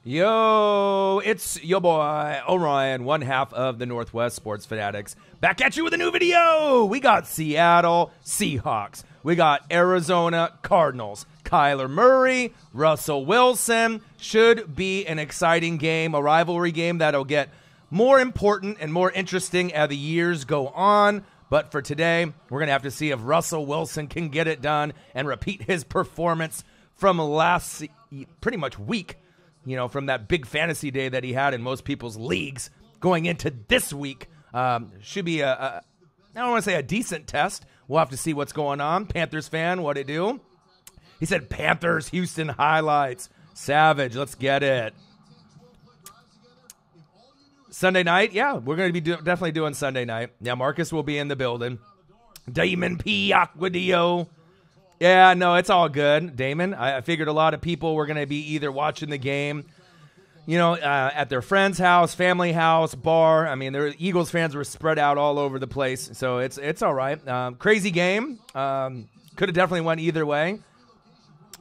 Yo, it's your boy, Orion, one half of the Northwest Sports Fanatics. Back at you with a new video. We got Seattle Seahawks. We got Arizona Cardinals. Kyler Murray, Russell Wilson. Should be an exciting game, a rivalry game that'll get more important and more interesting as the years go on. But for today, we're going to have to see if Russell Wilson can get it done and repeat his performance from last pretty much week. You know, from that big fantasy day that he had in most people's leagues going into this week. Should be I don't want to say a decent test. We'll have to see what's going on. Panthers fan, what'd it do? He said Panthers, Houston highlights. Savage, let's get it. Sunday night, yeah, we're going to be definitely doing Sunday night. Yeah, Marcus will be in the building. Damon P. Aquadio. Yeah, no, it's all good, Damon. I figured a lot of people were going to be either watching the game, you know, at their friend's house, family house, bar. I mean, the Eagles fans were spread out all over the place, so it's all right. Crazy game. Could have definitely went either way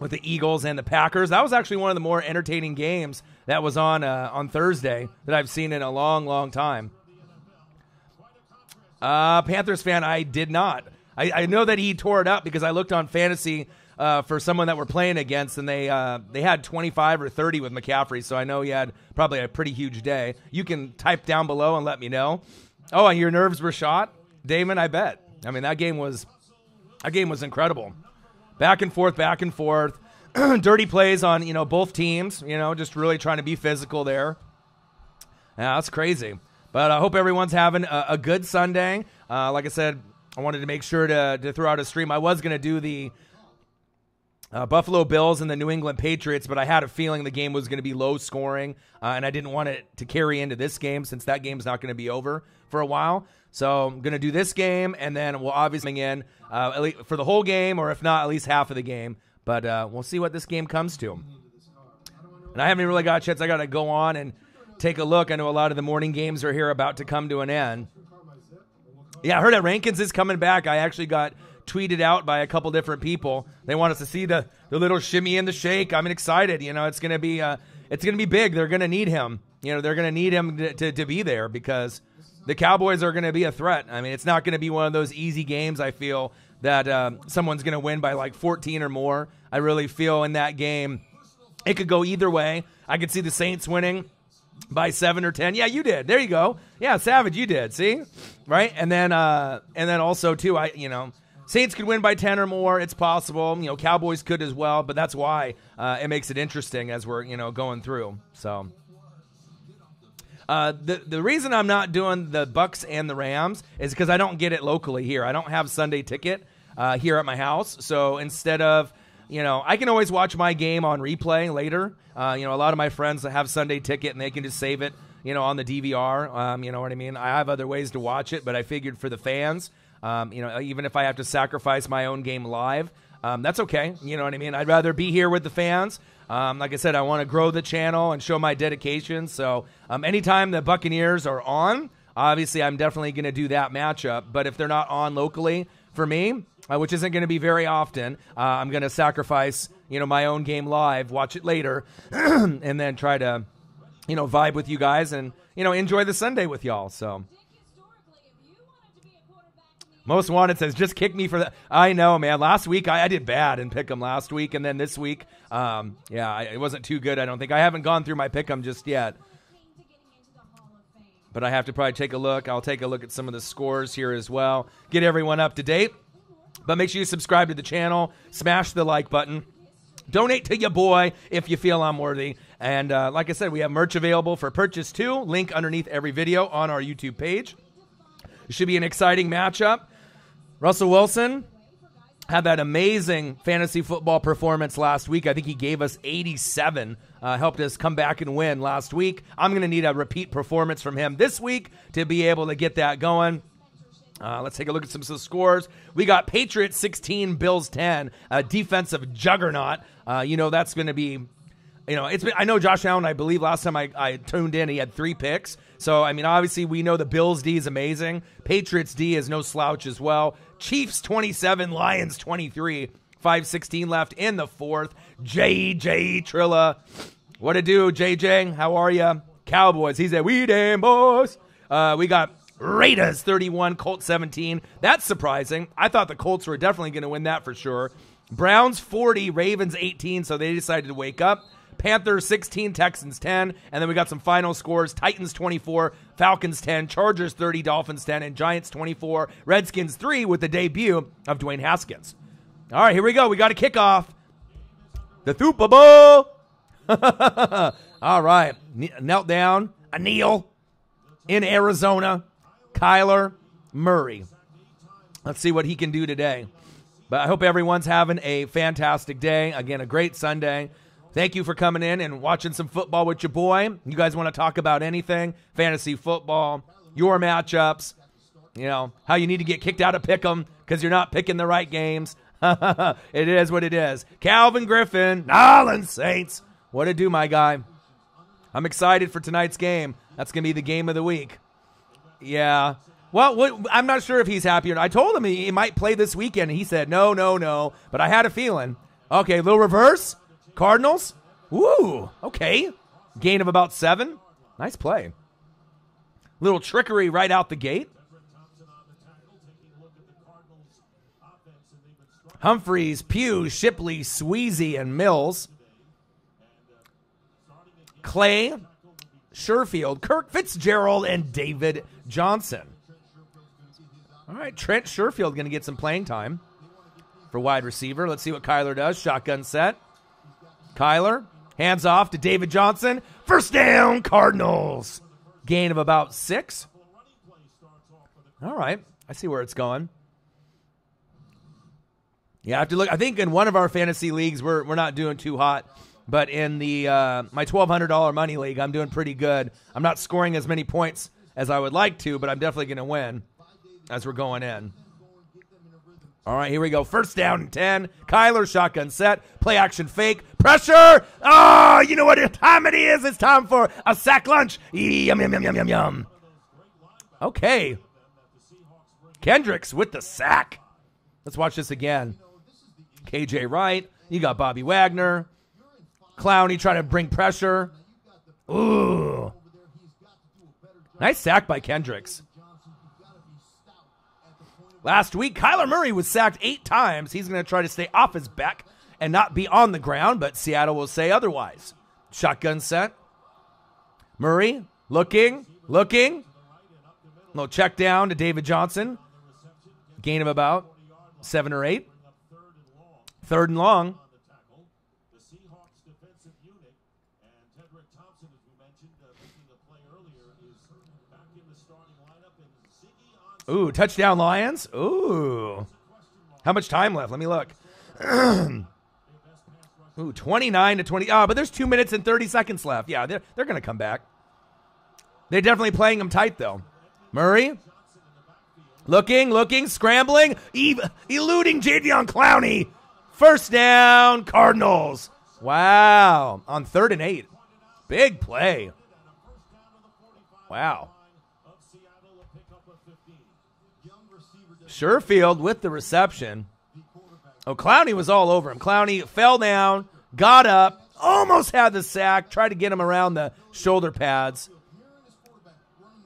with the Eagles and the Packers. That was actually one of the more entertaining games that was on Thursday that I've seen in a long, long time. Panthers fan, I did not. I know that he tore it up because I looked on fantasy for someone that we're playing against, and they had 25 or 30 with McCaffrey, so I know he had probably a pretty huge day. You can type down below and let me know. Oh, and your nerves were shot? Damon, I bet. I mean, that game was incredible. Back and forth. Dirty plays on, you know, both teams, you know, just really trying to be physical there. Yeah, that's crazy. But I hope everyone's having a good Sunday. Like I said, I wanted to make sure to throw out a stream. I was going to do the Buffalo Bills and the New England Patriots, but I had a feeling the game was going to be low scoring, and I didn't want it to carry into this game since that game's not going to be over for a while. So I'm going to do this game, and then we'll obviously bring in at least for the whole game, or if not, at least half of the game. But we'll see what this game comes to. And I haven't really got a chance. I got to go on and take a look. I know a lot of the morning games are here about to come to an end. Yeah, I heard that Rankins is coming back. I actually got tweeted out by a couple different people. They want us to see the little shimmy and the shake. I'm excited. You know, it's gonna be big. They're gonna need him. You know, they're gonna need him to be there because the Cowboys are gonna be a threat. I mean, it's not gonna be one of those easy games. I feel that someone's gonna win by like 14 or more. I really feel in that game it could go either way. I could see the Saints winning by 7 or 10. Yeah, you did. There you go. Yeah, Savage, you did. See? Right? And then also too, Saints could win by 10 or more. It's possible. You know, Cowboys could as well, but that's why it makes it interesting as we're, you know, going through. So the reason I'm not doing the Bucs and the Rams is because I don't get it locally here. I don't have Sunday ticket here at my house. So instead of, you know, I can always watch my game on replay later. You know, a lot of my friends that have Sunday ticket and they can just save it, you know, on the DVR. You know what I mean? I have other ways to watch it, but I figured for the fans, you know, even if I have to sacrifice my own game live, that's okay. You know what I mean? I'd rather be here with the fans. Like I said, I want to grow the channel and show my dedication. So anytime the Buccaneers are on, obviously I'm definitely going to do that matchup. But if they're not on locally for me, which isn't going to be very often, I'm going to sacrifice, you know, my own game live, watch it later, and then try to, you know, vibe with you guys and, you know, enjoy the Sunday with y'all. So Most Wanted says, just kick me for that. I know, man. Last week, I did bad and pick 'em last week, and then this week, it wasn't too good, I don't think. I haven't gone through my pick 'em just yet. But I have to probably take a look. I'll take a look at some of the scores here as well. Get everyone up to date. But make sure you subscribe to the channel. Smash the like button. Donate to your boy if you feel I'm worthy. And like I said, we have merch available for purchase too. Link underneath every video on our YouTube page. It should be an exciting matchup. Russell Wilson had that amazing fantasy football performance last week. I think he gave us 87, helped us come back and win last week. I'm going to need a repeat performance from him this week to be able to get that going. Let's take a look at some of the scores. We got Patriots 16, Bills 10, a defensive juggernaut. You know, that's going to be, you know, it's been, I know Josh Allen, I believe last time I tuned in, he had 3 picks. So, I mean, obviously we know the Bills D is amazing. Patriots D is no slouch as well. Chiefs 27, Lions 23, 5:16 left in the fourth. J.J. Trilla What it do, JJ? How are you? Cowboys. He said, we damn boys. We got Raiders 31, Colts 17. That's surprising. I thought the Colts were definitely going to win that for sure. Browns 40, Ravens 18, so they decided to wake up. Panthers 16, Texans 10, and then we got some final scores. Titans 24, Falcons 10, Chargers 30, Dolphins 10, and Giants 24, Redskins 3 with the debut of Dwayne Haskins. All right, here we go. We got a kickoff. The Super Bowl. All right, knelt down, a kneel in Arizona. Kyler Murray. Let's see what he can do today. But I hope everyone's having a fantastic day. Again, a great Sunday. Thank you for coming in and watching some football with your boy. You guys want to talk about anything? Fantasy football, your matchups, how you need to get kicked out of Pick'em because you're not picking the right games. It is what it is. Calvin Griffin, Nolan Saints. What to do, my guy? I'm excited for tonight's game. That's going to be the game of the week. Yeah. Well, I'm not sure if he's happy or not. I told him he might play this weekend. He said, no. But I had a feeling. Okay, little reverse. Cardinals. Woo. Okay. Gain of about 7. Nice play. Little trickery right out the gate. Humphreys, Pugh, Shipley, Sweezy, and Mills. Clay, Sherfield, Kirk Fitzgerald, and David Johnson. All right, Trent Sherfield going to get some playing time for wide receiver. Let's see what Kyler does. Shotgun set. Kyler, hands off to David Johnson. First down, Cardinals. Gain of about 6. All right, I see where it's going. Yeah, I have to look. I think in one of our fantasy leagues, we're not doing too hot. But in the my $1,200 money league, I'm doing pretty good. I'm not scoring as many points as I would like to, but I'm definitely going to win as we're going in. All right, here we go. First down and 10. Kyler, shotgun set. Play action fake. Pressure. Oh, you know what time it is? It's time for a sack lunch. Yum, yum, yum, yum, yum, yum. Okay. Kendricks with the sack. Let's watch this again. KJ Wright. You got Bobby Wagner. Clowney trying to bring pressure. Ooh. Nice sack by Kendricks. Last week, Kyler Murray was sacked 8 times. He's going to try to stay off his back and not be on the ground, but Seattle will say otherwise. Shotgun set. Murray looking. Little check down to David Johnson. Gain of about 7 or 8. Third and long. Ooh, touchdown Lions. Ooh. How much time left? Let me look. Ooh, 29 to 20. Oh, but there's 2 minutes and 30 seconds left. Yeah, they're going to come back. They're definitely playing them tight, though. Murray. Looking, scrambling. Eluding Jadeveon Clowney. First down, Cardinals. Wow. On 3rd and 8. Big play. Wow. Sherfield with the reception. Oh, Clowney was all over him. Clowney fell down, got up, almost had the sack, tried to get him around the shoulder pads.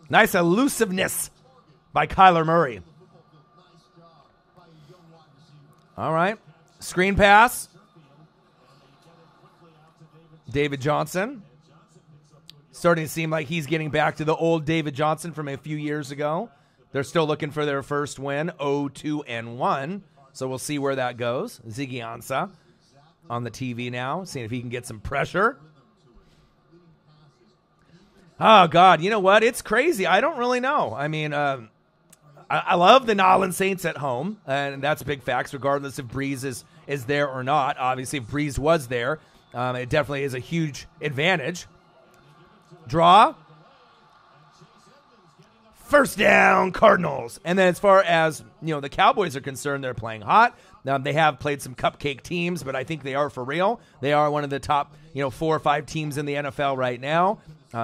Nice elusiveness by Kyler Murray. All right. Screen pass. David Johnson. Starting to seem like he's getting back to the old David Johnson from a few years ago. They're still looking for their first win, 0-2-1. So we'll see where that goes. Ziggy Ansah on the TV now, seeing if he can get some pressure. Oh, God, you know what? It's crazy. I don't really know. I mean, I love the Nolan Saints at home, and that's big facts, regardless if Breeze is there or not. Obviously, if Breeze was there, it definitely is a huge advantage. Draw. First down, Cardinals. And then as far as, the Cowboys are concerned, they're playing hot. They have played some cupcake teams, but I think they are for real. They are one of the top, 4 or 5 teams in the NFL right now.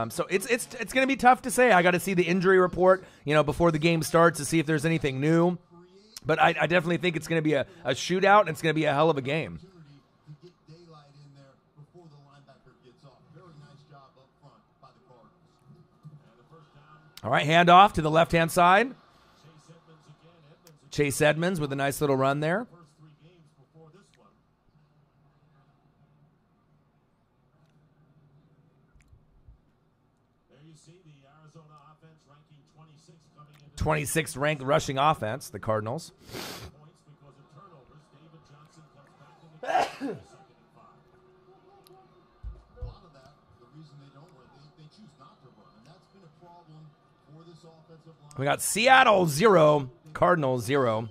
So it's going to be tough to say. I got to see the injury report, before the game starts to see if there's anything new. But I definitely think it's going to be a shootout, and it's going to be a hell of a game. All right, handoff to the left-hand side. Chase Edmonds with a nice little run there. There you see the Arizona offense ranking 26th ranked rushing offense, the Cardinals. We got Seattle 0, Cardinals 0.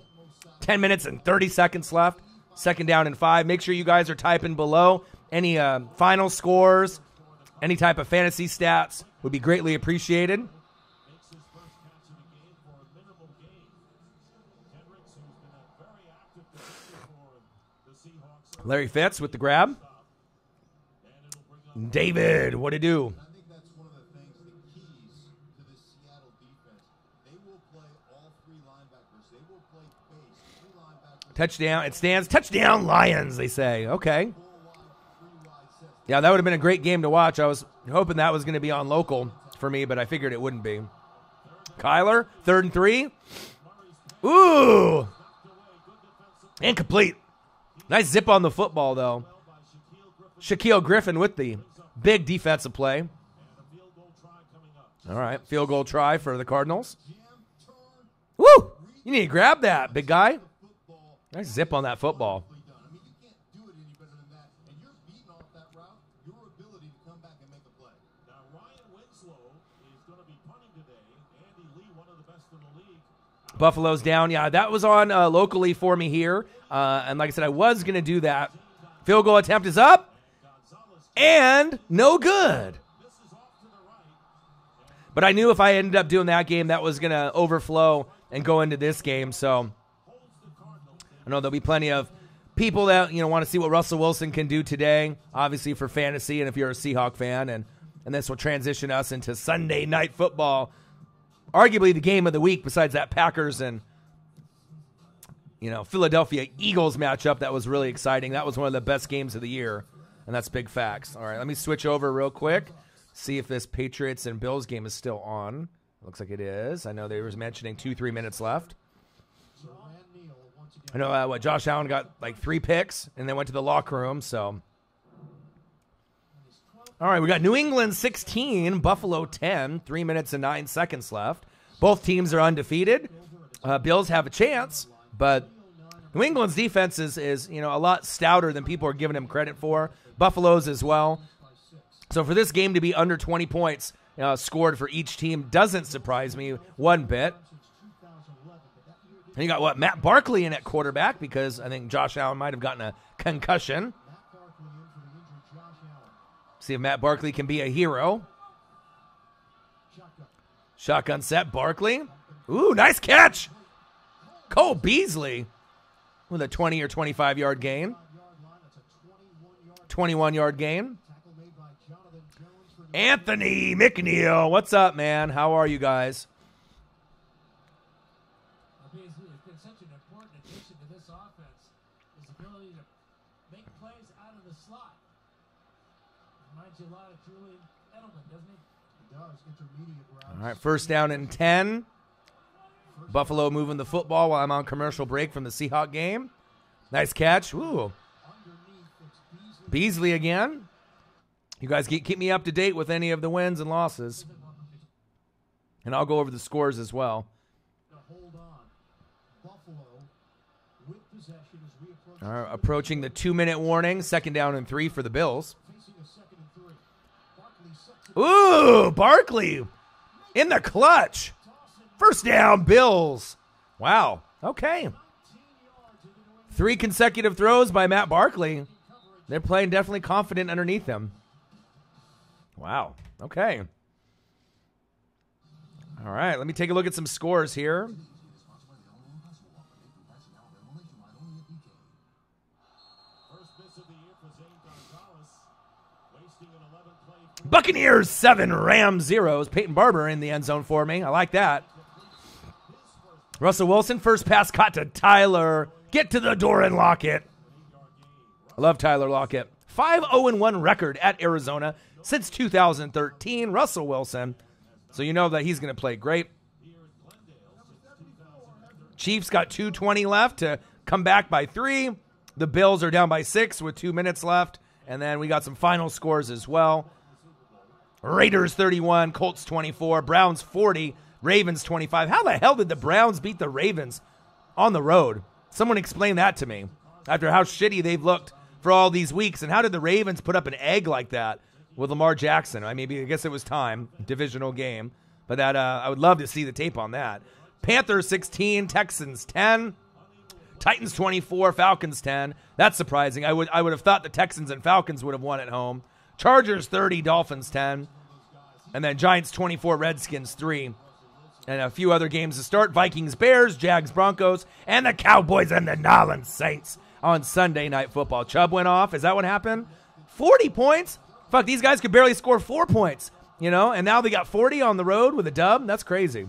10 minutes and 30 seconds left. Second down and 5. Make sure you guys are typing below any final scores, any type of fantasy stats would be greatly appreciated. Larry Fitz with the grab. David, what to do? Touchdown. It stands. Touchdown, Lions, they say. Okay. Yeah, that would have been a great game to watch. I was hoping that was going to be on local for me, but I figured it wouldn't be. Kyler, 3rd and 3. Ooh. Incomplete. Nice zip on the football, though. Shaquille Griffin with the big defensive play. All right, field goal try for the Cardinals. Woo! You need to grab that, big guy. Nice zip on that football. Buffalo's down. Yeah, that was on locally for me here. And like I said, I was going to do that. Field goal attempt is up. And no good. But I knew if I ended up doing that game, that was going to overflow and go into this game. So I know there'll be plenty of people that want to see what Russell Wilson can do today, obviously for fantasy, and if you're a Seahawks fan. And this will transition us into Sunday Night Football, arguably the game of the week besides that Packers and Philadelphia Eagles matchup. That was really exciting. That was one of the best games of the year, and that's big facts. All right, let me switch over real quick, see if this Patriots and Bills game is still on. Looks like it is. I know they were mentioning 2-3 minutes left. I know Josh Allen got like 3 picks and then went to the locker room. So, all right, we got New England 16, Buffalo 10, 3 minutes and 9 seconds left. Both teams are undefeated. Bills have a chance, but New England's defense is a lot stouter than people are giving him credit for. Buffalo's as well. So for this game to be under 20 points scored for each team doesn't surprise me one bit. And you got Matt Barkley in at quarterback because I think Josh Allen might have gotten a concussion. See if Matt Barkley can be a hero. Shotgun set, Barkley. Ooh, nice catch. Cole Beasley with a 20 or 25-yard gain. 21-yard gain. Anthony McNeil, what's up, man? How are you guys? All right, first down and 10. Buffalo moving the football while I'm on commercial break from the Seahawks game. Nice catch. Ooh. Beasley again. You guys keep me up to date with any of the wins and losses. And I'll go over the scores as well. All right, approaching the 2-minute warning. Second down and 3 for the Bills. Ooh, Barkley in the clutch. First down, Bills. Wow. Okay. 3 consecutive throws by Matt Barkley. They're playing definitely confident underneath him. Wow. Okay. All right, let me take a look at some scores here. Buccaneers 7, Rams 0. Peyton Barber in the end zone for me. I like that. Russell Wilson, first pass caught to Tyler. Get to the door and lock it. I love Tyler Lockett. 5-0-1 record at Arizona. since 2013, Russell Wilson. So you know that he's going to play great. Chiefs got 2:20 left to come back by 3. The Bills are down by 6 with 2 minutes left. And then we got some final scores as well. Raiders 31, Colts 24, Browns 40, Ravens 25. How the hell did the Browns beat the Ravens on the road? Someone explain that to me. After how shitty they've looked for all these weeks. And how did the Ravens put up an egg like that with Lamar Jackson? I guess it was time, divisional game. But that I would love to see the tape on that. Panthers 16, Texans 10, Titans 24, Falcons 10. That's surprising. I would have thought the Texans and Falcons would have won at home. Chargers 30, Dolphins 10. And then Giants 24, Redskins 3. And a few other games to start. Vikings, Bears, Jags, Broncos, and the Cowboys and the Nolans Saints on Sunday Night Football. Chubb went off. Is that what happened? 40 points? Fuck, these guys could barely score 4 points, and now they got 40 on the road with a dub? That's crazy.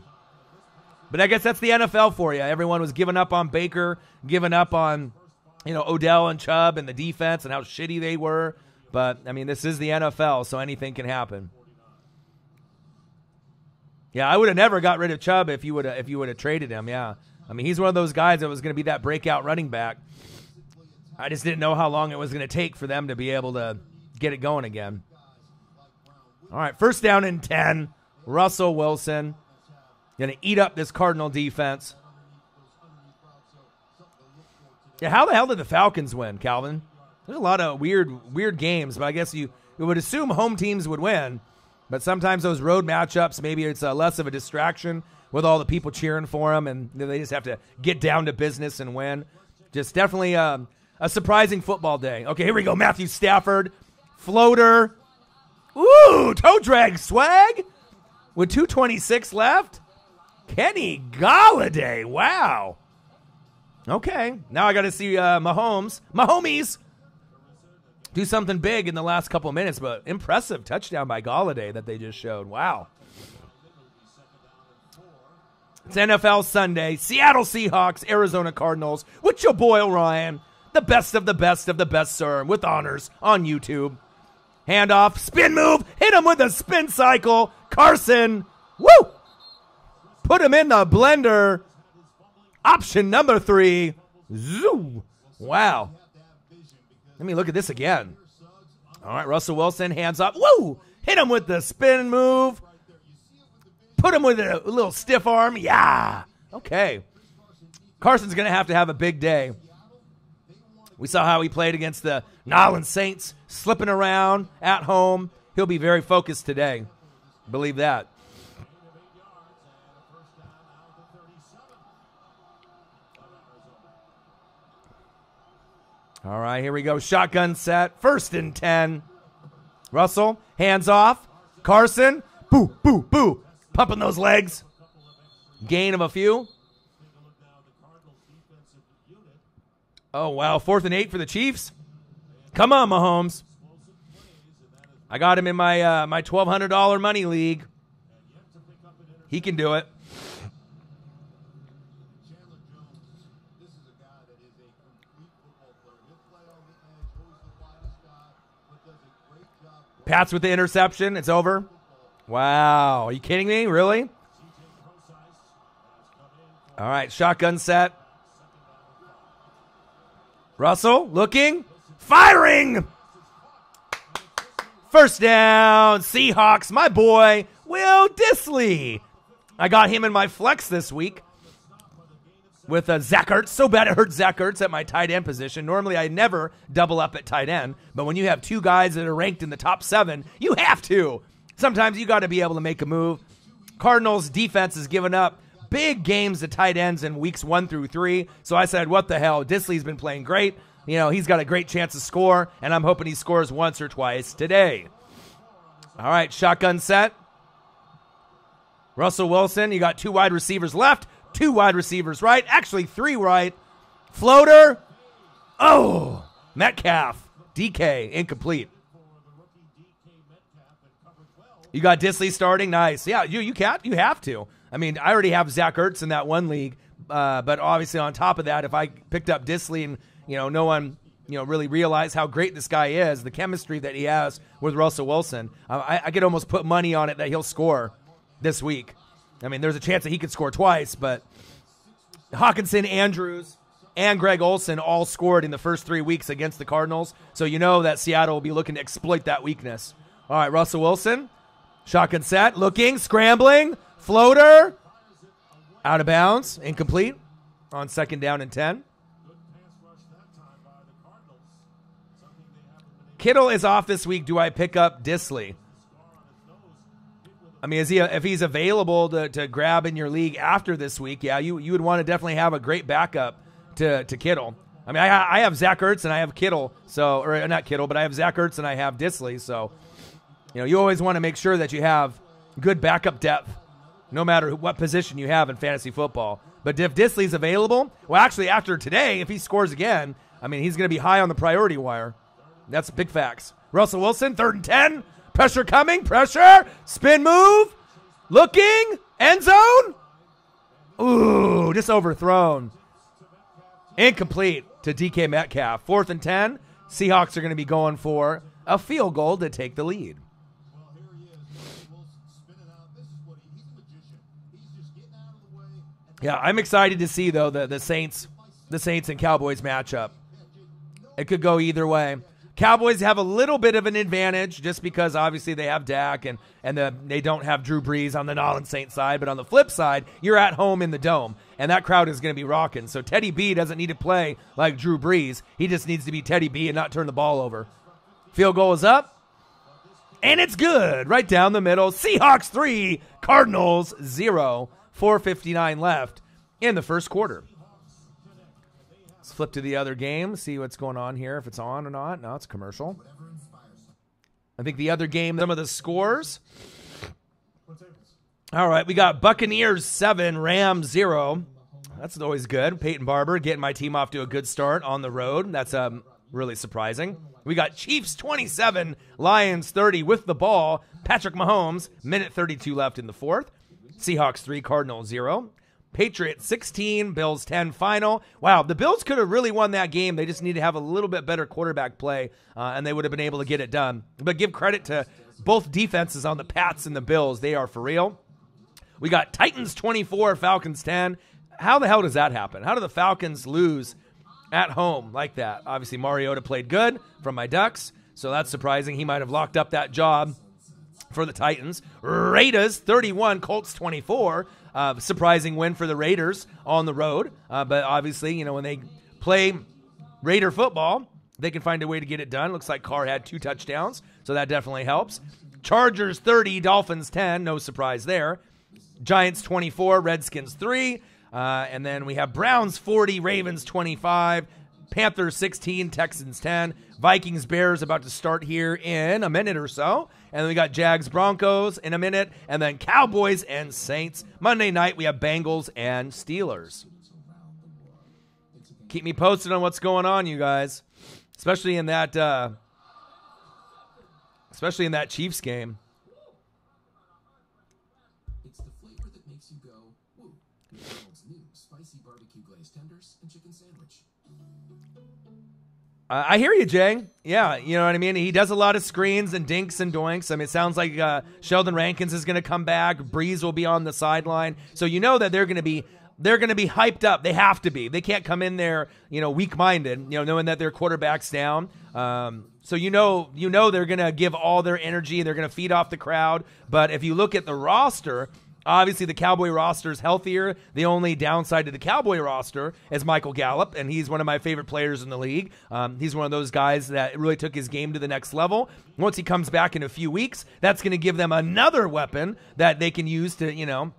But I guess that's the NFL for you. Everyone was giving up on Baker, giving up on, Odell and Chubb and the defense and how shitty they were. But, this is the NFL, so anything can happen. Yeah, I would have never got rid of Chubb if you would have traded him, yeah. He's one of those guys that was going to be that breakout running back. I just didn't know how long it was going to take for them to be able to get it going again. All right, 1st down and 10. Russell Wilson going to eat up this Cardinal defense. Yeah, how the hell did the Falcons win, Calvin? There's a lot of weird games, but I guess you would assume home teams would win. But sometimes those road matchups, maybe it's less of a distraction with all the people cheering for them, and they just have to get down to business and win. Just definitely a surprising football day. Okay, here we go. Matthew Stafford, floater. Ooh, toe drag swag with 2:26 left. Kenny Golladay, wow. Okay, now I got to see Mahomes do something big in the last couple minutes, but impressive touchdown by Golladay that they just showed. Wow. It's NFL Sunday. Seattle Seahawks, Arizona Cardinals with your boy Ryan. The best of the best of the best, sir, with honors on YouTube. Handoff, spin move, hit him with a spin cycle. Carson, woo! Put him in the blender. Option number 3. Zoo. Wow. Let me look at this again. All right, Russell Wilson, hands up. Woo! Hit him with the spin move. Put him with a little stiff arm. Yeah. Okay. Carson's going to have a big day. We saw how he played against the Nolans Saints, slipping around at home. He'll be very focused today. Believe that. All right, here we go. Shotgun set. 1st and 10. Russell, hands off. Carson, boo, boo, boo. Pumping those legs. Gain of a few. Oh, wow. 4th and 8 for the Chiefs. Come on, Mahomes. I got him in my my $1,200 money league. He can do it. Pats with the interception. It's over. Wow. Are you kidding me? Really? All right. Shotgun set. Russell looking. Firing. 1st down. Seahawks. My boy, Will Dissly. I got him in my flex this week with Zach Ertz. So bad it hurt Zach Ertz at my tight end position. Normally, I never double up at tight end. But when you have 2 guys that are ranked in the top 7, you have to. Sometimes you got to be able to make a move. Cardinals defense has given up big games to tight ends in weeks 1 through 3. So I said, what the hell? Dissly's been playing great. He's got a great chance to score, and I'm hoping he scores once or twice today. All right, shotgun set. Russell Wilson, you got 2 wide receivers left. 2 wide receivers right. Actually, 3 right. Floater. Oh, Metcalf. DK, incomplete. You got Dissly starting. Nice. Yeah, you have to. I already have Zach Ertz in that one league. But obviously on top of that, if I picked up Dissly and, no one really realize how great this guy is, the chemistry that he has with Russell Wilson. I could almost put money on it that he'll score this week. I mean, there's a chance that he could score twice, but Hawkinson, Andrews, and Greg Olsen all scored in the first 3 weeks against the Cardinals, so you know that Seattle will be looking to exploit that weakness. All right, Russell Wilson, shotgun set, looking, scrambling, floater, out of bounds, incomplete on 2nd down and 10. Kittle is off this week. Do I pick up Disley? I mean, if he's available to grab in your league after this week, yeah, you would want to definitely have a great backup to Kittle. I mean, I have Zach Ertz and I have Kittle, or not Kittle, but I have Zach Ertz and I have Disley. So, you always want to make sure that you have good backup depth, no matter what position you have in fantasy football. But if Disley's available, well, actually, after today, if he scores again, I mean, he's going to be high on the priority wire. That's big facts. Russell Wilson, 3rd and 10. Pressure coming. Pressure. Spin move. Looking. End zone. Ooh, just overthrown. Incomplete to DK Metcalf. 4th and 10. Seahawks are going to be going for a field goal to take the lead. Yeah, I'm excited to see, though, the Saints and Cowboys matchup. It could go either way. Cowboys have a little bit of an advantage just because obviously they have Dak and they don't have Drew Brees on the Nolan Saints side. But on the flip side, you're at home in the Dome, and that crowd is going to be rocking. So Teddy B doesn't need to play like Drew Brees. He just needs to be Teddy B and not turn the ball over. Field goal is up, and it's good. Right down the middle. Seahawks 3, Cardinals 0. 4:59 left in the first quarter. Let's flip to the other game, see what's going on here, if it's on or not. No, it's a commercial. I think the other game, some of the scores. All right, we got Buccaneers 7, Rams 0. That's always good. Peyton Barber getting my team off to a good start on the road. That's really surprising. We got Chiefs 27, Lions 30 with the ball. Patrick Mahomes, minute 32 left in the fourth. Seahawks 3, Cardinals 0. Patriots 16, Bills 10 final. Wow, the Bills could have really won that game. They just need to have a little bit better quarterback play, and they would have been able to get it done. But give credit to both defenses on the Pats and the Bills. They are for real. We got Titans 24, Falcons 10. How the hell does that happen? How do the Falcons lose at home like that? Obviously, Mariota played good from my Ducks, so that's surprising. He might have locked up that job for the Titans. Raiders 31, Colts 24. Surprising win for the Raiders on the road. But obviously, when they play Raider football, they can find a way to get it done. Looks like Carr had 2 touchdowns, so that definitely helps. Chargers 30, Dolphins 10. No surprise there. Giants 24, Redskins 3. And then we have Browns 40, Ravens 25. Panthers 16, Texans 10. Vikings, Bears about to start here in a minute or so. And then we got Jags, Broncos in a minute. And then Cowboys and Saints. Monday night, we have Bengals and Steelers. Keep me posted on what's going on, you guys. Especially in that Chiefs game. It's the flavor that makes you go, woo. McDonald's new spicy barbecue glazed tenders and chicken sandwich. I hear you, Jay. Yeah, you know what I mean? He does a lot of screens and dinks and doinks. I mean, it sounds like Sheldon Rankins is going to come back. Breeze will be on the sideline. So you know that they're going to be hyped up. They have to be. They can't come in there, weak-minded, knowing that their quarterback's down. So you know they're going to give all their energy. They're going to feed off the crowd. But if you look at the roster, obviously the Cowboy roster is healthier. The only downside to the Cowboy roster is Michael Gallup, and he's one of my favorite players in the league. He's one of those guys that really took his game to the next level. Once he comes back in a few weeks, that's going to give them another weapon that they can use to,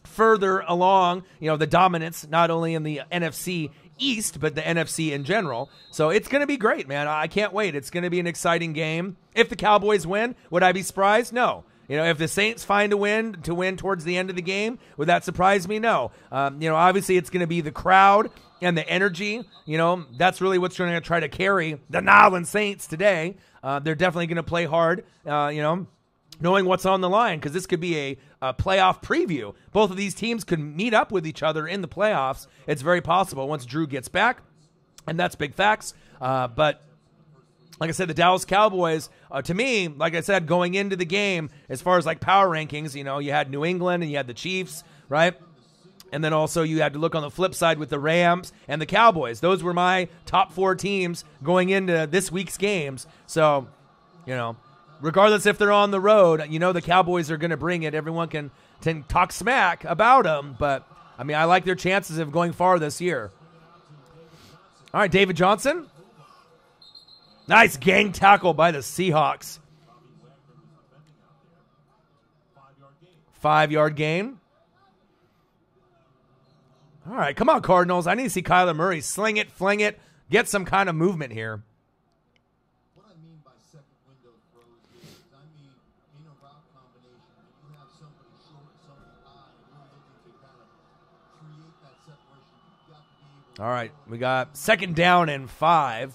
further along, the dominance, not only in the NFC East, but the NFC in general. So it's going to be great, man. I can't wait. It's going to be an exciting game. If the Cowboys win, would I be surprised? No. If the Saints find a win towards the end of the game, would that surprise me? No. Obviously it's going to be the crowd and the energy. That's really what's going to try to carry the Nolan Saints today. They're definitely going to play hard, knowing what's on the line, because this could be a playoff preview. Both of these teams could meet up with each other in the playoffs. It's very possible once Drew gets back, and that's big facts. But like I said, the Dallas Cowboys, to me, like I said, going into the game, as far as like power rankings, you had New England and you had the Chiefs, right? And then also you had to look on the flip side with the Rams and the Cowboys. Those were my top 4 teams going into this week's games. So, regardless if they're on the road, the Cowboys are going to bring it. Everyone can talk smack about them, but, I like their chances of going far this year. All right, David Johnson. Nice gang tackle by the Seahawks. 5-yard gain. All right, come on, Cardinals. I need to see Kyler Murray sling it, fling it, get some kind of movement here. What I mean by second window throws is, in a route combination, when you have somebody short, somebody high, and you're looking to kind of create that separation, you've got to be able to... All right, we got 2nd down and 5.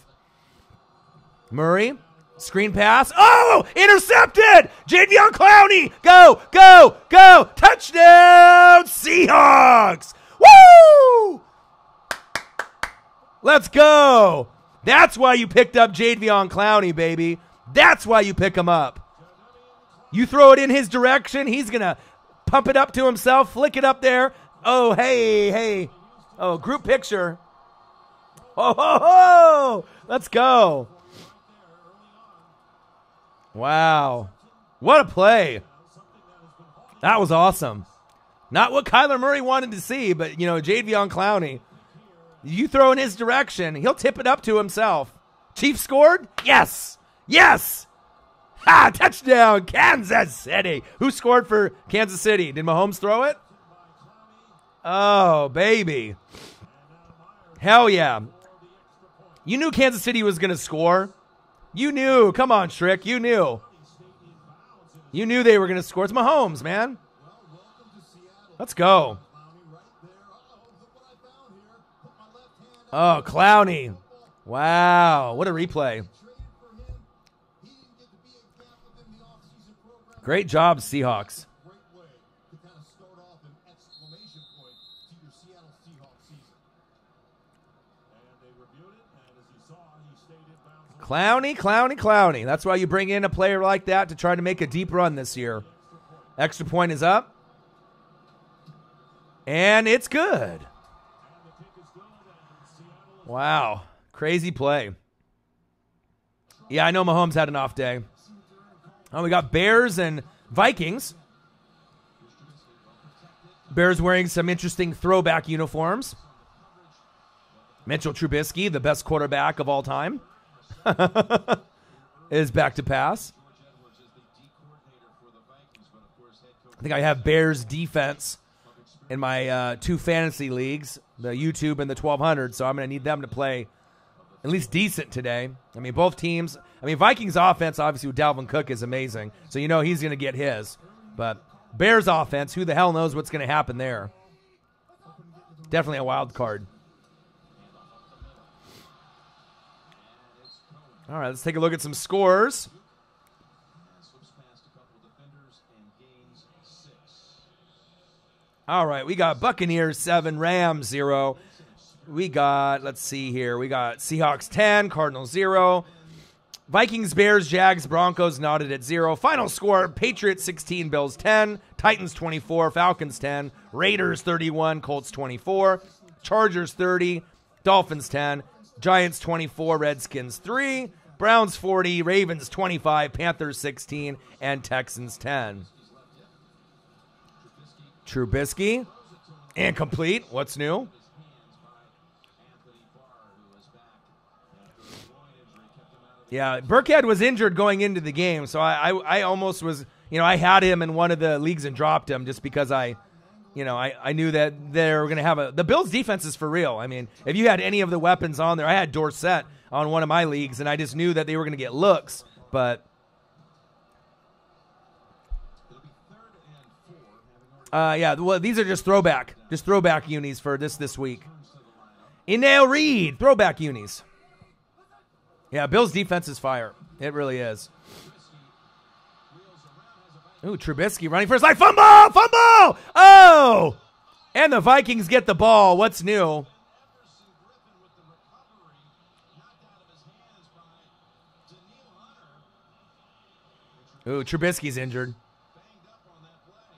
Murray, screen pass. Oh, intercepted! Jadeveon Clowney, go, go, go! Touchdown, Seahawks! Woo! Let's go. That's why you picked up Jadeveon Clowney, baby. That's why you pick him up. You throw it in his direction, he's going to pump it up to himself, flick it up there. Oh, hey. Oh, group picture. Oh, ho, ho. Let's go. Wow. What a play. That was awesome. Not what Kyler Murray wanted to see, but, Jadeveon Clowney. You throw in his direction, he'll tip it up to himself. Chiefs scored? Yes. Yes. Ha, touchdown, Kansas City. Who scored for Kansas City? Did Mahomes throw it? Oh, baby. Hell yeah. You knew Kansas City was going to score. You knew. Come on, Shrick. You knew. You knew they were going to score. It's Mahomes, man. Let's go. Oh, Clowney. Wow. What a replay. Great job, Seahawks. Clowney. That's why you bring in a player like that to try to make a deep run this year. Extra point is up. And it's good. Wow. Crazy play. Yeah, I know Mahomes had an off day. Oh, we got Bears and Vikings. Bears wearing some interesting throwback uniforms. Mitchell Trubisky, the best quarterback of all time, is back to pass. I think I have Bears defense in my 2 fantasy leagues, the YouTube and the 1200, so I'm going to need them to play at least decent today. Both teams. Vikings offense, obviously, with Dalvin Cook is amazing, so he's going to get his. But Bears offense, who the hell knows what's going to happen there? Definitely a wild card. All right, let's take a look at some scores. All right, we got Buccaneers 7, Rams 0. We got, let's see here, we got Seahawks 10, Cardinals 0. Vikings, Bears, Jags, Broncos knotted at 0. Final score, Patriots 16, Bills 10, Titans 24, Falcons 10, Raiders 31, Colts 24, Chargers 30, Dolphins 10, Giants 24, Redskins 3, Browns 40, Ravens 25, Panthers 16, and Texans 10. Trubisky, incomplete. What's new? Yeah, Burkhead was injured going into the game, so I almost was, I had him in one of the leagues and dropped him just because I knew that they were going to have the Bills' defense is for real. If you had any of the weapons on there, I had Dorsett on one of my leagues, and I just knew that they were going to get looks, but yeah, well, these are just throwback unis for this week. Inale Reed, throwback unis. Yeah, Bills' defense is fire. It really is. Ooh, Trubisky running for his life. Fumble! Oh! And the Vikings get the ball. What's new? Ooh, Trubisky's injured. Banged up on that play.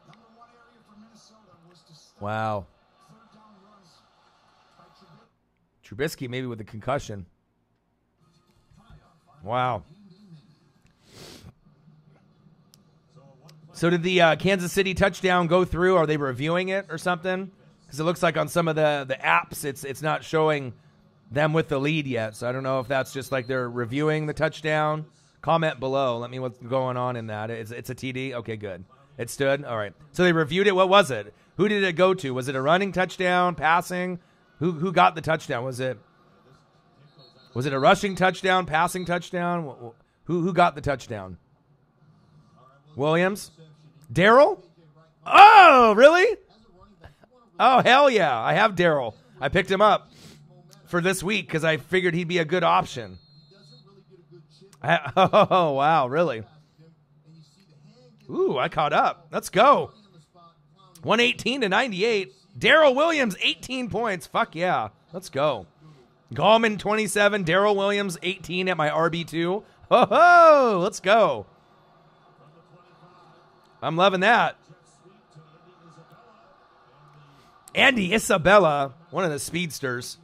Number one area for Minnesota was to stop Wow. third down runs by Trubisky. Trubisky maybe with a concussion. Wow. So did the Kansas City touchdown go through? Are they reviewing it or something? Because it looks like on some of the apps, it's not showing them with the lead yet. So I don't know if that's just like they're reviewing the touchdown. Comment below. Let me know what's going on in that. It's a TD? Okay, good. It stood? All right. So they reviewed it. What was it? Who did it go to? Was it a running touchdown, passing? Who got the touchdown? Was it a rushing touchdown, passing touchdown? Who got the touchdown? Williams? Darrell? Oh, really? Oh, hell yeah. I have Darrell. I picked him up for this week because I figured he'd be a good option. Oh, wow, really? Ooh, I caught up. Let's go. 118 to 98. Darrell Williams, 18 points. Fuck yeah. Let's go. Gallman, 27. Darrell Williams, 18 at my RB2. Ho-ho! Let's go. I'm loving that. Andy Isabella, one of the speedsters.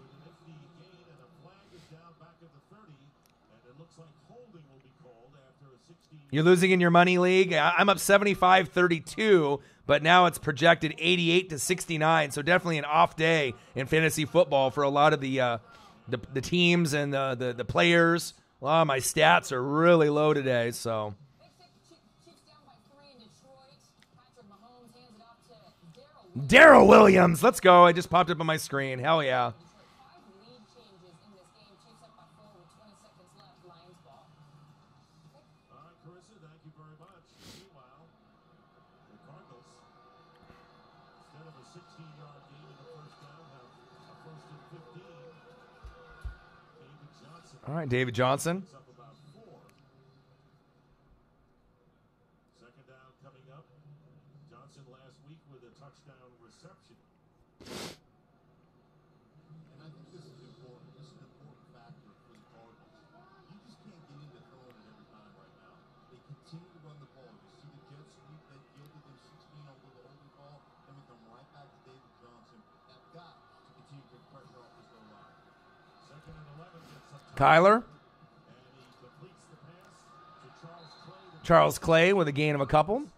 You're losing in your money league. I'm up 75-32, but now it's projected 88 to 69. So definitely an off day in fantasy football for a lot of the teams and the players. A lot of my stats are really low today. So. Darrell Williams, let's go. I just popped up on my screen. Hell yeah. Carissa, thank you very much. Meanwhile, the Cardinals, instead of a 16-yard gain in the first down, have a first and 15. David Johnson. All right, David Johnson. Up about 4. Second down coming up. Johnson last week with a touchdown reception. And I think this is important. This is an important factor for the Cardinals. You just can't get into throwing it every time right now. They continue to run the ball. You see the jet sweep that yielded them 16 over the holding ball. Then we come right back to David Johnson. They've got to continue to put pressure off this O-line. Second and 11 gets up. Kyler. And he completes the pass to Charles Clay. Charles Clay with a gain of a couple. Who's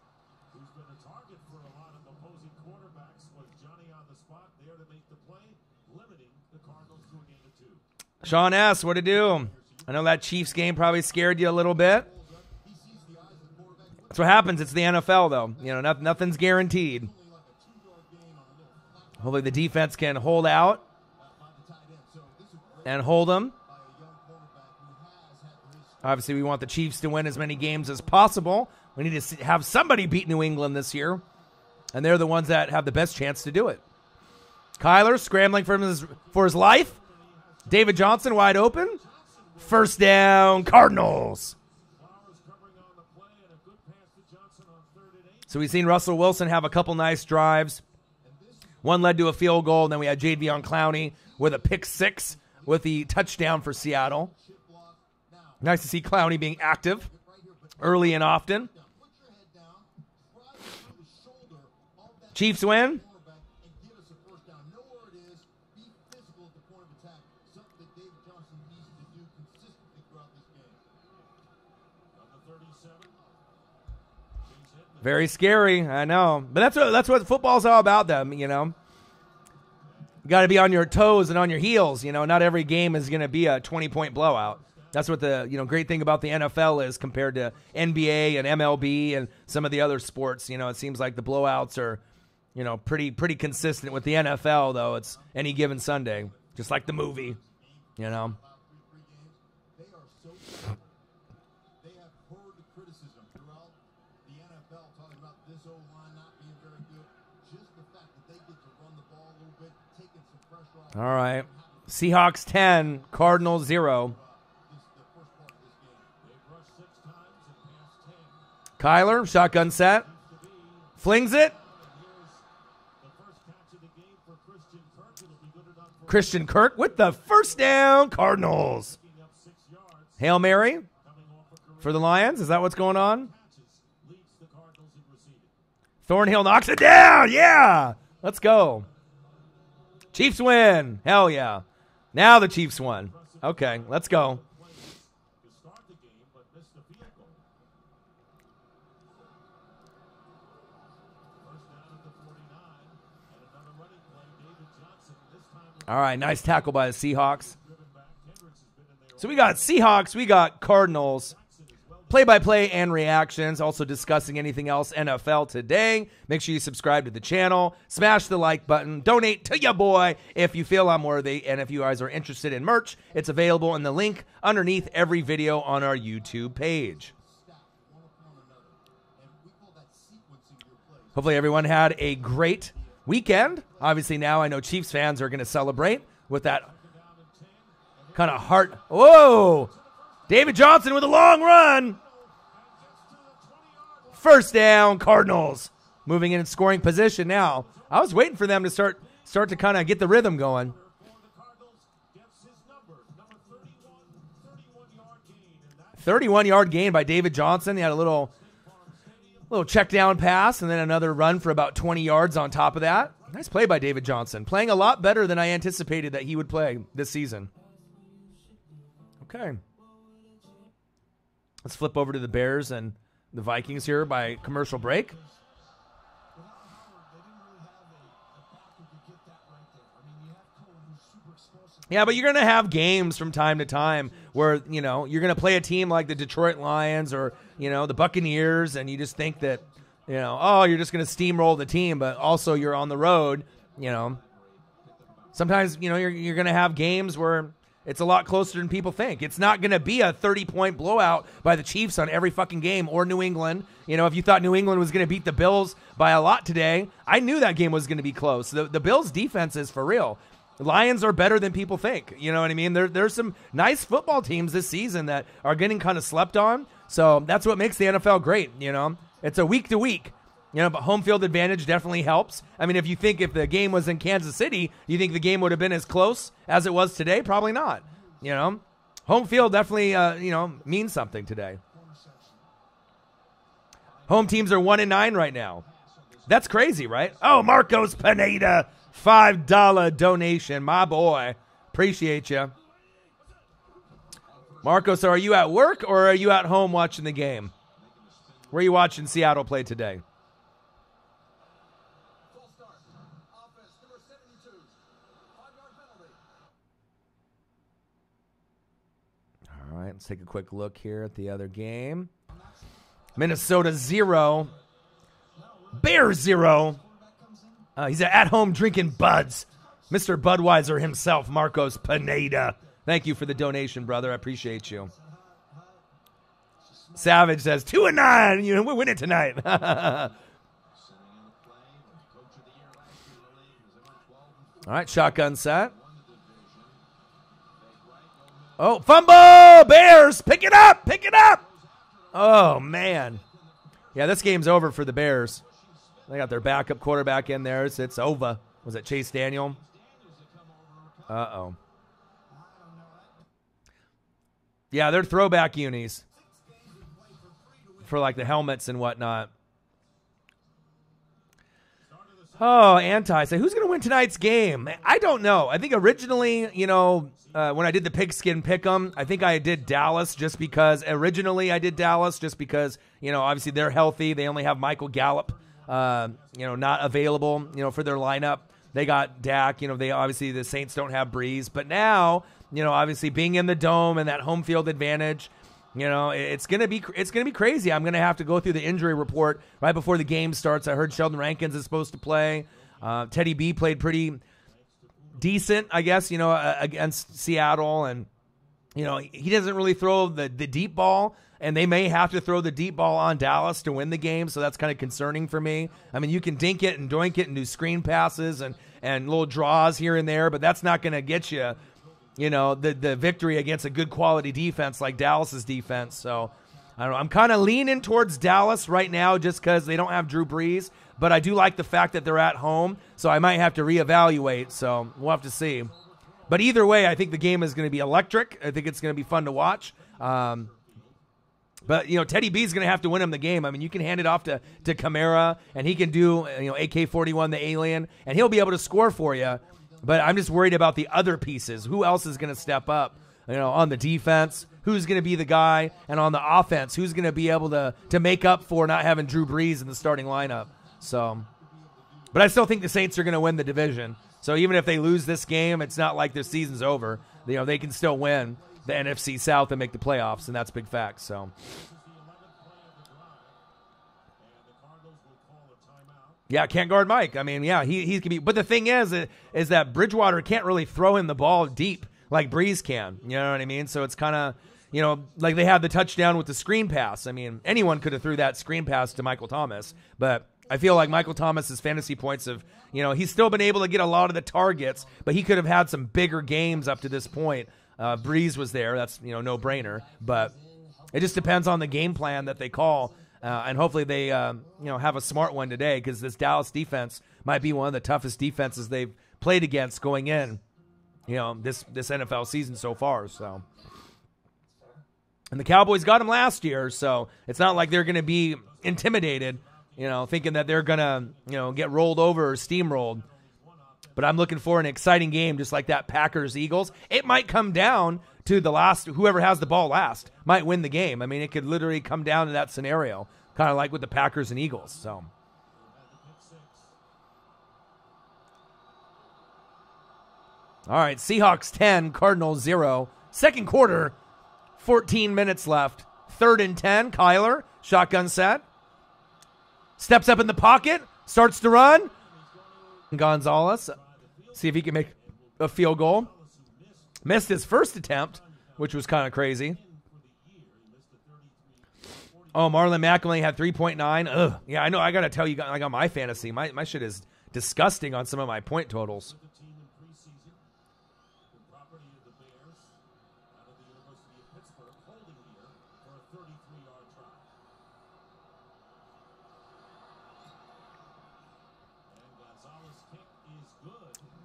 been a target for a lot of opposing quarterbacks, was Johnny on the spot there to make the play, limiting the Cardinals to a gain of 2. Sean S., what to do? I know that Chiefs game probably scared you a little bit. That's what happens. It's the NFL, though. You know, nothing's guaranteed. Hopefully the defense can hold out and hold them. Obviously, we want the Chiefs to win as many games as possible. We need to have somebody beat New England this year, and they're the ones that have the best chance to do it. Kyler scrambling for his life. David Johnson wide open. First down, Cardinals. So we've seen Russell Wilson have a couple nice drives. One led to a field goal, and then we had Jadeveon Clowney with a pick 6 with the touchdown for Seattle. Nice to see Clowney being active early and often. Chiefs win. Very scary, I know. But that's what football's all about, them, you know. You got to be on your toes and on your heels, you know. Not every game is going to be a 20-point blowout. That's what the great thing about the NFL is compared to NBA and MLB and some of the other sports. You know, it seems like the blowouts are, pretty consistent. With the NFL, though, it's any given Sunday, just like the movie, you know. They have heard the criticism throughout the NFL talking about this O-line not being very good. Just the fact that they get to run the ball a little bit, taking some pressure off. All right. Seahawks 10, Cardinals 0. Kyler, shotgun set. Flings it. Christian Kirk with the first down, Cardinals. Hail Mary. for the Lions? Is that what's going on? Thornhill knocks it down. Yeah. Let's go. Chiefs win. Hell yeah. Now the Chiefs won. Okay, let's go. All right, nice tackle by the Seahawks. So we got Seahawks, we got Cardinals. Play-by-play and reactions. Also discussing anything else NFL today. Make sure you subscribe to the channel. Smash the like button. Donate to your boy if you feel I'm worthy. And if you guys are interested in merch, it's available in the link underneath every video on our YouTube page. Hopefully everyone had a great weekend. Obviously now I know Chiefs fans are going to celebrate with that kind of heart. Whoa! David Johnson with a long run. First down, Cardinals. Moving in scoring position now. I was waiting for them to start to kind of get the rhythm going. 31-yard gain by David Johnson. He had a little check down pass and then another run for about 20 yards on top of that. Nice play by David Johnson. Playing a lot better than I anticipated that he would play this season. Okay. Let's flip over to the Bears and the Vikings here by commercial break. Yeah, but you're going to have games from time to time where, you're going to play a team like the Detroit Lions or, the Buccaneers, and you just think that, you're just going to steamroll the team, but also you're on the road, Sometimes, you're going to have games where it's a lot closer than people think. It's not going to be a 30-point blowout by the Chiefs on every fucking game or New England. If you thought New England was going to beat the Bills by a lot today, I knew that game was going to be close. The Bills' defense is for real. The Lions are better than people think. You know what I mean? There's some nice football teams this season that are getting kind of slept on. So that's what makes the NFL great, It's a week to week. But home field advantage definitely helps. I mean, if the game was in Kansas City, you think the game would have been as close as it was today? Probably not. Home field definitely, means something today. Home teams are 1-9 right now. That's crazy, right? Oh, Marcos Pineda, $5 donation. My boy. Appreciate you. Marcos, are you at work or are you at home watching the game? Where are you watching Seattle play today? All right, let's take a quick look here at the other game. Minnesota 0. Bears 0. He's at home drinking Buds. Mr. Budweiser himself, Marcos Pineda. Thank you for the donation, brother. I appreciate you. Savage says 2-9. We're winning tonight. All right, shotgun set. Oh, fumble! Bears, pick it up! Pick it up! Oh, man. Yeah, this game's over for the Bears. They got their backup quarterback in there. It's over. Was it Chase Daniel? Uh-oh. Yeah, they're throwback unis for like the helmets and whatnot. Oh, say who's going to win tonight's game? I don't know. I think originally, when I did the pigskin pick'em, I think I did Dallas just because obviously they're healthy. They only have Michael Gallup, not available, for their lineup. They got Dak. The Saints don't have Breeze, but now, obviously being in the dome and that home field advantage, it's gonna be crazy. I'm gonna have to go through the injury report right before the game starts. I heard Sheldon Rankins is supposed to play. Teddy B played pretty decent, I guess, against Seattle, and he doesn't really throw the deep ball, and they may have to throw the deep ball on Dallas to win the game, so that's kind of concerning for me. I mean, you can dink it and doink it and do screen passes and little draws here and there, but that's not going to get you, the victory against a good quality defense like Dallas's defense. So I don't know. I'm kind of leaning towards Dallas right now just because they don't have Drew Brees, but I do like the fact that they're at home, so I might have to reevaluate. So we'll have to see. But either way, I think the game is going to be electric. I think it's going to be fun to watch. But, Teddy B's going to have to win him the game. I mean, you can hand it off to Kamara, and he can do, AK-41, the alien, and he'll be able to score for you. But I'm just worried about the other pieces. Who else is going to step up, on the defense? Who's going to be the guy? And on the offense, who's going to be able to make up for not having Drew Brees in the starting lineup? So, but I still think the Saints are going to win the division. So even if they lose this game, it's not like their season's over. They can still win the NFC South and make the playoffs, and that's big facts. So, yeah, can't guard Mike. I mean, yeah, he can be. But the thing is that Bridgewater can't really throw him the ball deep like Breeze can. You know what I mean? So it's kind of, like they had the touchdown with the screen pass. I mean, anyone could have threw that screen pass to Michael Thomas, but I feel like Michael Thomas's fantasy points have, he's still been able to get a lot of the targets, but he could have had some bigger games up to this point. Breeze was there. That's, no brainer, but it just depends on the game plan that they call. And hopefully they, have a smart one today, because this Dallas defense might be one of the toughest defenses they've played against going in, this NFL season so far. So, and the Cowboys got him last year, so it's not like they're going to be intimidated, thinking that they're going to, get rolled over or steamrolled. But I'm looking for an exciting game, just like that Packers-Eagles. It might come down to the last, whoever has the ball last might win the game. I mean, it could literally come down to that scenario, kind of like with the Packers and Eagles. So, all right, Seahawks 10, Cardinals 0. Second quarter, 14 minutes left. 3rd and 10, Kyler, shotgun set. Steps up in the pocket, starts to run. Gonzalez, see if he can make a field goal. Missed his first attempt, which was kind of crazy. Oh, Marlon Mack only had 3.9. Ugh. Yeah, I know. I got to tell you, I got my fantasy. My shit is disgusting on some of my point totals.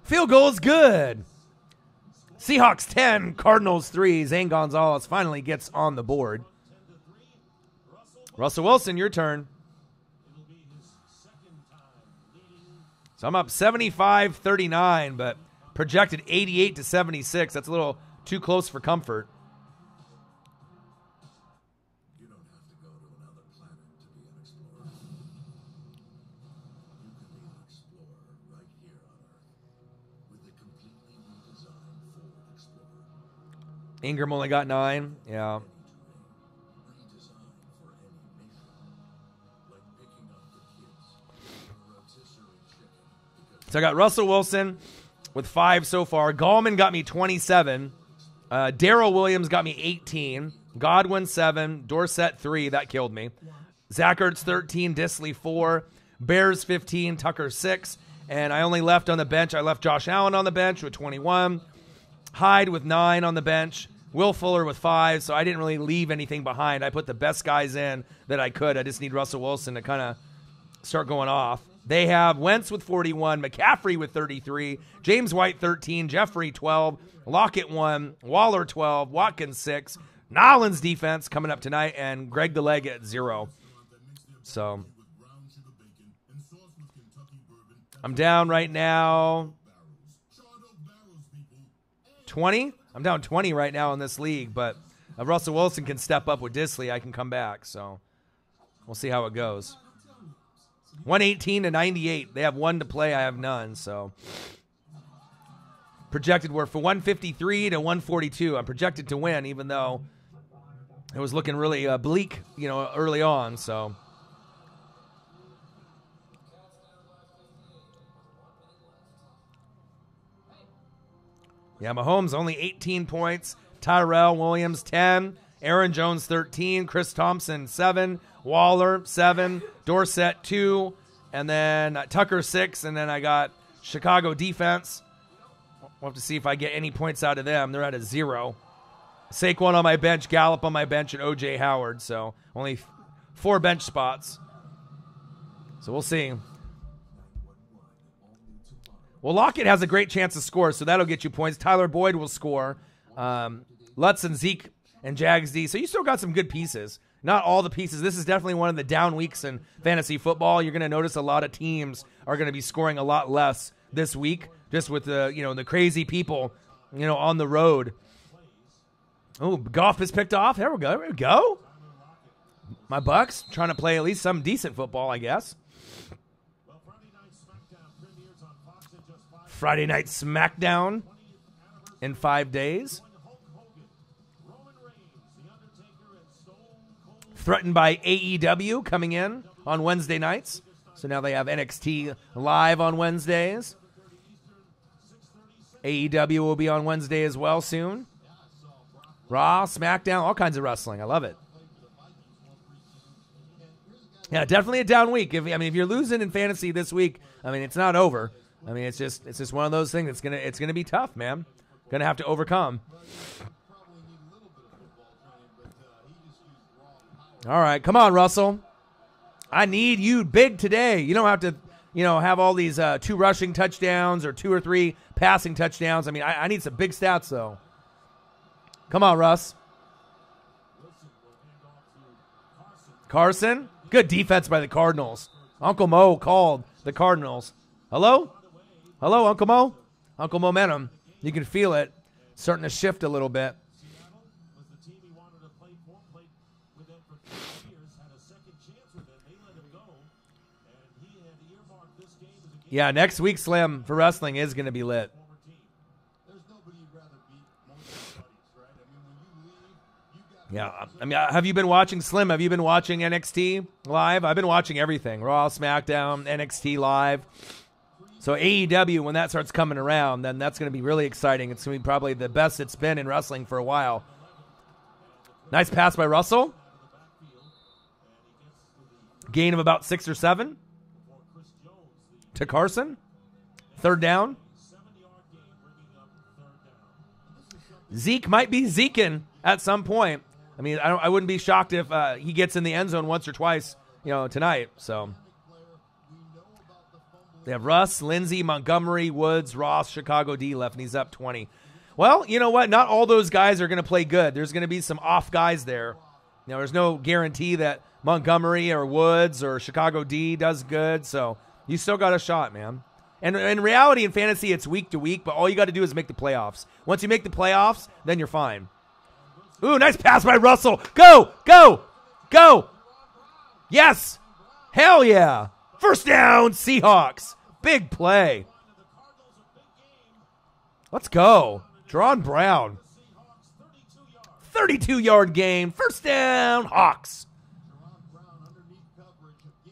Field goal is good. Seahawks 10, Cardinals 3. Zane Gonzalez finally gets on the board. Russell Wilson, your turn. So I'm up 75-39, but projected 88-76. That's a little too close for comfort. You don't have to go to another planet to be an explorer. You can be an explorer right here on Earth with the completely redesigned Ford Explorer. Ingram only got 9. Yeah. Redesigned for any mission, like picking up the kids on a rotisserie chicken. Because So I got Russell Wilson with 5 so far. Gallman got me 27. Darrell Williams got me 18. Godwin 7. Dorsett 3. That killed me. Zach Ertz 13. Disley 4. Bears 15. Tucker 6. And I only left on the bench. I left Josh Allen on the bench with 21. Hyde with 9 on the bench. Will Fuller with 5. So I didn't really leave anything behind. I put the best guys in that I could. I just need Russell Wilson to kind of start going off. They have Wentz with 41, McCaffrey with 33, James White 13, Jeffrey 12, Lockett 1, Waller 12, Watkins 6, Nolan's defense coming up tonight, and Greg the Leg at 0. So I'm down right now 20. I'm down 20 right now in this league, but if Russell Wilson can step up with Disley, I can come back. So we'll see how it goes. 118-98. They have 1 to play. I have none. So projected we're for 153 to 142. I'm projected to win, even though it was looking really bleak, early on. So yeah, Mahomes only 18 points. Tyrell Williams 10. Aaron Jones 13. Chris Thompson 7. Waller 7. Dorsett 2. And then Tucker 6. And then I got Chicago defense. We'll have to see if I get any points out of them. They're at a 0. Saquon on my bench, Gallup on my bench, and O.J. Howard. So only 4 bench spots. So we'll see. Well, Lockett has a great chance to score, so that'll get you points. Tyler Boyd will score. Lutz and Zeke and Jags D. So you still got some good pieces. not all the pieces. This is definitely one of the down weeks in fantasy football. You're going to notice a lot of teams are going to be scoring a lot less this week, just with the the crazy people on the road. Oh, Goff is picked off. There we go. There we go. My Bucks trying to play at least some decent football, I guess. Friday Night SmackDown in 5 days. Threatened by AEW coming in on Wednesday nights. So now they have NXT live on Wednesdays. AEW will be on Wednesday as well soon. Raw, SmackDown, all kinds of wrestling. I love it. Yeah, definitely a down week. If you're losing in fantasy this week, it's not over. It's just one of those things. It's gonna be tough, man. Gonna have to overcome. All right, come on, Russell. I need you big today. You don't have to, have all these 2 rushing touchdowns or 2 or 3 passing touchdowns. I need some big stats though. Come on, Russ. Carson. Good defense by the Cardinals. Uncle Mo called the Cardinals. Hello? Hello, Uncle Mo? Uncle Momentum. You can feel it starting to shift a little bit. Yeah, next week, Slim, for wrestling is going to be lit. Yeah, have you been watching, Slim? Have you been watching NXT live? I've been watching everything. Raw, SmackDown, NXT live. So AEW, when that starts coming around, then that's going to be really exciting. It's going to be probably the best it's been in wrestling for a while. Nice pass by Russell. Gain of about 6 or 7 to Carson. 3rd down. Zeke might be Zeking at some point. I wouldn't be shocked if he gets in the end zone once or twice, tonight. So they have Russ, Lindsey, Montgomery, Woods, Ross, Chicago D left, and he's up 20. Well, you know what? Not all those guys are going to play good. There's going to be some off guys there. There's no guarantee that Montgomery or Woods or Chicago D does good. So you still got a shot, man. And in reality, in fantasy, it's week to week, but all you got to do is make the playoffs. Once you make the playoffs, then you're fine. Ooh, nice pass by Russell. Go, go, go. Yes. Hell yeah. First down, Seahawks. Big play. Let's go. Drawn Brown. 32-yard game. First down, Hawks.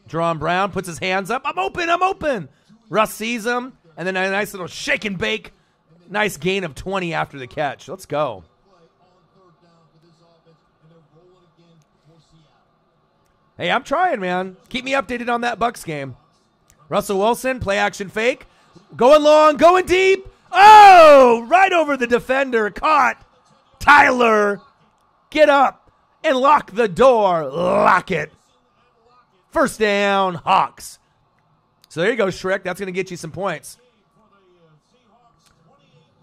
Drawn Brown puts his hands up. I'm open, I'm open. Russ sees him, and then a nice little shake and bake. Nice gain of 20 after the catch. Let's go. Hey, I'm trying, man. Keep me updated on that Bucs game. Russell Wilson, play action fake. Going long, going deep. Oh, right over the defender. Caught. Tyler, get up and lock the door. Lock it. First down, Hawks. So there you go, Shrek. That's going to get you some points.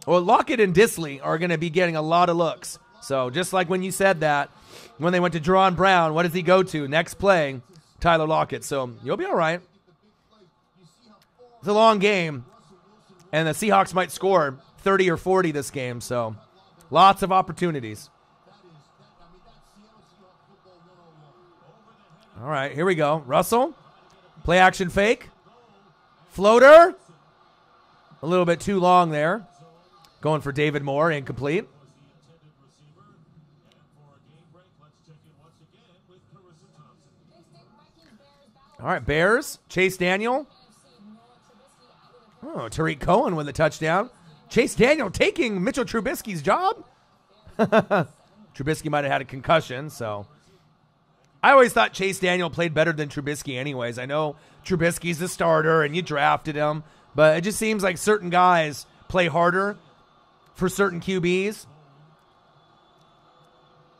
Well, Lockett and Disley are going to be getting a lot of looks. So just like when you said that, when they went to Drawn Brown, what does he go to? Next play, Tyler Lockett. So you'll be all right. It's a long game, and the Seahawks might score 30 or 40 this game. So lots of opportunities. All right, here we go. Russell, play action fake. Floater. A little bit too long there. Going for David Moore, incomplete. All right, Bears. Chase Daniel. Oh, Tariq Cohen with a touchdown. Chase Daniel taking Mitchell Trubisky's job. Trubisky might have had a concussion, so. I always thought Chase Daniel played better than Trubisky anyways. I know Trubisky's the starter and you drafted him, but it just seems like certain guys play harder for certain QBs.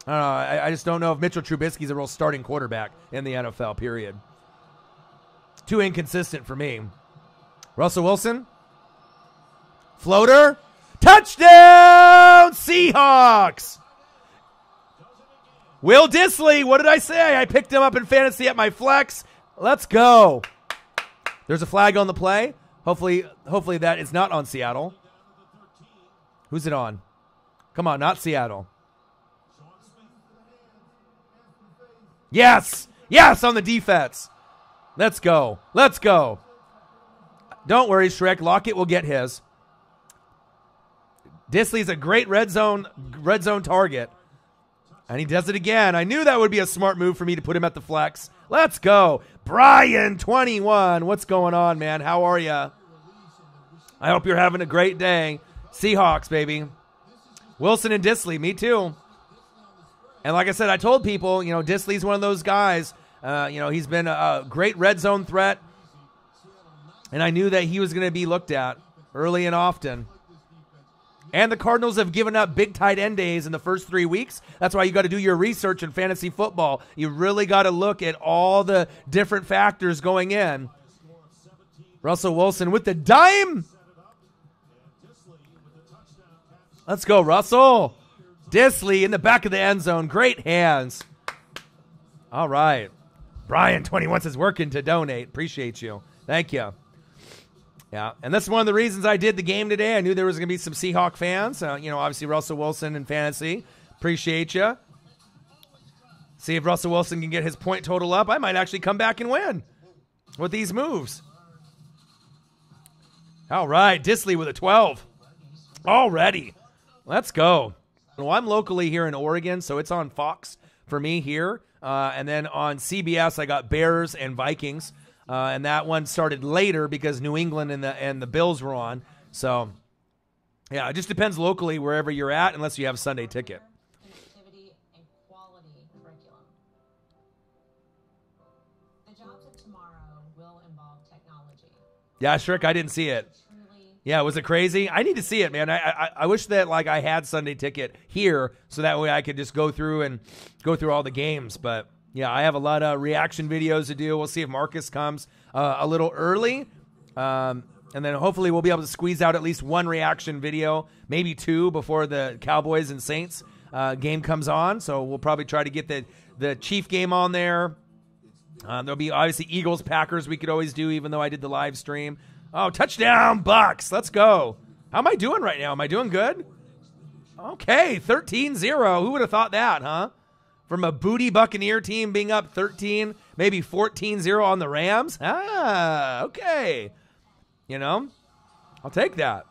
I don't know. I just don't know if Mitchell Trubisky's a real starting quarterback in the NFL, period. Too inconsistent for me. Russell Wilson. Floater. Touchdown, Seahawks. Will Dissly, what did I say? I picked him up in fantasy at my flex. Let's go. There's a flag on the play. Hopefully that is not on Seattle. Who's it on? Come on, not Seattle. Yes! Yes, on the defense. Let's go. Let's go. Don't worry, Shrek. Lockett will get his. Dissly's a great red zone target. And he does it again. I knew that would be a smart move for me to put him at the flex. Let's go. Brian, 21. What's going on, man? How are you? I hope you're having a great day. Seahawks, baby. Wilson and Dissly, me too. And like I said, I told people, Dissly's one of those guys. He's been a great red zone threat. And I knew that he was going to be looked at early and often. And the Cardinals have given up big tight end days in the first 3 weeks. That's why you got to do your research in fantasy football. You really got to look at all the different factors going in. Russell Wilson with the dime. Let's go, Russell. Dissly in the back of the end zone. Great hands. All right. Brian, 21 says working to donate. Appreciate you. Thank you. Yeah, and that's one of the reasons I did the game today. I knew there was going to be some Seahawk fans. Obviously Russell Wilson in fantasy. Appreciate you. See if Russell Wilson can get his point total up. I might actually come back and win with these moves. All right, Dissly with a 12. Already. Let's go. Well, I'm locally here in Oregon, so it's on Fox for me here. And then on CBS, I got Bears and Vikings. And that one started later because New England and the Bills were on. So, yeah, it just depends locally wherever you're at, unless you have a Sunday ticket. Connectivity and quality curriculum. The jobs of tomorrow will involve technology. Yeah, Shrek, I didn't see it. Yeah, was it crazy? I need to see it, man. I wish that I had Sunday ticket here so that way I could just go through all the games, but. Yeah, I have a lot of reaction videos to do. We'll see if Marcus comes a little early. And then hopefully we'll be able to squeeze out at least one reaction video, maybe two, before the Cowboys and Saints game comes on. So we'll probably try to get the Chief game on there. There'll be obviously Eagles-Packers we could always do, even though I did the live stream. Oh, touchdown, Bucs. Let's go. How am I doing right now? Am I doing good? Okay, 13-0. Who would have thought that, huh? From a booty Buccaneer team being up 13, maybe 14-0 on the Rams. Okay. I'll take that.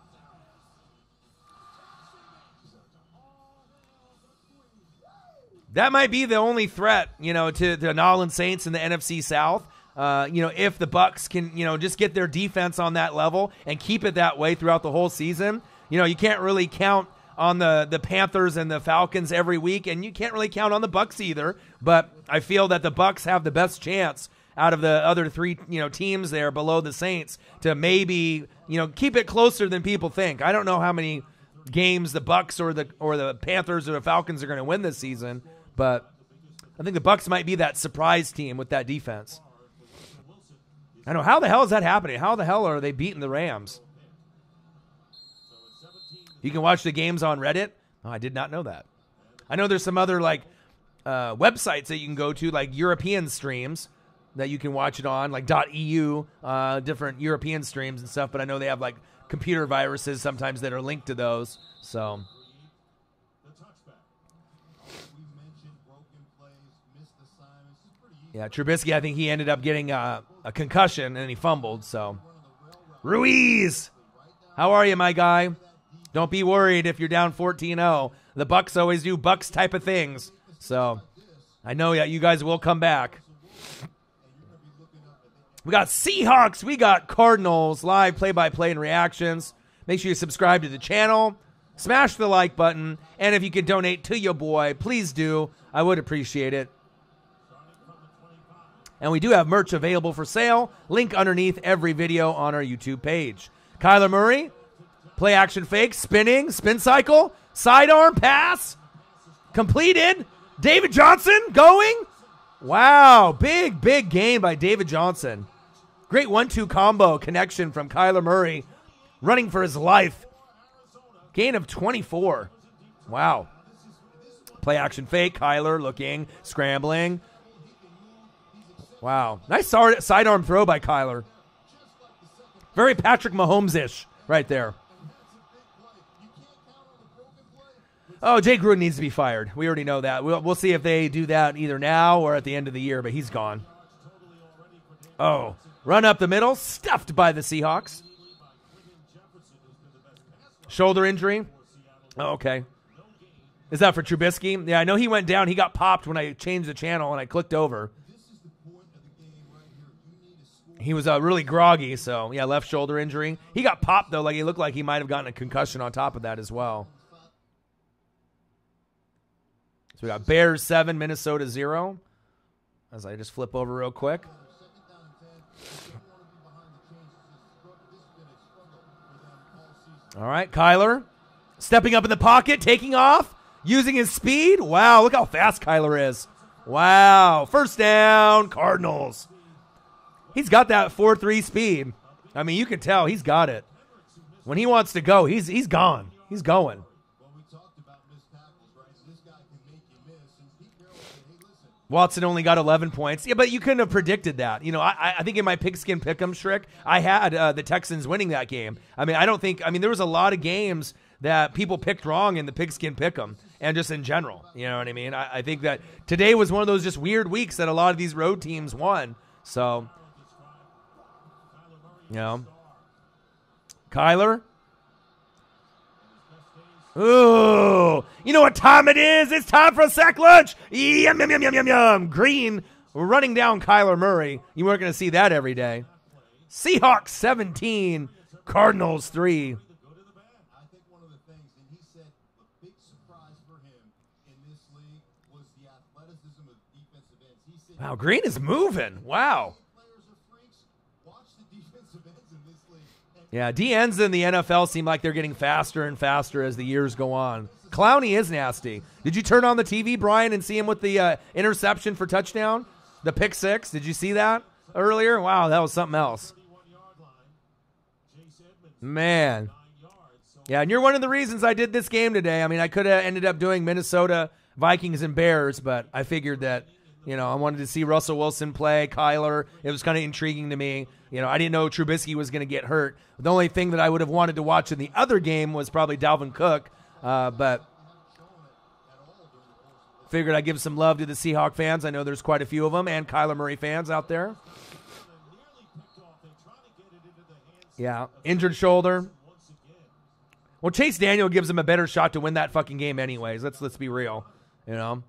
That might be the only threat, to the New Orleans Saints in the NFC South. If the Bucs can, just get their defense on that level and keep it that way throughout the whole season. You can't really count on the Panthers and the Falcons every week, and you can't really count on the Bucs either. But I feel that the Bucs have the best chance out of the other three, teams there below the Saints to maybe, keep it closer than people think. I don't know how many games the Bucs or the Panthers or the Falcons are going to win this season, but I think the Bucs might be that surprise team with that defense. I know, how the hell is that happening? How the hell are they beating the Rams? You can watch the games on Reddit. Oh, I did not know that. I know there's some other websites that you can go to, like European streams that you can watch it on, like .eu, different European streams and stuff. But I know they have computer viruses sometimes that are linked to those. So. Yeah, Trubisky, I think he ended up getting a concussion and he fumbled. So, Ruiz, how are you, my guy? Don't be worried if you're down 14-0. The Bucs always do Bucs type of things. So I know you guys will come back. We got Seahawks. We got Cardinals. Live play-by-play and reactions. Make sure you subscribe to the channel. Smash the like button. And if you could donate to your boy, please do. I would appreciate it. And we do have merch available for sale. Link underneath every video on our YouTube page. Kyler Murray. Play action fake, spinning, spin cycle, sidearm pass, completed. David Johnson going. Wow, big gain by David Johnson. Great 1-2 combo connection from Kyler Murray, running for his life. Gain of 24. Wow. Play action fake. Kyler looking, scrambling. Wow. Nice sidearm throw by Kyler. Very Patrick Mahomes-ish right there. Oh, Jay Gruden needs to be fired. We already know that. We'll see if they do that either now or at the end of the year, but he's gone. Oh, run up the middle, stuffed by the Seahawks. Shoulder injury. Oh, okay. Is that for Trubisky? Yeah, I know he went down. He got popped when I changed the channel and I clicked over. He was really groggy, so yeah, left shoulder injury. He got popped, though. Like, he looked like he might have gotten a concussion on top of that as well. So we got Bears 7, Minnesota 0. As I just flip over real quick. All right, Kyler stepping up in the pocket, taking off, using his speed. Wow, look how fast Kyler is. Wow, first down, Cardinals. He's got that 4.3 speed. I mean, you can tell he's got it. When he wants to go, he's gone. He's going. Watson only got 11 points. Yeah, but you couldn't have predicted that. You know, I think in my pigskin pick'em trick, I had the Texans winning that game. I mean, there was a lot of games that people picked wrong in the pigskin pick'em and just in general. You know what I mean? I think that today was one of those just weird weeks that a lot of these road teams won. So, you know, Kyler. Ooh, you know what time it is? It's time for a sack lunch. Yum, yum, yum, yum, yum, yum. Green running down Kyler Murray. You weren't going to see that every day. Seahawks 17, Cardinals 3. I think one of the things, and he said the big surprise for him in this league was the athleticism of defensive ends. He said, Wow, Green is moving. Wow. players are freaks. Watch the defensive ends in this league. And Yeah, D ends in the NFL seem like they're getting faster and faster as the years go on. Clowney is nasty. Did you turn on the TV, Brian, and see him with the interception for touchdown? The pick six? Did you see that earlier? Wow, that was something else. Man. Yeah, and you're one of the reasons I did this game today. I mean, I could have ended up doing Minnesota, Vikings, and Bears, but I figured that, you know, I wanted to see Russell Wilson play, Kyler. It was kind of intriguing to me. You know, I didn't know Trubisky was going to get hurt. The only thing that I would have wanted to watch in the other game was probably Dalvin Cook, but figured I'd give some love to the Seahawks fans. I know there's quite a few of them, and Kyler Murray fans out there. Yeah, injured shoulder. Well, Chase Daniel gives him a better shot to win that fucking game anyways. Let's be real, you know.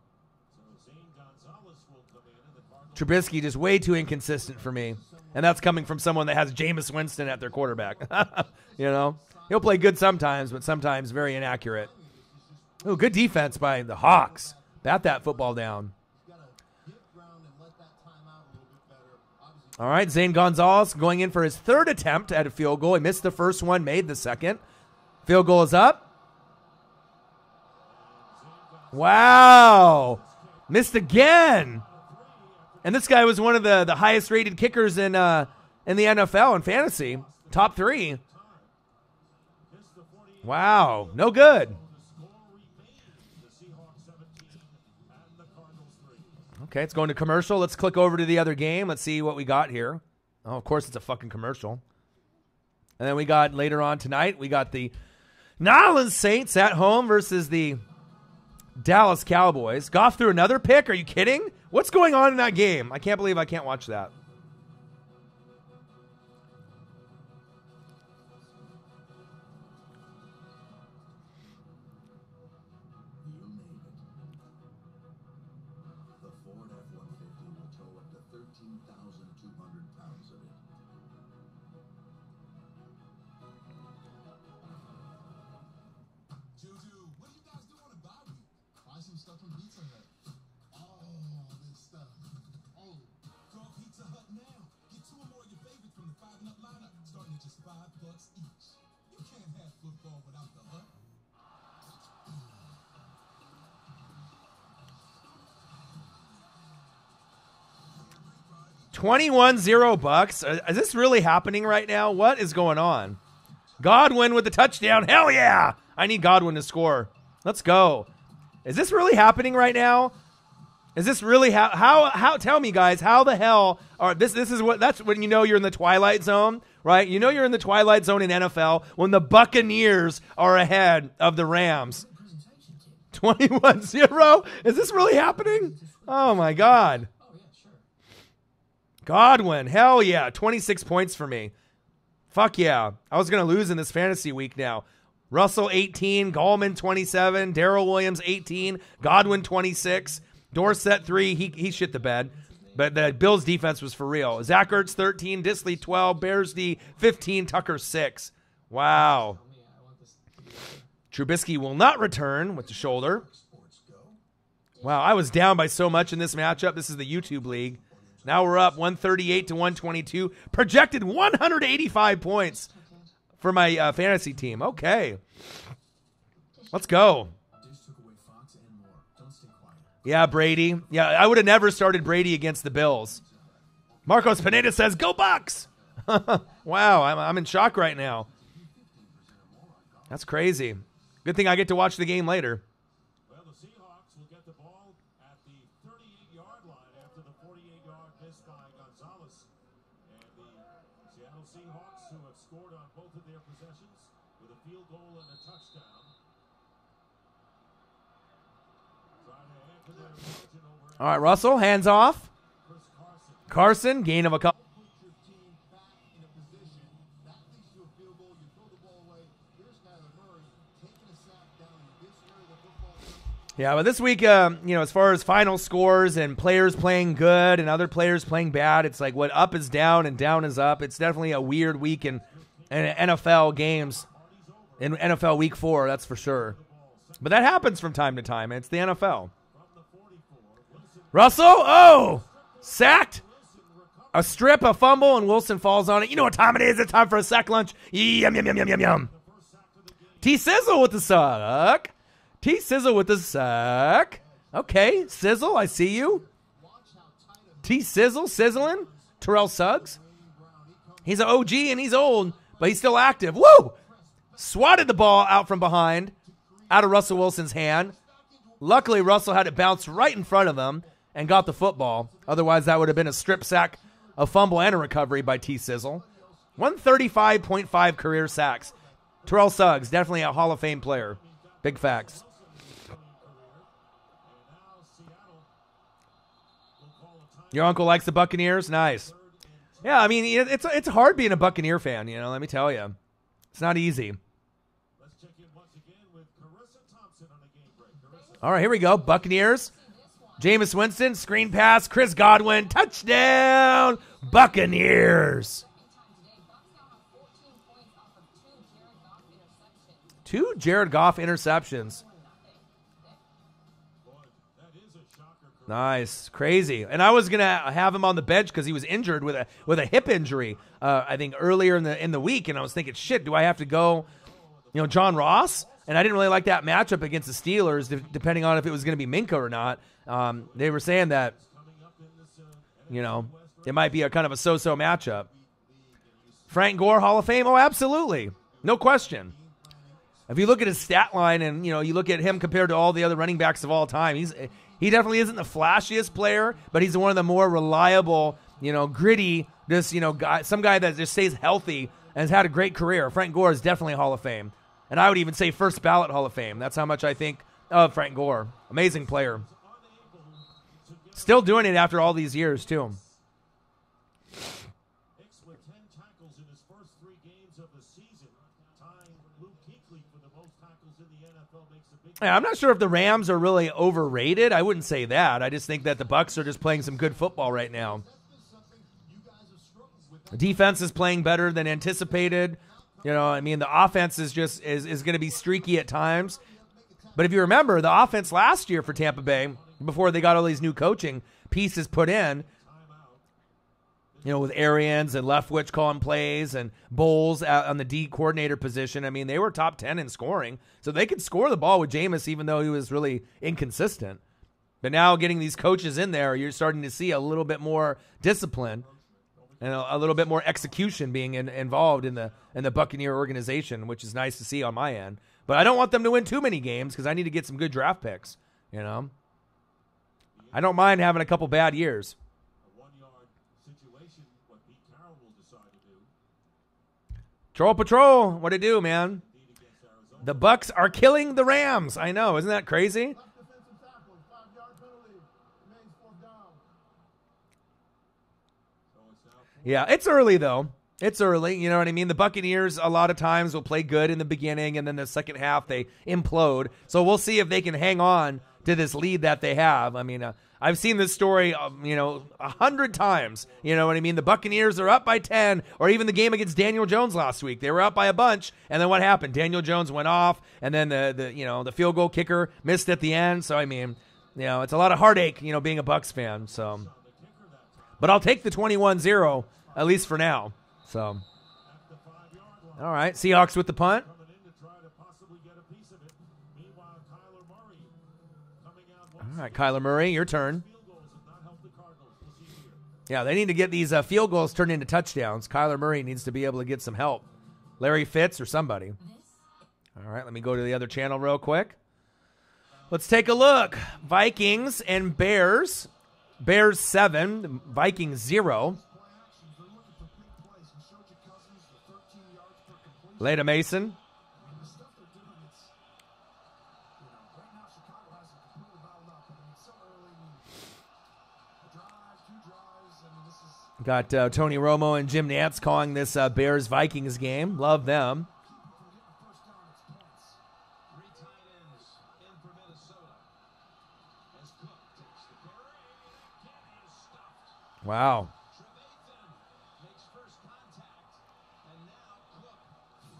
Trubisky just way too inconsistent for me. And that's coming from someone that has Jameis Winston at their quarterback. You know, he'll play good sometimes, but sometimes very inaccurate. Oh, good defense by the Hawks. Bat that football down. All right, Zane Gonzalez going in for his third attempt at a field goal. He missed the first one, made the second. Field goal is up. Wow. Missed again. And this guy was one of the highest rated kickers in the NFL in fantasy. Top 3. Wow. No good. Okay, it's going to commercial. Let's click over to the other game. Let's see what we got here. Oh, of course, it's a fucking commercial. And then we got later on tonight, we got the New Orleans Saints at home versus the Dallas Cowboys. Goff threw another pick. Are you kidding? What's going on in that game? I can't believe I can't watch that. you name it. The Ford F-150 will tow up to 13,200 pounds of it. Juju, what do you guys do on a bye week? Buy some stuff from Pizza Hut. Oh, this stuff. Oh, call Pizza Hut now. Get 2 or more of your favorites from the 5 and Up lineup, starting at just $5 each. You can't have football without the Hut. 21-0 Bucks. Is this really happening right now? What is going on? Godwin with the touchdown. Hell yeah. I need Godwin to score. Let's go. Is this really happening right now? Is this really how tell me, guys, how the hell are this is what that's when you know you're in the twilight zone, right? You know you're in the twilight zone in NFL when the Buccaneers are ahead of the Rams. 21-0? Is this really happening? Oh my God. Godwin, hell yeah, 26 points for me. Fuck yeah. I was going to lose in this fantasy week now. Russell 18, Gallman 27, Darrell Williams 18, Godwin 26, Dorsett 3. He shit the bed. But the Bills defense was for real. Zach Ertz 13, Disley 12, Bears D 15, Tucker 6. Wow. Trubisky will not return with the shoulder. Wow, I was down by so much in this matchup. This is the YouTube league. Now we're up 138 to 122. Projected 185 points for my fantasy team. Okay. Let's go. Yeah, Brady. Yeah, I would have never started Brady against the Bills. Marcos Pineda says, go Bucs. Wow, I'm in shock right now. That's crazy. Good thing I get to watch the game later. Well, the Seahawks will get the ball at the 38-yard line after the 48-yard miss by Gonzalez. And the Seattle Seahawks, who have scored on both of their possessions with a field goal and a touchdown. Trying to add to their margin over. All right, Russell, hands off. Carson, gain of a couple. Put your team back in a position that leads to a field goal. You throw the ball away. Here's Kyler Murray taking a sack down in this area of the football field. Yeah, but this week, as far as final scores and players playing good and other players playing bad, it's like what up is down and down is up. It's definitely a weird week in NFL games, in NFL Week 4, that's for sure. But that happens from time to time. It's the NFL. Russell, sacked. A strip, a fumble, and Wilson falls on it. You know what time it is. It's time for a sack lunch. Yum, yum, yum, yum, yum, yum. T-Sizzle with the suck. T-Sizzle with the suck. Okay, Sizzle, I see you. T-Sizzle, sizzling. Terrell Suggs. He's an OG and he's old, but he's still active. Woo! Swatted the ball out from behind, out of Russell Wilson's hand. Luckily, Russell had it bounce right in front of him and got the football. Otherwise, that would have been a strip sack, a fumble, and a recovery by T-Sizzle. 135.5 career sacks. Terrell Suggs, definitely a Hall of Fame player. Big facts. Your uncle likes the Buccaneers? Nice. Yeah, I mean, it's hard being a Buccaneer fan, let me tell you. It's not easy. Let's check in once again with Carissa Thompson on the game break. Carissa. All right, here we go. Buccaneers. Jameis Winston, screen pass, Chris Godwin, touchdown, Buccaneers. 2 Jared Goff interceptions. Nice, crazy. And I was gonna have him on the bench because he was injured with a hip injury. I think earlier in the week, and I was thinking, shit, do I have to go, John Ross? And I didn't really like that matchup against the Steelers, depending on if it was going to be Minka or not. They were saying that, it might be a kind of a so-so matchup. Frank Gore, Hall of Fame? Oh, absolutely. No question. If you look at his stat line and, you look at him compared to all the other running backs of all time, he definitely isn't the flashiest player, but he's one of the more reliable, gritty, some guy that just stays healthy and has had a great career. Frank Gore is definitely a Hall of Fame. And I would even say first ballot Hall of Fame. That's how much I think of Frank Gore. Amazing player. Still doing it after all these years, too. Hicks with 10 tackles in his first 3 games of the season, tying Luke Kuechly for the most tackles in the NFL. Makes a big. Yeah, I'm not sure if the Rams are really overrated. I wouldn't say that. I just think that the Bucs are just playing some good football right now. The defense is playing better than anticipated. The offense is going to be streaky at times. But if you remember, the offense last year for Tampa Bay, before they got all these new coaching pieces put in, with Arians and Leftwich calling plays and Bowles on the D coordinator position, they were top 10 in scoring. So they could score the ball with Jameis even though he was really inconsistent. But now getting these coaches in there, you're starting to see a little bit more discipline and a little bit more execution being involved in the Buccaneer organization, which is nice to see on my end. But I don't want them to win too many games because I need to get some good draft picks. You know, I don't mind having a couple bad years. A 1-yard situation, what Pete Carroll will decide to do. Troll Patrol, what it do, man? Indeed against Arizona. The Bucs are killing the Rams. I know, isn't that crazy? Left defensive tackle, 5-yard penalty. Remains 4th down. So it's now Yeah, it's early though. It's early, you know what I mean? The Buccaneers a lot of times will play good in the beginning, and then the second half they implode. So we'll see if they can hang on to this lead that they have. I mean, I've seen this story, 100 times. You know what I mean? The Buccaneers are up by 10, or even the game against Daniel Jones last week. They were up by a bunch, and then what happened? Daniel Jones went off, and then the field goal kicker missed at the end. So I mean, it's a lot of heartache, being a Bucs fan. So, but I'll take the 21-0 at least for now. So, all right, Seahawks with the punt. coming in to try to possibly get a piece of it. Meanwhile, Kyler Murray coming out All once right, Kyler Murray, your turn. field goals have not helped the Cardinals. We'll see here. Yeah, they need to get these field goals turned into touchdowns. Kyler Murray needs to be able to get some help. Larry Fitz or somebody. All right, let me go to the other channel real quick. Let's take a look. Vikings and Bears. Bears 7, Vikings 0. Play action. They're looking for big plays. You showed your Cousins the 13 yards per completion. Leda Mason. I mean, the stuff they're doing, it's, right now Chicago hasn't completely bottled up. I mean, it's so early. I mean, a drive, 2 drives. I mean, this is Got Tony Romo and Jim Nantz calling this Bears-Vikings game. Love them. keep from getting a first down. It's points. 3 tight ends in for Minnesota. As Cook takes the carry. Kenny is stuffed. Wow. Trevathan makes first contact. And now Cook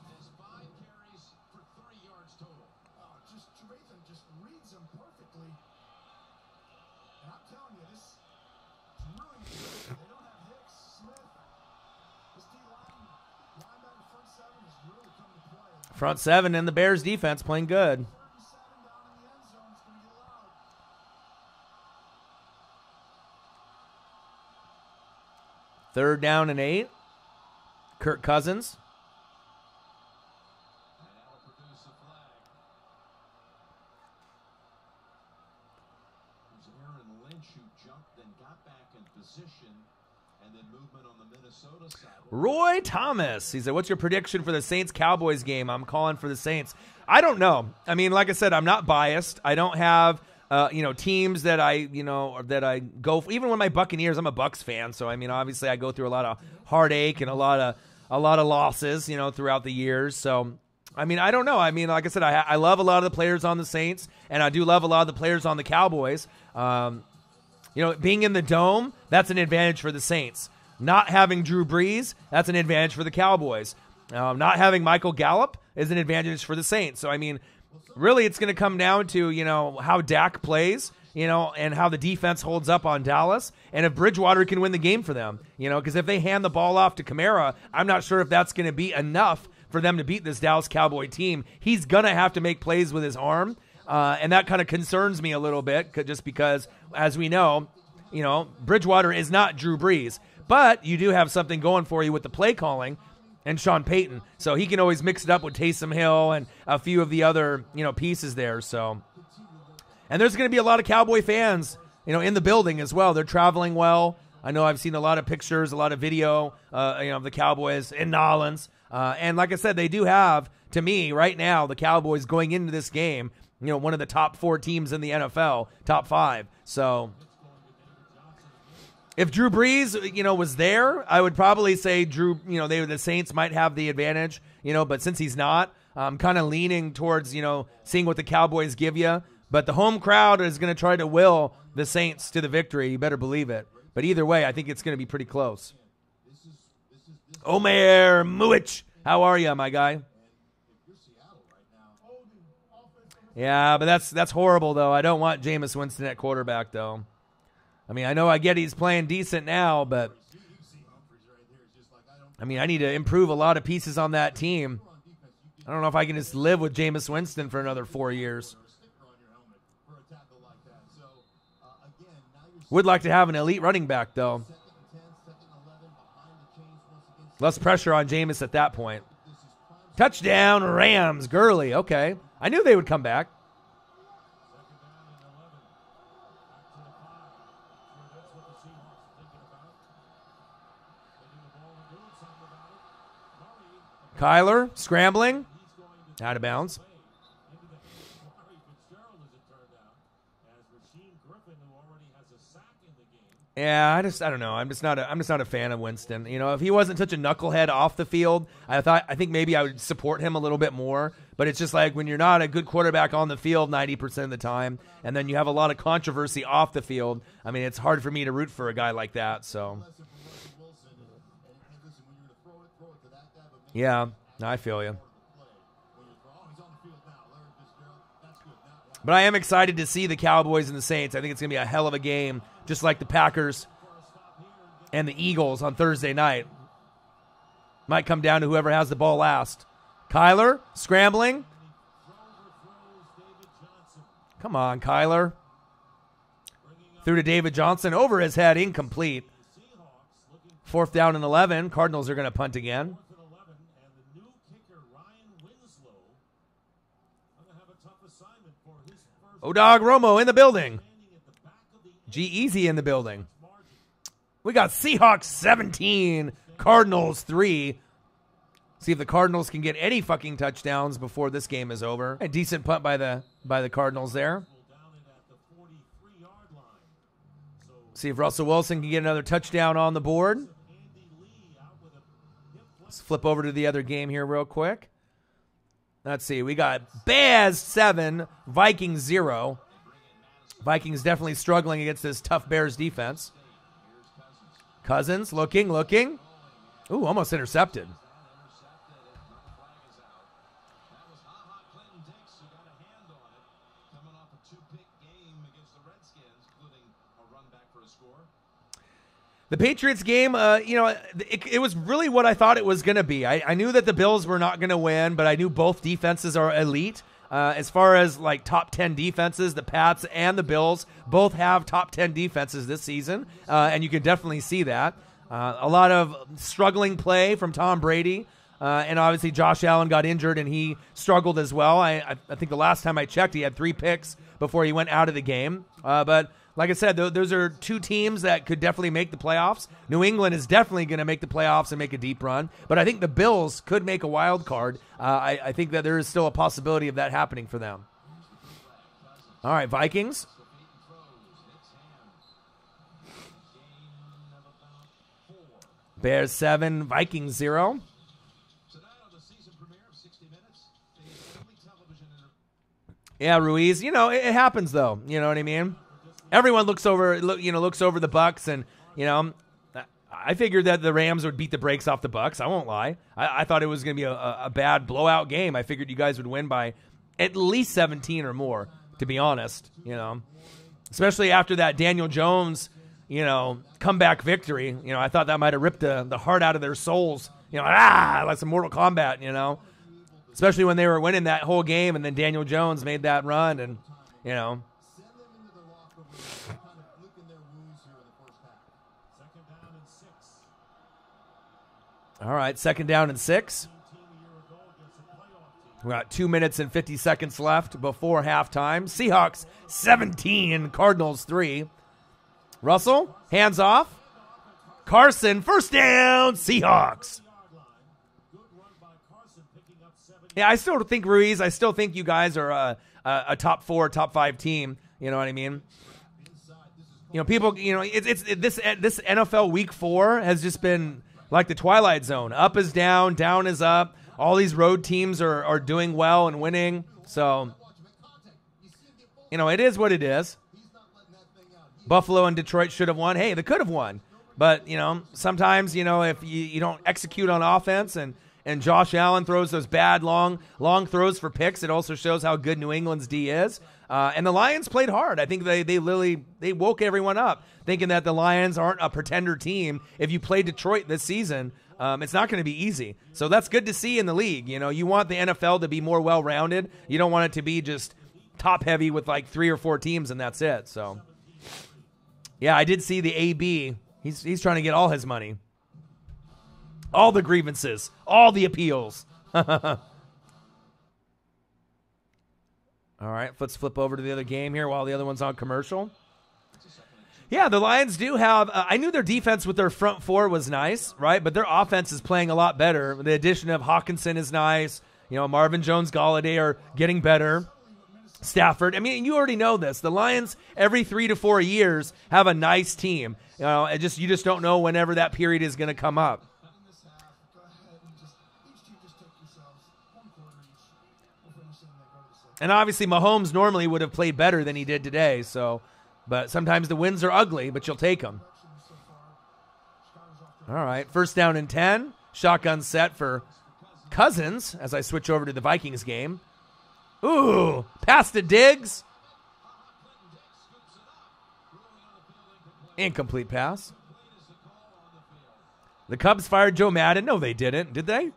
has 5 carries for 3 yards total. Just Trevathan just reads him perfectly. And I'm telling you, this is really good. They don't have Hicks, Smith. This D-line, linebacker front 7 has really come to play. Front 7 and the Bears defense playing good. 37 down in the end zone. It's going to get loud. Third down and 8. Kirk Cousins. And that'll produce a flag. It was Aaron Lynch who jumped, then got back in position, and then movement on the Minnesota side. Roy Thomas. He said, what's your prediction for the Saints-Cowboys game? I'm calling for the Saints. I don't know. I mean, like I said, I'm not biased. I don't have, teams that I go for. Even when my Buccaneers, I'm a Bucs fan. So, I mean, obviously I go through a lot of heartache and a lot of losses, throughout the years. So, I mean, I don't know. I mean, like I said, I love a lot of the players on the Saints, and I do love a lot of the players on the Cowboys. Being in the Dome, that's an advantage for the Saints. Not having Drew Brees, that's an advantage for the Cowboys. Not having Michael Gallup is an advantage for the Saints. So, I mean, really it's going to come down to, how Dak plays, and how the defense holds up on Dallas, and if Bridgewater can win the game for them, because if they hand the ball off to Kamara, I'm not sure if that's going to be enough for them to beat this Dallas Cowboy team. He's going to have to make plays with his arm, and that kind of concerns me a little bit, just because, as we know, Bridgewater is not Drew Brees. But you do have something going for you with the play calling and Sean Payton. So he can always mix it up with Taysom Hill and a few of the other, pieces there. So, and there's going to be a lot of Cowboy fans, in the building as well. They're traveling well. I know I've seen a lot of pictures, a lot of video, of the Cowboys in Nolans. And like I said, they do have, to me, right now, the Cowboys going into this game, one of the top 4 teams in the NFL, top 5. So if Drew Brees, was there, I would probably say the Saints might have the advantage, but since he's not, I'm kind of leaning towards, seeing what the Cowboys give you. But the home crowd is going to try to will the Saints to the victory. You better believe it. But either way, I think it's going to be pretty close. Omer Muich, how are you, my guy? Yeah, but that's horrible, though. I don't want Jameis Winston at quarterback, though. I mean, I know I get he's playing decent now, but I mean, I need to improve a lot of pieces on that team. I don't know if I can just live with Jameis Winston for another 4 years. Would like to have an elite running back, though. Less pressure on Jameis at that point. Touchdown, Rams. Gurley. Okay. I knew they would come back. Kyler scrambling. Out of bounds. Yeah, I don't know. I'm just not a fan of Winston. You know, if he wasn't such a knucklehead off the field, I think maybe I would support him a little bit more. But it's just like when you're not a good quarterback on the field 90% of the time, and then you have a lot of controversy off the field. I mean, it's hard for me to root for a guy like that. So, yeah, I feel you. But I am excited to see the Cowboys and the Saints. I think it's going to be a hell of a game, just like the Packers and the Eagles on Thursday night. Might come down to whoever has the ball last. Kyler scrambling. Come on, Kyler. Threw to David Johnson over his head, incomplete. 4th down and 11. Cardinals are going to punt again. O-Dog Romo in the building. G-Easy in the building. We got Seahawks 17, Cardinals 3. See if the Cardinals can get any fucking touchdowns before this game is over. A decent punt by the Cardinals there. See if Russell Wilson can get another touchdown on the board. Let's flip over to the other game here real quick. Let's see. We got Bears 7, Vikings 0. Vikings definitely struggling against this tough Bears defense. Cousins looking. Ooh, almost intercepted. The Patriots game, it was really what I thought it was going to be. I knew that the Bills were not going to win, but I knew both defenses are elite. As far as like top 10 defenses, the Pats and the Bills both have top 10 defenses this season, and you can definitely see that. A lot of struggling play from Tom Brady, and obviously Josh Allen got injured and he struggled as well. I think the last time I checked, he had 3 picks before he went out of the game. But like I said, those are two teams that could definitely make the playoffs. New England is definitely going to make the playoffs and make a deep run. But I think the Bills could make a wild card. I think that there is still a possibility of that happening for them. All right, Vikings. Bears 7, Vikings 0. Yeah, Ruiz. You know, it happens though. You know what I mean? Everyone looks over the Bucs, and I figured that the Rams would beat the brakes off the Bucs. I won't lie. I thought it was going to be a bad blowout game. I figured you guys would win by at least 17 or more, to be honest. Especially after that Daniel Jones, comeback victory. I thought that might have ripped the heart out of their souls. Like some Mortal Kombat. Especially when they were winning that whole game, and then Daniel Jones made that run, and All right, 2nd down and 6. We got 2 minutes and 50 seconds left before halftime. Seahawks 17, Cardinals 3. Russell, hands off. Carson, 1st down, Seahawks. Yeah, I still think Ruiz. I still think you guys are a top 4, top 5 team. You know what I mean? People. This NFL Week 4 has just been like the Twilight Zone. Up is down, down is up. All these road teams are doing well and winning. So, it is what it is. Buffalo and Detroit should have won. Hey, they could have won. But, sometimes, if you don't execute on offense and Josh Allen throws those bad long throws for picks, it also shows how good New England's D is. And the Lions played hard. I think they woke everyone up, thinking that the Lions aren't a pretender team. If you play Detroit this season, it's not going to be easy. So that's good to see in the league. You want the NFL to be more well-rounded. You don't want it to be just top-heavy with like 3 or 4 teams and that's it. So, yeah, I did see the AB. He's trying to get all his money. All the grievances. All the appeals. All right, let's flip over to the other game here while the other one's on commercial. Yeah, the Lions do have I knew their defense with their front four was nice, right? But their offense is playing a lot better. The addition of Hawkinson is nice. You know, Marvin Jones, Galladay are getting better. Stafford. I mean, you already know this. The Lions, every 3 to 4 years, have a nice team. You know, you just don't know whenever that period is going to come up. In this half, go ahead and just each team just take themselves 1 quarter each. We'll finish and they go to the second. And obviously, Mahomes normally would have played better than he did today. So, but sometimes the wins are ugly, but you'll take them. So far, Chicago's off to All right, 1st down and 10. Shotgun set for Cousins as I switch over to the Vikings game. Ooh, pass to Diggs. Incomplete pass. The Cubs fired Joe Madden. No, they didn't. Did they?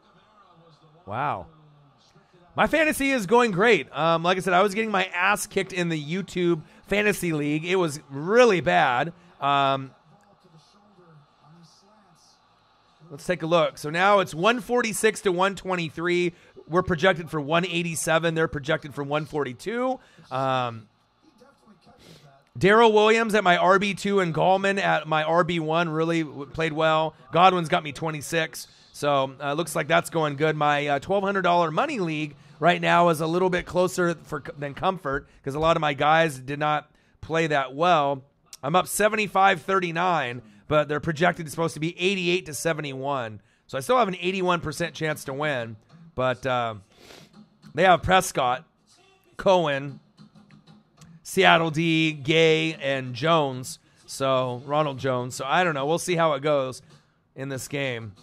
Wow. My fantasy is going great. Like I said, I was getting my ass kicked in the YouTube fantasy league. It was really bad. Let's take a look. So now it's 146 to 123. We're projected for 187. They're projected for 142. Darrell Williams at my RB2 and Gallman at my RB1 really played well. Godwin's got me 26. So looks like that's going good. My $1,200 money league right now is a little bit closer than comfort because a lot of my guys did not play that well. I'm up 75-39, but they're projected supposed to be 88 to 71. So I still have an 81% chance to win. But they have Prescott, Cohen, Seattle D, Gay, and Jones. So Ronald Jones. So I don't know. We'll see how it goes in this game.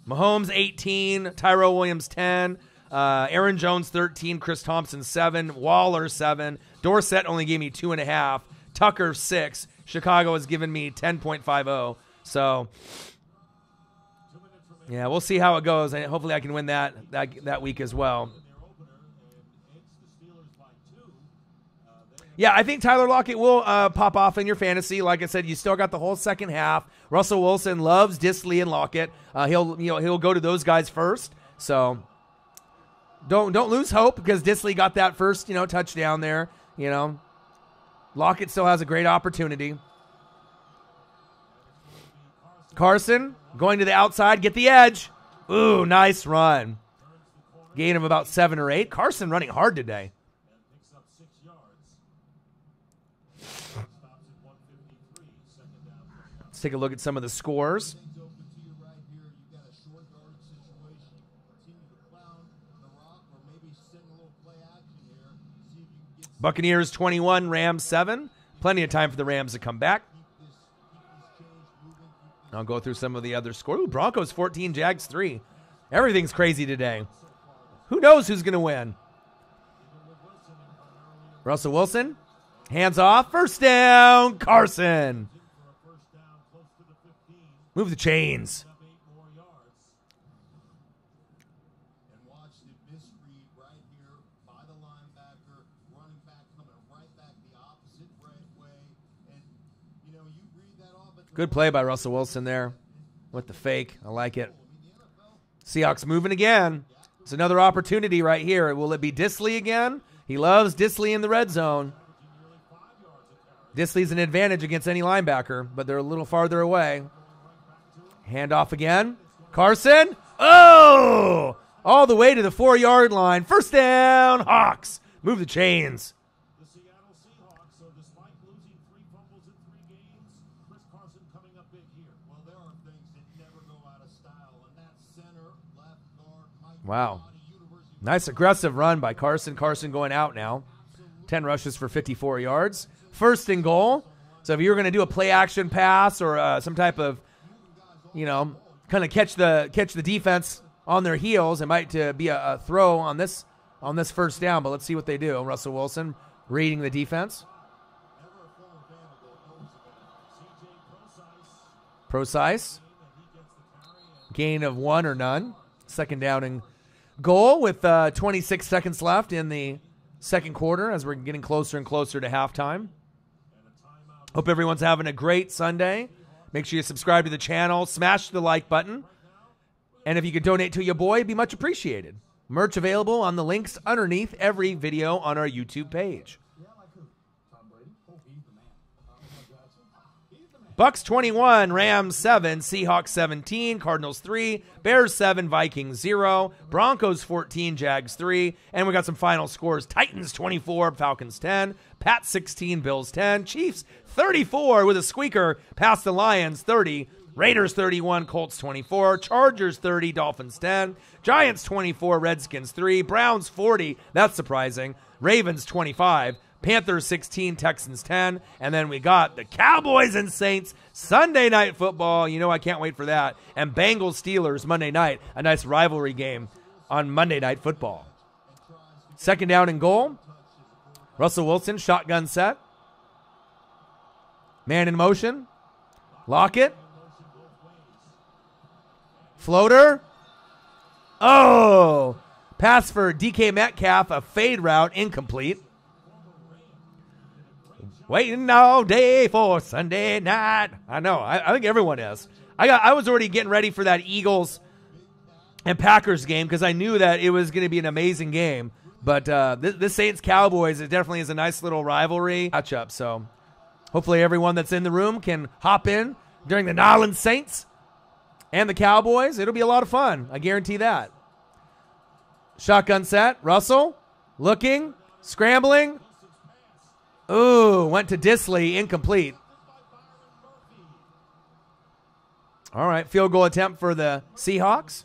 Mahomes 18, Tyrell Williams 10, Aaron Jones 13, Chris Thompson 7, Waller 7, Dorsett only gave me 2.5, Tucker 6. Chicago has given me 10.50. So yeah, we'll see how it goes, and hopefully I can win that week as well. Yeah, I think Tyler Lockett will pop off in your fantasy. Like I said, you still got the whole second half. Russell Wilson loves Disley and Lockett. He'll go to those guys first. So don't lose hope because Disley got that first touchdown there. Lockett still has a great opportunity. Carson going to the outside, get the edge. Ooh, nice run. Gain of about 7 or 8. Carson running hard today. Let's take a look at some of the scores. Buccaneers 21, Rams 7. Plenty of time for the Rams to come back. I'll go through some of the other scores. Ooh, Broncos 14, Jags 3. Everything's crazy today. Who knows who's going to win? Russell Wilson, hands off, 1st down, Carson. Move the chains. And watch the misread right here by the linebacker, running back coming right back the opposite way. And, you read that off. Good play by Russell Wilson there with the fake. I like it. Seahawks moving again. It's another opportunity right here. Will it be Disley again? He loves Disley in the red zone. Disley's an advantage against any linebacker, but they're a little farther away. Handoff again. Carson. Oh! All the way to the 4-yard line. 1st down, Hawks. Move the chains. The Seattle Seahawks, so despite losing 3 fumbles in 3 games, Chris Carson coming up big here. Well, there are things that never go out of style, and that's center, left guard, Mike. Wow. Nice aggressive run by Carson. Carson going out now. 10 rushes for 54 yards. 1st and goal. So if you were going to do a play action pass or some type of kind of catch the defense on their heels, it might be a throw on this 1st down. But let's see what they do. Russell Wilson reading the defense. Precise. Gain of 1 or none. 2nd down and goal with 26 seconds left in the 2nd quarter as we're getting closer and closer to halftime. Hope everyone's having a great Sunday. Make sure you subscribe to the channel, smash the like button, and if you could donate to your boy, it'd be much appreciated. Merch available on the links underneath every video on our YouTube page. Yeah, like who? Tom Brady? Oh, he's the man. Bucs 21, Rams 7, Seahawks 17, Cardinals 3, Bears 7, Vikings 0, Broncos 14, Jags 3, and we got some final scores. Titans 24, Falcons 10, Pats 16, Bills 10, Chiefs 34 with a squeaker past the Lions 30, Raiders 31, Colts 24, Chargers 30, Dolphins 10, Giants 24, Redskins 3, Browns 40, that's surprising, Ravens 25, Panthers 16, Texans 10, and then we got the Cowboys and Saints Sunday Night Football. You know I can't wait for that. And Bengals Steelers Monday night, a nice rivalry game on Monday Night Football. Second down and goal. Russell Wilson, shotgun set. Man in motion. Lockett. Floater. Oh! Pass for DK Metcalf, a fade route, incomplete. Waiting all day for Sunday night. I know. I think everyone is. I was already getting ready for that Eagles and Packers game because I knew that it was going to be an amazing game. But this Saints-Cowboys, it definitely is a nice little rivalry matchup. So hopefully everyone that's in the room can hop in during the Nolans Saints and the Cowboys. It'll be a lot of fun. I guarantee that. Shotgun set. Russell looking, scrambling. Ooh, went to Disley, incomplete. All right, field goal attempt for the Seahawks.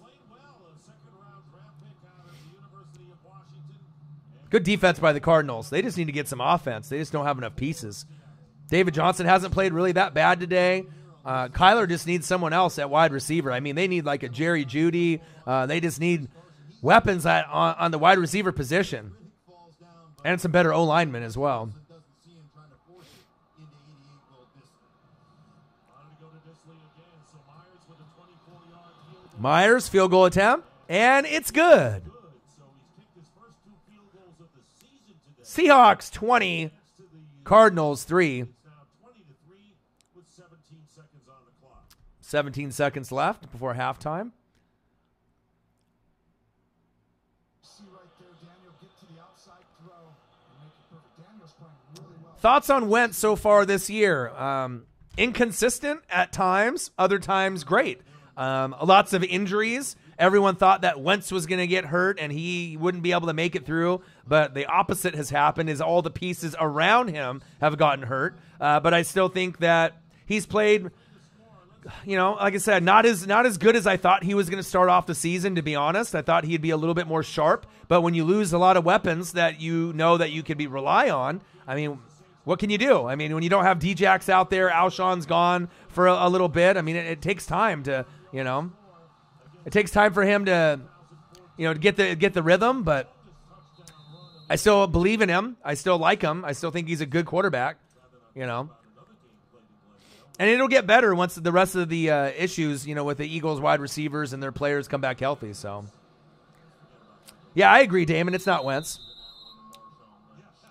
Good defense by the Cardinals. They just need to get some offense. They just don't have enough pieces. David Johnson hasn't played really that bad today. Kyler just needs someone else at wide receiver. I mean, they need like a Jerry Jeudy. They just need weapons on the wide receiver position. And some better O-linemen as well. Myers, field goal attempt, and it's good. Seahawks 20, Cardinals 3. 17 seconds left before halftime. Thoughts on Wentz so far this year? Inconsistent at times, other times great. Lots of injuries. Everyone thought that Wentz was going to get hurt and he wouldn't be able to make it through, but the opposite has happened is all the pieces around him have gotten hurt. But I still think that he's played, you know, like I said, not as good as I thought he was going to start off the season, to be honest. I thought he'd be a little bit more sharp, but when you lose a lot of weapons that you know that you could rely on, I mean, what can you do? I mean, when you don't have D-Jax out there, Alshon's gone for a little bit. I mean, it takes time to, you know, it takes time for him to, you know, to get the rhythm, but I still believe in him. I still like him. I still think he's a good quarterback, you know. And it'll get better once the rest of the issues, you know, with the Eagles wide receivers and their players come back healthy. So, yeah, I agree, Damon. It's not Wentz.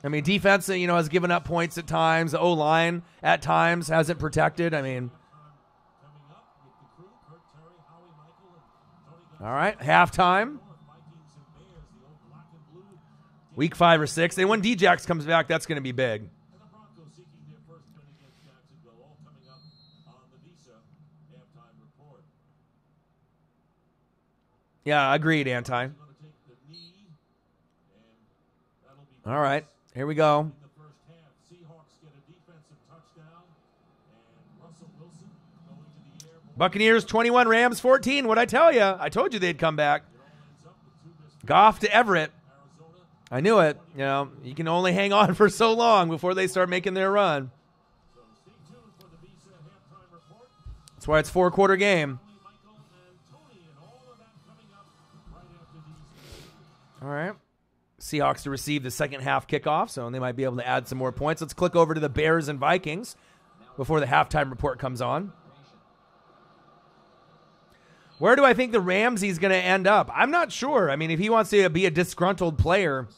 I mean, defense, you know, has given up points at times. The O-line at times hasn't protected. I mean, all right, halftime. Week 5 or 6. And when D-Jax comes back, that's going to be big. Yeah, agreed, Anti. All right, here we go. Buccaneers 21, Rams 14. What'd I tell you? I told you they'd come back. Goff to Everett. I knew it. You know, you can only hang on for so long before they start making their run. That's why it's 4-quarter game. All right. Seahawks to receive the second half kickoff, so they might be able to add some more points. Let's click over to the Bears and Vikings before the halftime report comes on. Where do I think the Ramsey's going to end up? I'm not sure. I mean, if he wants to be a disgruntled player,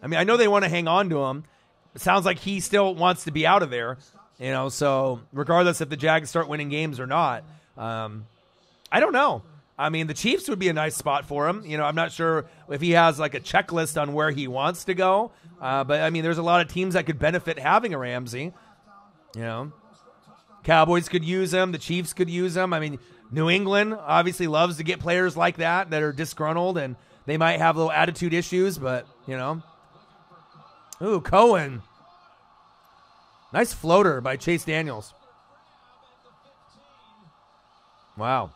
I mean, I know they want to hang on to him. It sounds like he still wants to be out of there, you know, so regardless if the Jags start winning games or not, I don't know. I mean, the Chiefs would be a nice spot for him. You know, I'm not sure if he has like a checklist on where he wants to go, but I mean, there's a lot of teams that could benefit having a Ramsey, you know. Cowboys could use him. The Chiefs could use him. I mean, New England obviously loves to get players like that are disgruntled, and they might have little attitude issues, but, you know. Ooh, Cohen. Nice floater by Chase Daniels. Wow.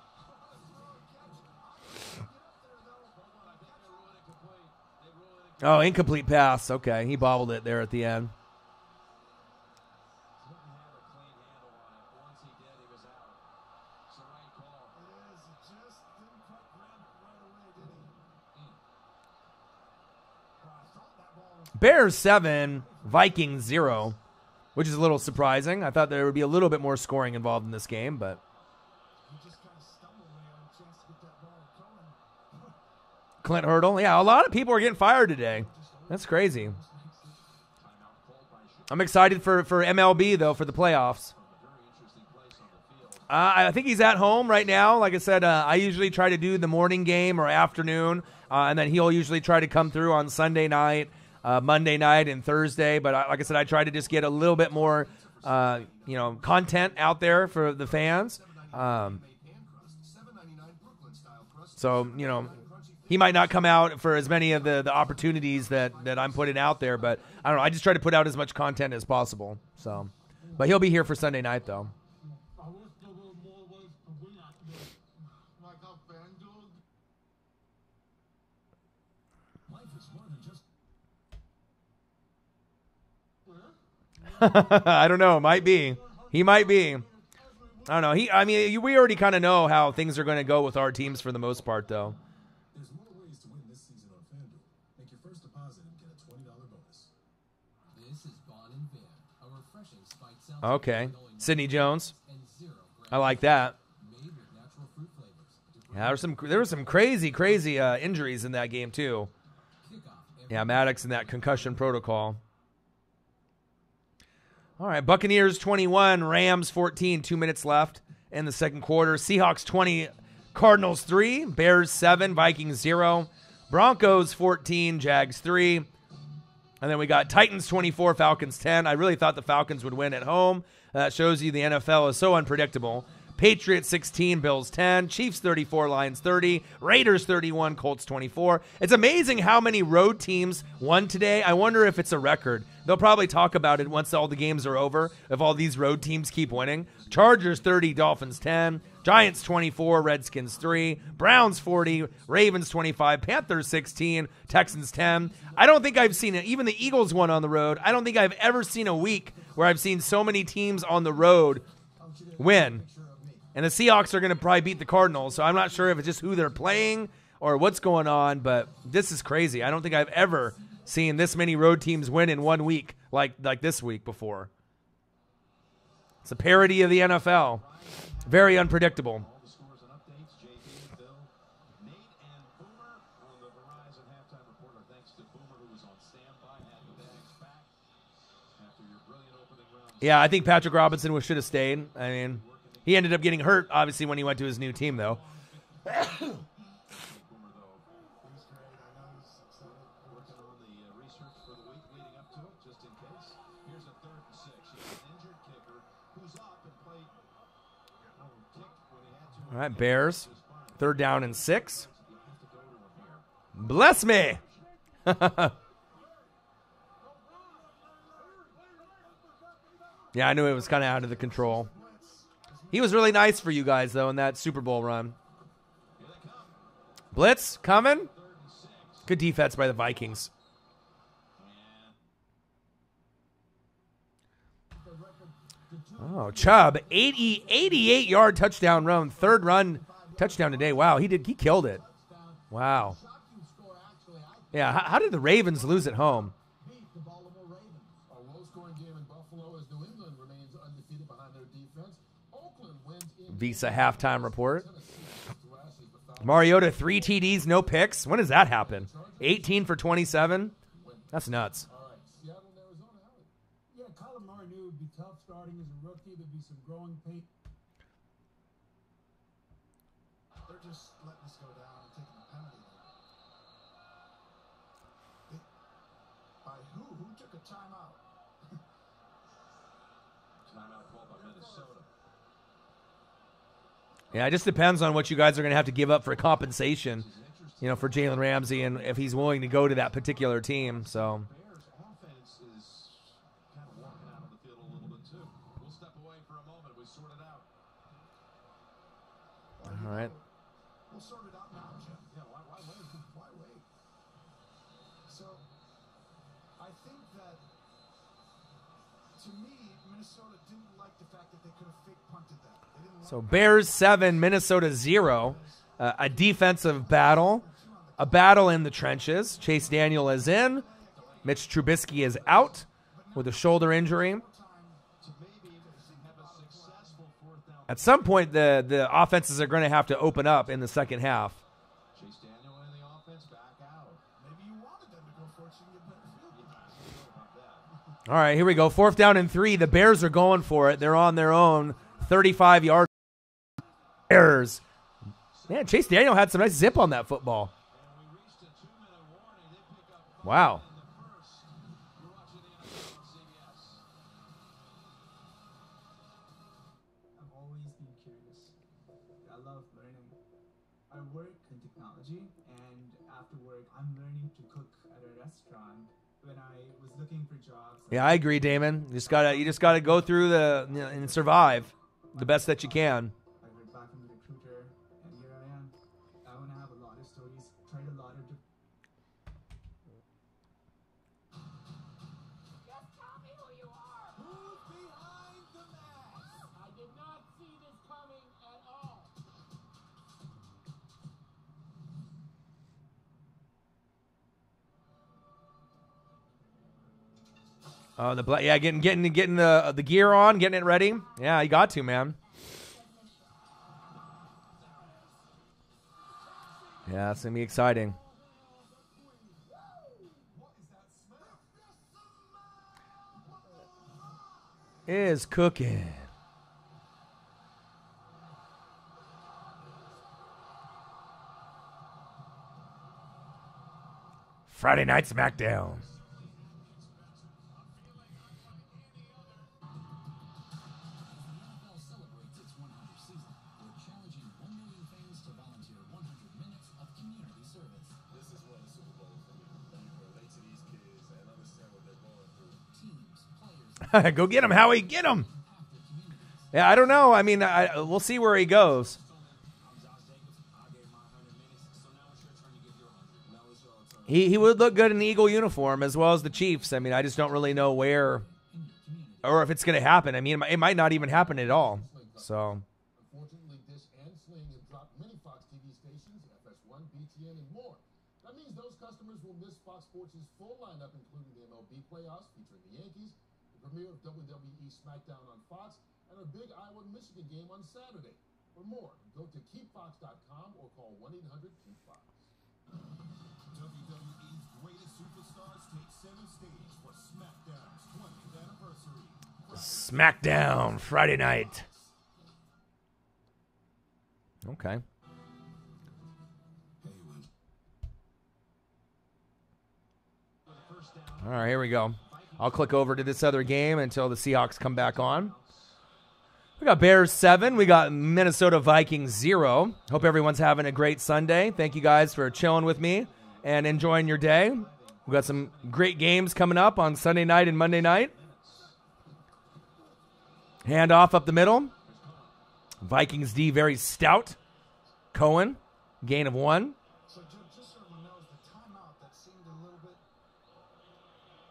Oh, incomplete pass. Okay, he bobbled it there at the end. Bears 7, Vikings 0, which is a little surprising. I thought there would be a little bit more scoring involved in this game, but Clint Hurdle. Yeah, a lot of people are getting fired today. That's crazy. I'm excited for MLB, though, for the playoffs. I think he's at home right now. Like I said, I usually try to do the morning game or afternoon, and then he'll usually try to come through on Sunday night, Monday night, and Thursday. But like I said, I try to just get a little bit more, content out there for the fans. So, he might not come out for as many of the opportunities that I'm putting out there, but I don't know. I just try to put out as much content as possible. So, but he'll be here for Sunday night, though. I don't know. Might be. He might be. I don't know. We already kind of know how things are going to go with our teams for the most part, though. There's more ways to win this season on FanDuel. Make your first deposit and get a $20 bonus. This is Bon and Van, a refreshing spiked sound. Okay. Sidney Jones. I like that. Made with natural fruit flavors. Yeah, there were some crazy injuries in that game, too. Yeah, Maddox in that concussion protocol. All right, Buccaneers 21, Rams 14, 2 minutes left in the second quarter. Seahawks 20, Cardinals 3, Bears 7, Vikings 0, Broncos 14, Jags 3. And then we got Titans 24, Falcons 10. I really thought the Falcons would win at home. That shows you the NFL is so unpredictable. Patriots 16, Bills 10, Chiefs 34, Lions 30, Raiders 31, Colts 24. It's amazing how many road teams won today. I wonder if it's a record. They'll probably talk about it once all the games are over, if all these road teams keep winning. Chargers 30, Dolphins 10, Giants 24, Redskins 3, Browns 40, Ravens 25, Panthers 16, Texans 10. I don't think I've seen it. Even the Eagles won on the road. I don't think I've ever seen a week where I've seen so many teams on the road win. And the Seahawks are going to probably beat the Cardinals, so I'm not sure if it's just who they're playing or what's going on, but this is crazy. I don't think I've ever seen this many road teams win in 1 week like this week before. It's a parody of the NFL. Very unpredictable. All the scores and updates, JD, Bill, Nate, and Boomer on the Verizon halftime report. Our thanks to Boomer, who was on standby, had the bags back after your brilliant opening round. Yeah, I think Patrick Robinson should have stayed. I mean, he ended up getting hurt, obviously, when he went to his new team, though. Boomer, though, he was great. I know he's excited, working on the research for the week leading up to it, just in case. Here's a 3rd and 6. You have an injured kicker who's up and played. Kicked when he had to. All right, Bears. 3rd down and 6. Bless me. Yeah, I knew it was kind of out of the control. He was really nice for you guys, though, in that Super Bowl run. Blitz coming. Good defense by the Vikings. Oh, Chubb, 88-yard touchdown run, 3rd run touchdown today. Wow, he killed it. Wow. Yeah, how did the Ravens lose at home? The Baltimore Ravens. A low-scoring game in Buffalo as New England remains undefeated behind their defense. Oakland wins in Visa halftime report. Mariota, 3 TDs, no picks. When does that happen? 18 for 27? That's nuts. All right, Seattle and Arizona. Yeah, Kyler Murray knew it would be tough starting as a rookie. There'd be some growing pain. They're just letting us go down and taking a penalty. By who? Who took a timeout? Timeout called by Minnesota. Yeah, it just depends on what you guys are going to have to give up for compensation, you know, for Jalen Ramsey and if he's willing to go to that particular team. So, Bears offense is kind of walking out on the field a little bit too. We'll step away for a moment. We sort it out. all right. We'll sort it out now, Jim. Yeah, why wait? Why wait? So, I think that, to me, Minnesota didn't like the fact that they could have fake punted that. They didn't So Bears 7, Minnesota 0. A defensive battle, a battle in the trenches. Chase Daniel is in. Mitch Trubisky is out with a shoulder injury. At some point, the offenses are going to have to open up in the second half. Chase Daniel in the offense, back out. Maybe you wanted them to go for it so you get better field goals. All right, here we go. 4th down and 3. The Bears are going for it. They're on their own 35-yard. Bears. Man, Chase Daniel had some nice zip on that football. Wow. I've always been curious. I love learning. I work in technology, and after work, I'm learning to cook at a restaurant. When I was looking for jobs, Yeah, I agree, Damon. You just gotta go through and survive the best that you can. I heard back from the recruiter, and here I am. I want to have a lot of stories, tried a lot of Just tell me who you are. Who's behind the mask? I did not see this coming at all. Getting the gear on, getting it ready. Yeah, you got to, man. Yeah, it's gonna be exciting. Is cooking. Friday Night SmackDown. NFL celebrates its 100th season. We're challenging 1 million fans to volunteer 100 minutes of community service. This is what a Super Bowl is for me. You relate to these kids and understand what they're going through. Teams, players, Go get him, Howie. Get him. Yeah, I don't know. I mean, we'll see where he goes. He would look good in the Eagle uniform as well as the Chiefs. I mean, I just don't really know where or if it's going to happen. I mean, it might not even happen at all. So, Unfortunately, Dish and Sling have dropped many Fox TV stations, FS1, BTN, and more. That means those customers will miss Fox Sports' full lineup, including the MLB playoffs featuring the Yankees, the premiere of WWE SmackDown on Fox, and a big Iowa-Michigan game on Saturday. For more, go to keepfox.com or call 1-800-KEEP-FOX. WWE's greatest superstars take center stage for SmackDown's 20th anniversary. SmackDown Friday night. Okay. All right, here we go. I'll click over to this other game until the Seahawks come back on. We got Bears 7. We got Minnesota Vikings 0. Hope everyone's having a great Sunday. Thank you guys for chilling with me and enjoying your day. We got some great games coming up on Sunday night and Monday night. Hand off up the middle. Vikings D very stout. Cohen, gain of 1. So, just so everyone knows, the timeout that seemed a little bit,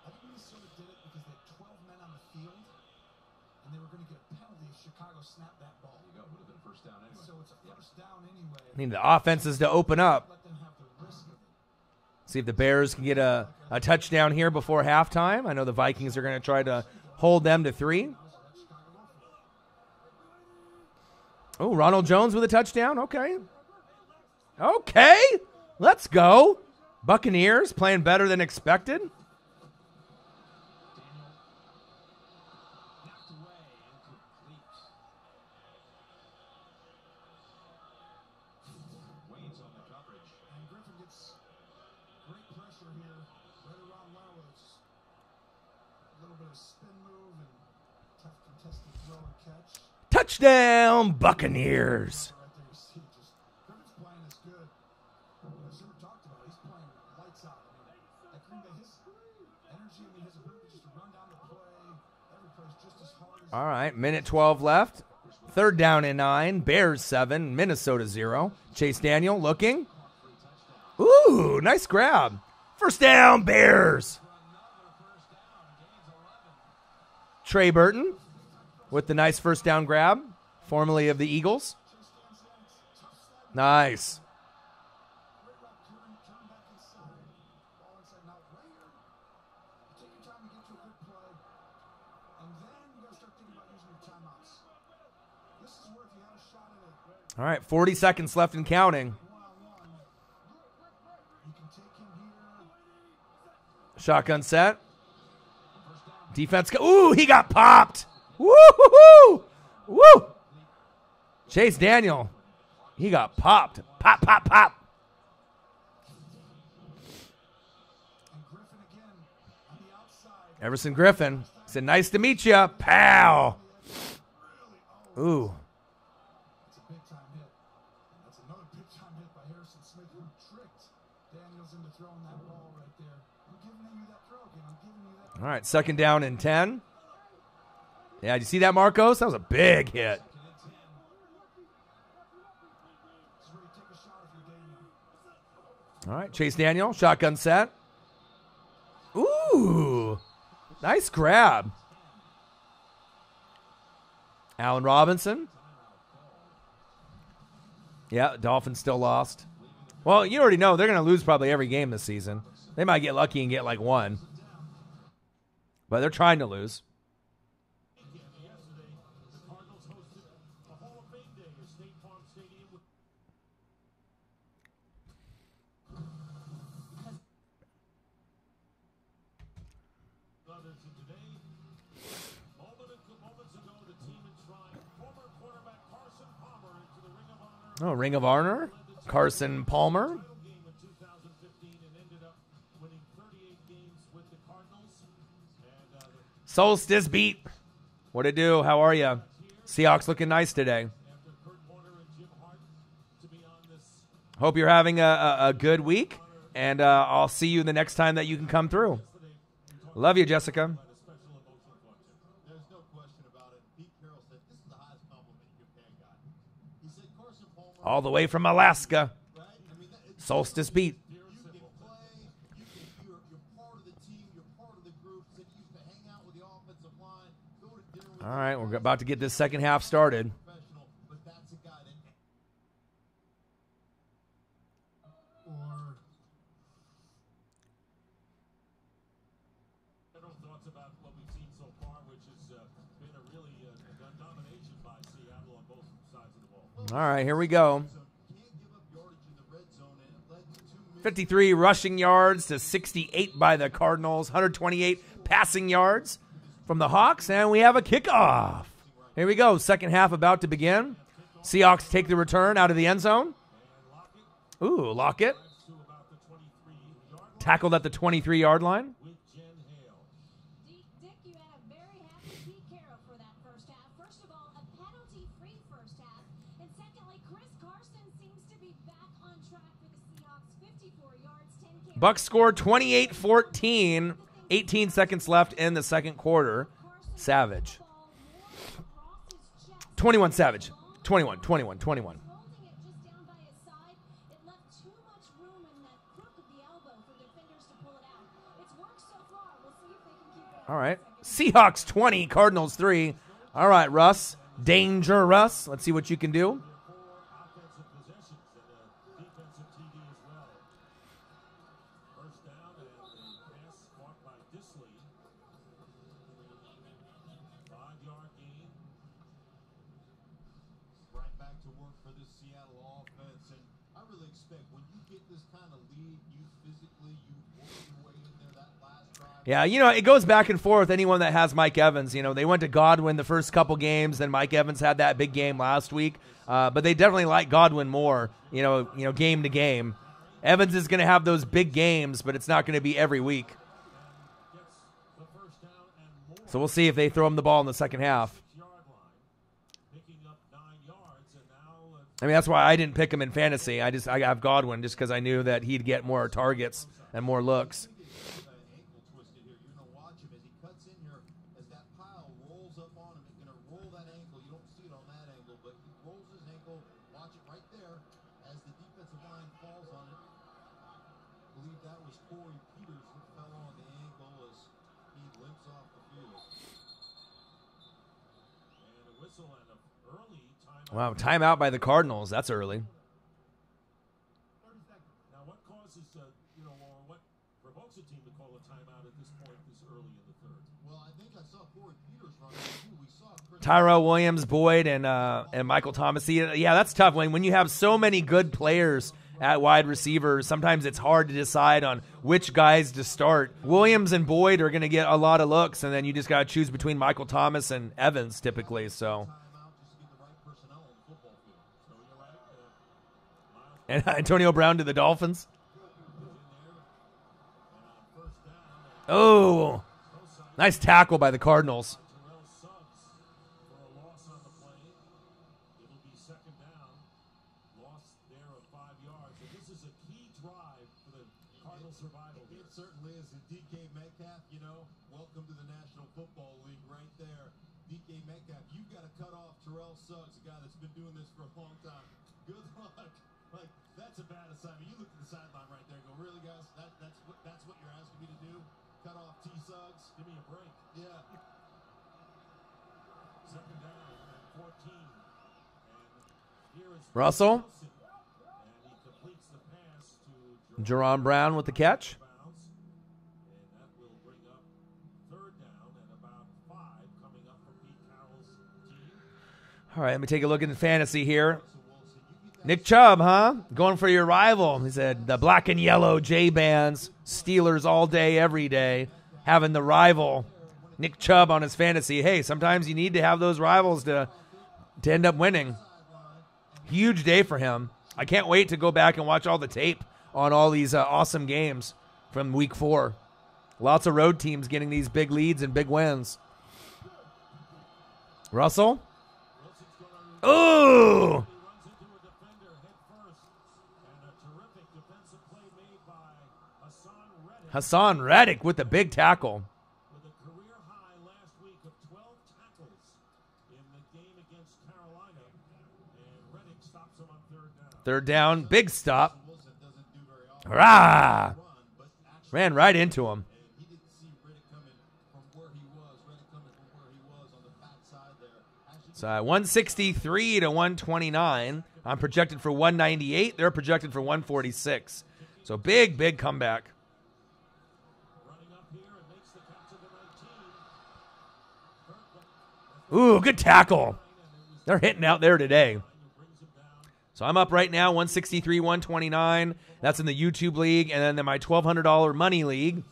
I think Minnesota did it because they had 12 men on the field, and they were going to get a penalty if Chicago snapped that ball. There you go. Would have been a first down anyway. So it's a first down anyway. Need the offenses to open up. Let them have the risk of it. See if the Bears can get a touchdown here before halftime. I know the Vikings are going to try to hold them to 3. Oh, Ronald Jones with a touchdown. Okay. Okay. Let's go. Buccaneers playing better than expected. And Griffin gets great pressure here, right around Lowell's. A little bit of spin move and tough contested throw and catch. Touchdown, Buccaneers. Right All right, minute 12 left. 3rd down and 9. Bears 7, Minnesota 0. Chase Daniel looking. Ooh, nice grab. First down, Bears. Trey Burton with the nice first down grab, formerly of the Eagles. Nice. All right, 40 seconds left and counting. Shotgun set. Defense. Ooh, he got popped. Woo-hoo-hoo. Woo. Chase Daniel. He got popped. Pop, pop, pop. Everson Griffin said, nice to meet you, pal. Ooh. That's a big-time hit. That's another big-time hit by Harrison Smith, who tricked Daniels into throwing that ball right there. I'm giving you that throw again. I'm giving you that. All right, 2nd down and 10. Yeah, did you see that, Marcos? That was a big hit. All right, Chase Daniel, shotgun set. Ooh, nice grab. Allen Robinson. Yeah, Dolphins still lost. Well, you already know they're going to lose probably every game this season. They might get lucky and get like one. But they're trying to lose. Oh, Ring of Honor. Carson Palmer. Solstice beat. What it do? How are you? Seahawks looking nice today. Hope you're having a good week, and I'll see you the next time that you can come through. Love you, Jessica. There's no question about it. Pete Carroll said this is the highest compliment you can pay a guy. He said Carson Palmer. All the way from Alaska. Right? I mean, Solstice beat. you can play. You're part of the team. You're part of the group. Said you used to hang out with the offensive line. Go to dinner with. All right, we're about to get this second half started. Professional, but that's a guy that. Or general thoughts about what we've seen so far, which has been a really domination by Seattle on both sides of the ball. All right, here we go. Can't give up yardage in the red zone, and it led to 2 minutes. 53 rushing yards to 68 by the Cardinals. 128 passing yards from the Hawks, and we have a kickoff. Here we go. Second half about to begin. Seahawks take the return out of the end zone. Ooh, Lockett. Tackled at the 23-yard line. Dick, you had a very happy Pete Carroll for that first half. First of all, a penalty-free first half. And secondly, Chris Carson seems to be back on track for the Seahawks. 54 yards, 10 carries. Bucs scored 28-14. 18 seconds left in the second quarter. Savage. 21 Savage. 21. Holding it just down by his side. It left too much room in that crook of the elbow for defenders to pull it out. It's worked so far. We'll see if they can keep it. All right. Seahawks 20, Cardinals 3. All right, Russ. Danger, Russ. Let's see what you can do. Offensive possessions and a defensive TD as well. First down and a pass caught by Disley. 5-yard gain. Right back to work for this Seattle offense, and I really expect when you get this kind of lead, you physically, you work your way in there that last drive. Yeah, you know, it goes back and forth. Anyone that has Mike Evans, you know, they went to Godwin the first couple games, then Mike Evans had that big game last week. But they definitely like Godwin more, you know, game to game. Evans is going to have those big games, but it's not going to be every week. The first down and more. So we'll see if they throw him the ball in the second half. Yard line. Picking up 9 yards, and now I mean, that's why I didn't pick him in fantasy. I have Godwin just because I knew that he'd get more targets and more looks. Ankle twisted here. You're going to watch him as he cuts in here, as that pile rolls up on him. It's going to believe that was Corey Peters who fell on the ankle as he limps off the field. And a whistle and an early timeout. Wow, timeout by the Cardinals. That's early. 30 seconds. Now, what causes, or what provokes a team to call a timeout at this point this early in the third? Well, I think I saw Corey Peters running too. We saw Chris Tyrell Williams, Boyd, and Michael Thomas. Yeah, that's tough. When you have so many good players at wide receiver, sometimes it's hard to decide on which guys to start. Williams and Boyd are going to get a lot of looks, and then you just got to choose between Michael Thomas and Evans typically. So, timeout just to get the right personnel on the football field. So you're right. and Antonio Brown to the Dolphins. In there, and on first down, Oh, nice tackle by the Cardinals. Terrell Suggs for a loss on the play. It'll be second down. Loss there of 5 yards. And this is a key drive for the Cardinal survival here. it certainly is. And DK Metcalf, welcome to the National Football League right there. DK Metcalf, you've got to cut off Terrell Suggs, a guy that's been doing this for a long time. Good luck. Like, that's a bad assignment. You look at the sideline right there and go, really, guys? That's what you're asking me to do? Cut off T. Suggs? Give me a break. Yeah. Second down and 14. And here is Russell. Wilson. And he completes the pass to Jerron Brown with the catch. bounds. And that will bring up third down and about 5 coming up for Pete Carroll's team. All right, let me take a look at the fantasy here. Nick Chubb, huh? Going for your rival. He said the black and yellow J-Bands, Steelers all day, every day, having the rival Nick Chubb on his fantasy. Hey, sometimes you need to have those rivals to end up winning. Huge day for him. I can't wait to go back and watch all the tape on all these awesome games from week 4. Lots of road teams getting these big leads and big wins. Russell? Oh! He runs into a defender head first. And a terrific defensive play made by Hassan Reddick Hassan Reddick with the big tackle. with a career high last week of 12 tackles in the game against Carolina. And Reddick stops him on third down. Third down, big stop. Wilson doesn't do very often. Hurrah! Run, but actually, Ran right into him. and he didn't see Reddick coming from where he was. Reddick coming from where he was on the backside there. Actually, So 163 to 129. I'm projected for 198. They're projected for 146. So big comeback. Running up here and makes the catch of the 19. Ooh, good tackle. They're hitting out there today. So I'm up right now, 163, 129. That's in the YouTube league. And then in my $1,200 money league.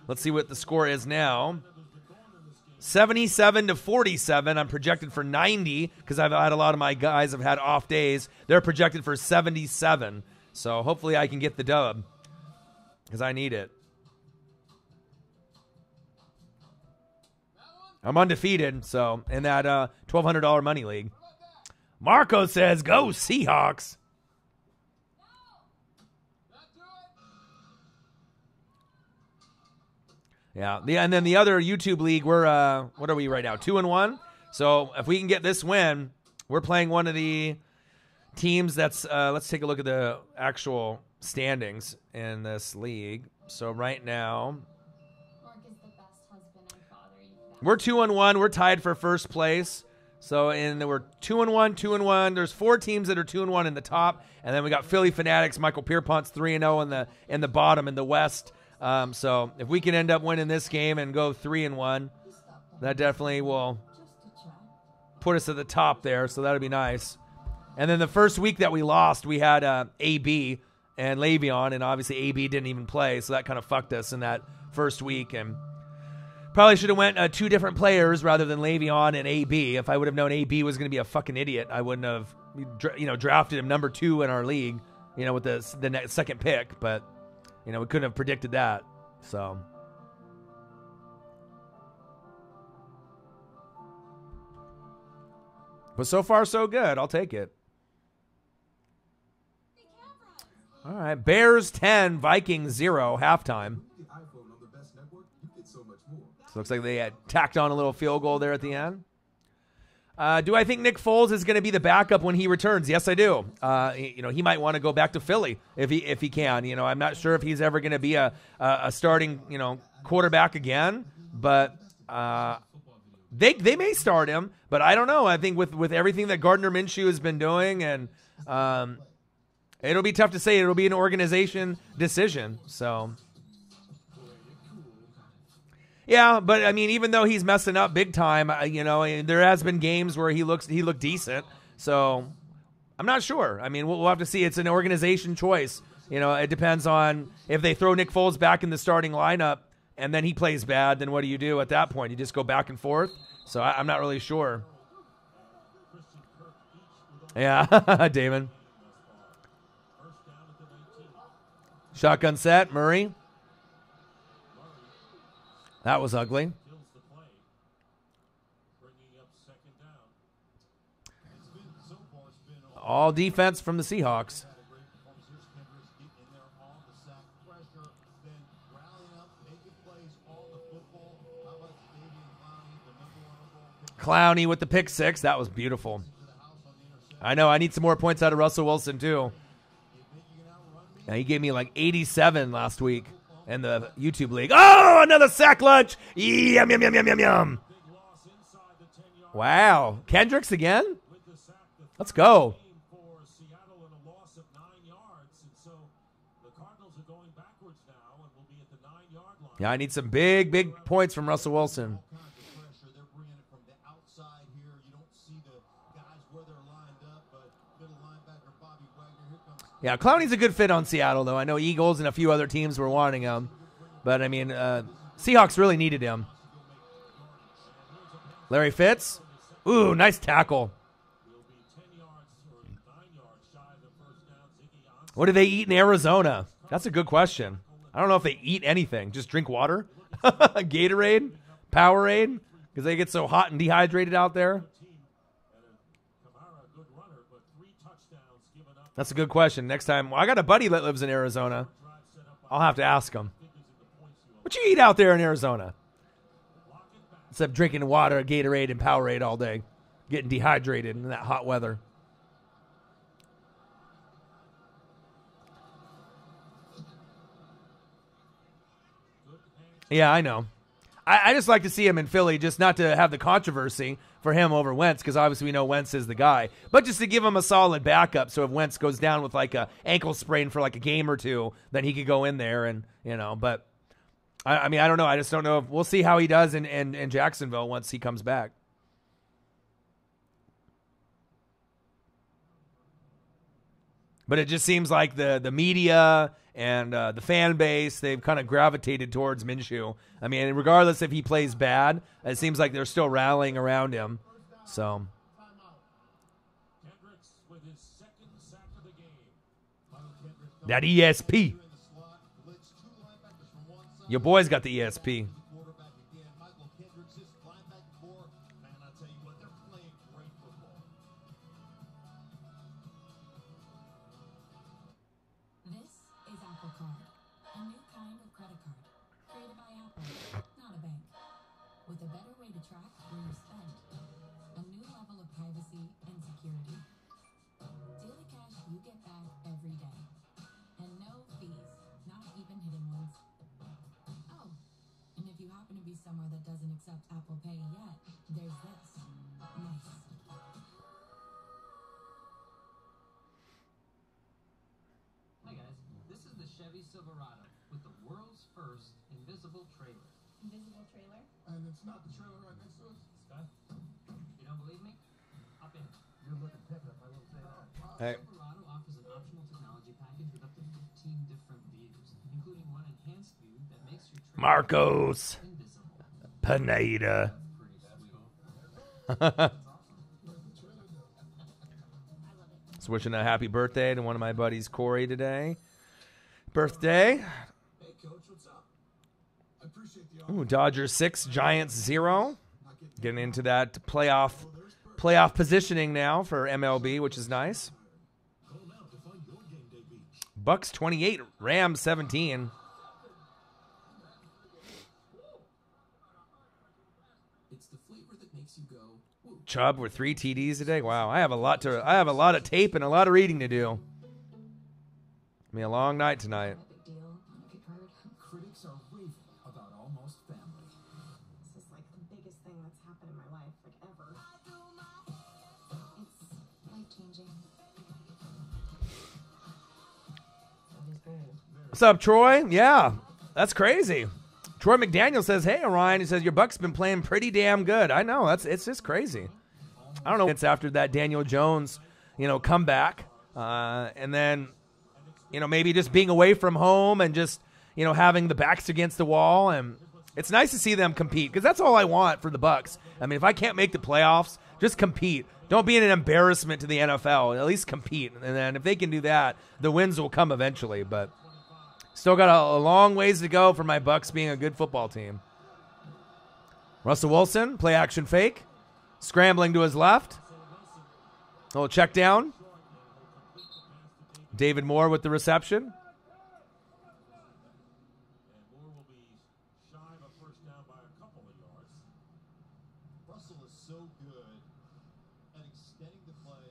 Let's see what the score is now. 77 to 47. I'm projected for 90 because I've had a lot of my guys have had off days. They're projected for 77. So hopefully I can get the dub because I need it. I'm undefeated, so in that $1,200 money league. Marco says, go Seahawks. Yeah, and then the other YouTube league, we're what are we right now? 2-1. So if we can get this win, we're playing one of the teams that's. Let's take a look at the actual standings in this league. So right now, Mark is the best husband and father you've we're 2-1. We're tied for first place. So we're 2-1, 2-1. There's 4 teams that are 2-1 in the top, and then we got Philly Fanatics. Michael Pierpont's 3-0 in the bottom in the West. So if we can end up winning this game and go 3-1, that definitely will put us at the top there. So that'd be nice. And then the first week that we lost, we had AB and Le'Veon, and obviously AB didn't even play, so that kind of fucked us in that first week. And probably should have went 2 different players rather than Le'Veon and AB. If I would have known AB was going to be a fucking idiot, I wouldn't have, drafted him number 2 in our league, with the second pick. But we couldn't have predicted that. So. But so far, so good. I'll take it. All right. Bears 10, Vikings 0, halftime. The iPhone on the best network, you get so much more. So it looks like they had tacked on a little field goal there at the end. Do I think Nick Foles is going to be the backup when he returns? Yes, I do. He might want to go back to Philly if he can. I'm not sure if he's ever going to be a starting quarterback again, but they may start him. But I don't know. I think with everything that Gardner Minshew has been doing, and it'll be tough to say. It'll be an organization decision. So. Yeah, but I mean, even though he's messing up big time, there has been games where he looked decent. So I'm not sure. I mean, we'll have to see. It's an organization choice. It depends on if they throw Nick Foles back in the starting lineup and then he plays bad. Then what do you do at that point? You just go back and forth. So I'm not really sure. Yeah, Damon. Shotgun set, Murray. That was ugly. All defense from the Seahawks. Clowney with the pick six. That was beautiful. I know. I need some more points out of Russell Wilson, too. Now, he gave me like 87 last week in the YouTube league. Oh, another sack lunch. Yum, yum, yum, yum, yum, yum. Wow. Kendricks again? Let's go. Yeah, I need some big points from Russell Wilson. Yeah, Clowney's a good fit on Seattle, though. I know Eagles and a few other teams were wanting him. But, I mean, Seahawks really needed him. Larry Fitz. Ooh, nice tackle. What do they eat in Arizona? That's a good question. I don't know if they eat anything. Just drink water? Gatorade? Powerade? Because they get so hot and dehydrated out there? That's a good question. Next time, I got a buddy that lives in Arizona. I'll have to ask him. What you eat out there in Arizona? Except drinking water, Gatorade, and Powerade all day. Getting dehydrated in that hot weather. Yeah, I know. I just like to see him in Philly, just not to have the controversy for him over Wentz, because obviously we know Wentz is the guy. But just to give him a solid backup, so if Wentz goes down with like a ankle sprain for like a game or two, then he could go in there and, But, I mean, I don't know. I just don't know. We'll see how he does in Jacksonville once he comes back. But it just seems like the media and the fan base, they've kind of gravitated towards Minshew. I mean, regardless if he plays bad, it seems like they're still rallying around him. So, that ESP. Your boy's got the ESP. Somewhere that doesn't accept Apple Pay yet, there's this. Nice. Hi guys, this is the Chevy Silverado with the world's first invisible trailer. Invisible trailer? And it's not the trailer right next to us? Scott, you don't believe me? Hop in. You're looking pimpin' if I will say that. Hey. Silverado offers an optional technology package with up to 15 different views, including one enhanced view that makes your trailer Marcos invisible. Pineda. Just wishing a happy birthday to one of my buddies, Corey, today. Birthday. Hey, Coach, what's up? I appreciate the offer. Ooh, Dodgers 6, Giants 0. Getting into that playoff positioning now for MLB, which is nice. Bucs 28, Rams 17. It's the flavor that makes you go, woo. Chubb with 3 TDs today. Wow, I have a lot of tape and a lot of reading to do. Be a long night tonight. Critics are raving about Almost Family. This is like the biggest thing that's happened in my life, like ever. It's life-changing. What's up, Troy? Yeah, that's crazy. Troy McDaniel says, "Hey, Orion." He says, "Your Bucs been playing pretty damn good." I know, it's just crazy. I don't know. It's after that Daniel Jones, comeback, and then, maybe just being away from home and just, having the backs against the wall, and it's nice to see them compete because that's all I want for the Bucs. I mean, if I can't make the playoffs, just compete. Don't be an embarrassment to the NFL. At least compete, and then if they can do that, the wins will come eventually. But still got a long ways to go for my Bucs being a good football team. Russell Wilson, play action fake. Scrambling to his left. A little check down. David Moore with the reception. And Moore will be shy of a first down by a couple of yards. Russell is so good at extending the play,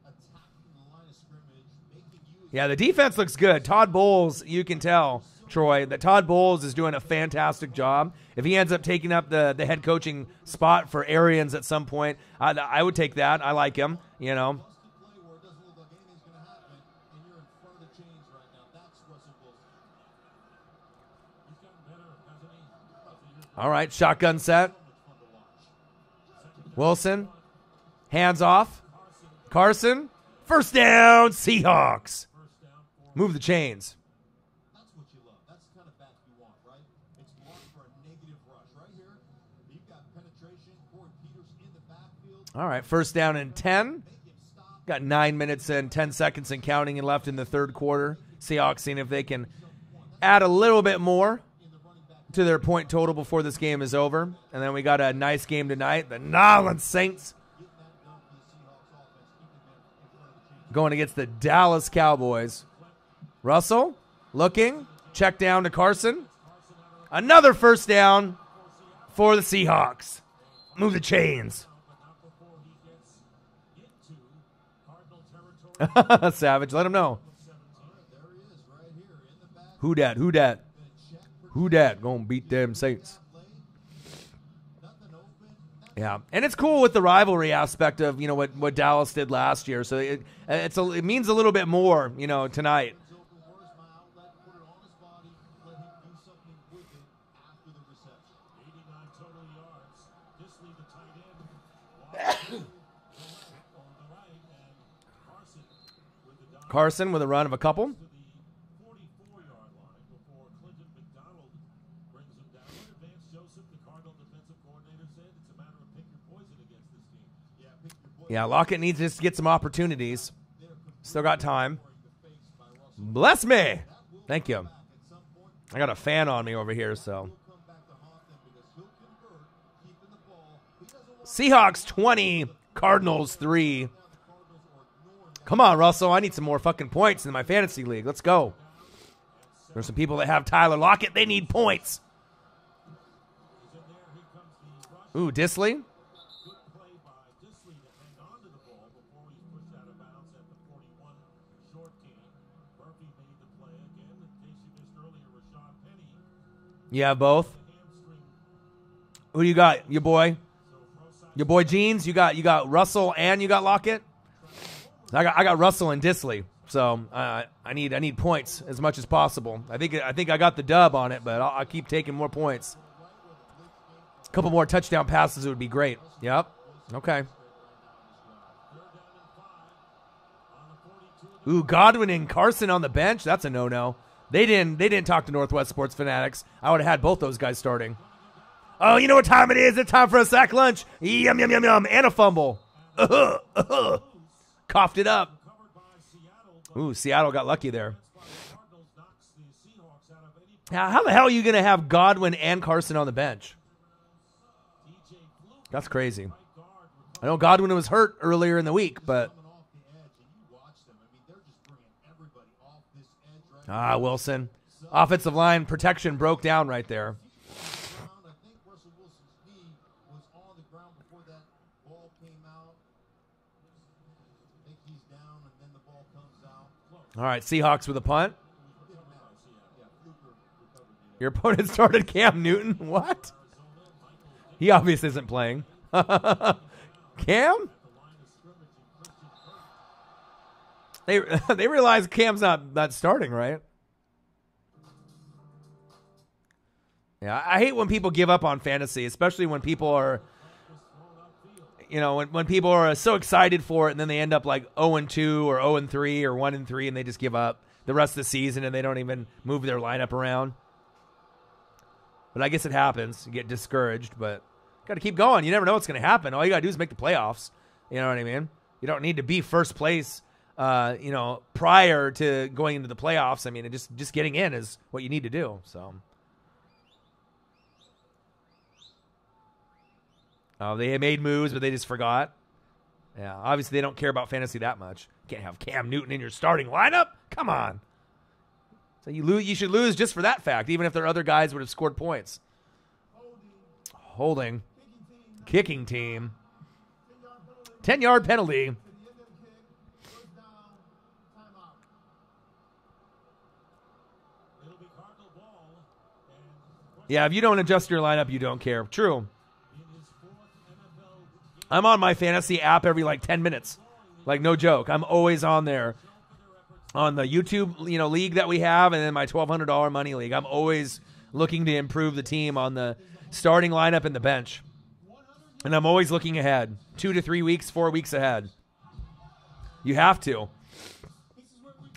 attacking the line of scrimmage, making you. Yeah, the defense looks good. Todd Bowles, you can tell, Troy, that Todd Bowles is doing a fantastic job. If he ends up taking up the head coaching spot for Arians at some point, I would take that. I like him, Play where it doesn't look like anything's going to happen, and you're in front of the chains right now. That's Russell Wilson. He's gotten better, hasn't he? All right, shotgun set. Wilson, hands off. Carson, first down, Seahawks. Move the chains. That's what you love. That's the kind of back you want, right? It's blocked for a negative rush. Right here, you've got penetration. Corey Peters in the backfield. All right, first down and 10. Make him stop. Got 9 minutes and 10 seconds and counting and left in the third quarter. Seahawks seeing if they can add a little bit more to their point total before this game is over. And then we got a nice game tonight. The Nolans Saints going against the Dallas Cowboys. Russell looking. Check down to Carson. Another first down for the Seahawks. Move the chains. Savage, let him know. Who dat? Who dat? Who dat? Gonna beat them Saints. Yeah, and it's cool with the rivalry aspect of what Dallas did last year. So it means a little bit more tonight. Where's my outlet? Put it on his body. Let him do something with it after the reception. 89 total yards. Disley, the tight end. On the right, and Carson with a run of a couple. to the 44-yard line before Clinton McDonald brings him down. In advance, Joseph, the Cardinal defensive coordinator, said it's a matter of pick your poison against this team. Yeah, pick your boy. Yeah, Lockett needs to just get some opportunities. Still got time. Bless me. Thank you. I got a fan on me over here, so. Come back to haunt them because he'll convert, keeping the ball. He doesn't want Seahawks 20, Cardinals 3. Come on, Russell. I need some more fucking points in my fantasy league. Let's go. There's some people that have Tyler Lockett. They need points. Ooh, Disley. Good play by Disley to hang on to the ball before he's pushed out of bounds at the 41 short game. Murphy made the play again. In case you missed earlier, Rashad Penny. You have both. Hamstring. Who you got? Your boy? Your boy Jeans? You got Russell and you got Lockett? I got Russell and Disley. So I need points as much as possible. I think I got the dub on it, but I'll keep taking more points. A couple more touchdown passes would be great. Yep. Okay. Ooh, Godwin and Carson on the bench. That's a no-no. They didn't talk to Northwest Sports Fanatics. I would have had both those guys starting. Oh, you know what time it is? It's time for a sack lunch. Yum, yum, yum, yum. And a fumble. Coughed it up. Ooh, Seattle got lucky there. How the hell are you going to have Godwin and Carson on the bench? That's crazy. I know Godwin was hurt earlier in the week, but... coming off the edge, and you watch them. I mean, they're just bringing everybody off this edge right now. Wilson. Offensive line protection broke down right there. I think Russell Wilson's knee was on the ground before that ball came All right, Seahawks with a punt. Your opponent started Cam Newton. What? He obviously isn't playing. Cam? They realize Cam's not starting, right? Yeah, I hate when people give up on fantasy, especially when people are, when people are so excited for it and then they end up like 0-2 or 0-3 or 1-3 and they just give up the rest of the season and they don't even move their lineup around. But I guess it happens. You get discouraged, but got to keep going. You never know what's going to happen. All you got to do is make the playoffs. You know what I mean? You don't need to be first place, prior to going into the playoffs. I mean, just getting in is what you need to do. So, they made moves, but they just forgot. Yeah, obviously they don't care about fantasy that much. Can't have Cam Newton in your starting lineup. Come on. So you should lose just for that fact, even if their other guys would have scored points. Holding. Kicking team. 10-yard penalty. Yeah, if you don't adjust your lineup, you don't care. True. I'm on my fantasy app every 10 minutes. No joke. I'm always on there. On the YouTube, league that we have, and then my $1,200 money league. I'm always looking to improve the team on the starting lineup and the bench. And I'm always looking ahead. 2 to 3 weeks, 4 weeks ahead. You have to.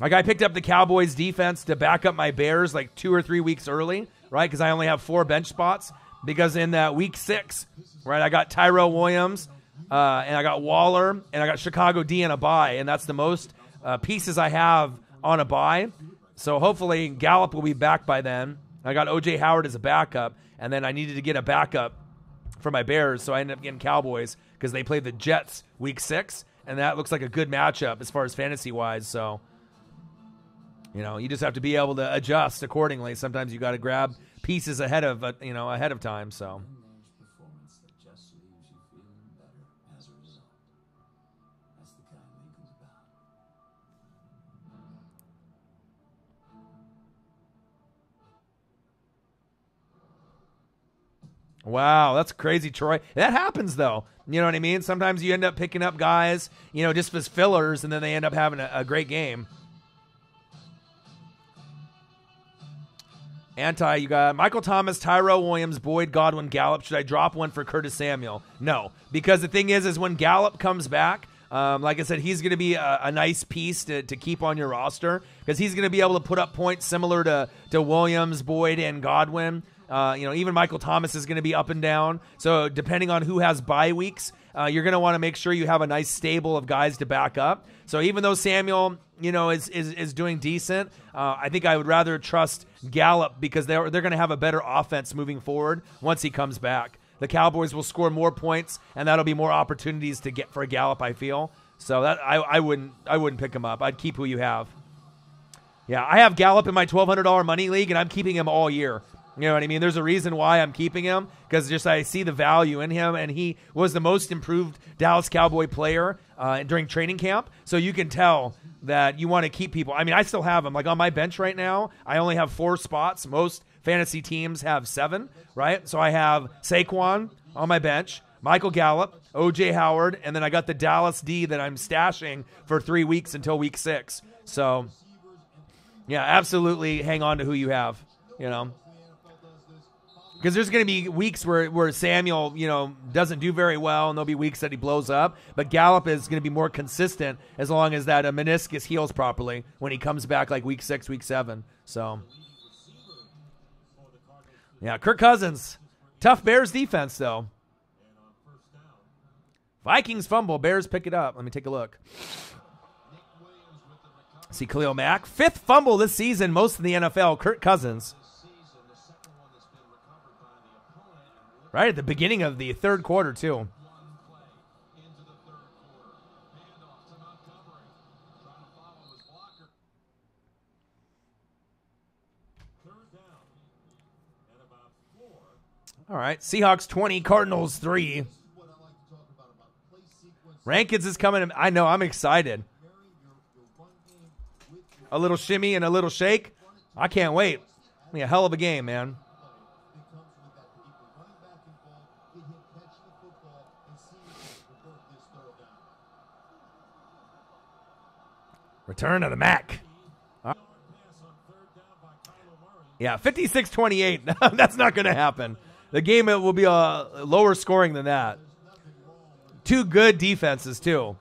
I picked up the Cowboys defense to back up my Bears 2 or 3 weeks early, right? Because I only have 4 bench spots. Because in that week 6, right, I got Tyrell Williams, and I got Waller, and I got Chicago D in a bye. And that's the most pieces I have on a bye. So hopefully Gallup will be back by then. I got O.J. Howard as a backup, and then I needed to get a backup for my Bears, so I ended up getting Cowboys because they played the Jets week 6, and that looks like a good matchup as far as fantasy-wise. So, you just have to be able to adjust accordingly. Sometimes you got to grab pieces ahead of time. So. Performance that just leaves you feeling better as a result. That's the kind Lincoln's about. Wow, that's crazy, Troy. That happens, though. You know what I mean? Sometimes you end up picking up guys, just as fillers, and then they end up having a great game. You got Michael Thomas, Tyrell Williams, Boyd, Godwin, Gallup. Should I drop one for Curtis Samuel? No, because the thing is when Gallup comes back, like I said, he's going to be a nice piece to keep on your roster because he's going to be able to put up points similar to Williams, Boyd, and Godwin. Even Michael Thomas is going to be up and down. So depending on who has bye weeks, you're going to want to make sure you have a nice stable of guys to back up. So even though Samuel, is doing decent, I think I would rather trust Gallup because they're going to have a better offense moving forward once he comes back. The Cowboys will score more points, and that'll be more opportunities to get for Gallup, I feel. So that I wouldn't pick him up. I'd keep who you have. Yeah, I have Gallup in my $1,200 money league, and I'm keeping him all year. You know what I mean? There's a reason why I'm keeping him because I see the value in him, and he was the most improved Dallas Cowboy player during training camp. So you can tell that you want to keep people. I mean, I still have him. On my bench right now, I only have 4 spots. Most fantasy teams have 7, right? So I have Saquon on my bench, Michael Gallup, O.J. Howard, and then I got the Dallas D that I'm stashing for 3 weeks until week 6. So, yeah, absolutely hang on to who you have, Because there's going to be weeks where Samuel, doesn't do very well, and there'll be weeks that he blows up. But Gallup is going to be more consistent as long as that meniscus heals properly when he comes back week 6, week 7. So, yeah, Kirk Cousins. Tough Bears defense, though. Vikings fumble. Bears pick it up. Let me take a look. See Khalil Mack. 5th fumble this season, most in the NFL. Kirk Cousins. Right at the beginning of the 3rd quarter, too. All right, Seahawks 20, Cardinals 3. Rankins is coming. I know, I'm excited. a little shimmy and a little shake. I can't wait. It'll be a hell of a game, man. Return of the Mac. Yeah, 56-28. That's not going to happen. The game will be lower scoring than that. Two good defenses, too.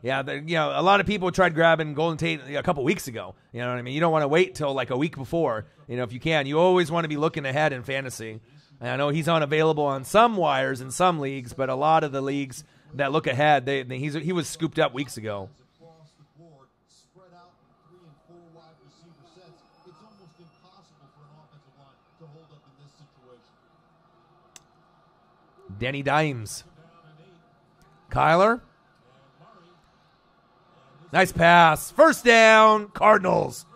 Yeah, a lot of people tried grabbing Golden Tate a couple weeks ago. You know what I mean? You don't want to wait till like a week before. If you can. You always want to be looking ahead in fantasy. And I know he's unavailable on some wires in some leagues, but a lot of the leagues that look ahead, he was scooped up weeks ago. Danny Dimes. Kyler. Nice pass. First down. Cardinals.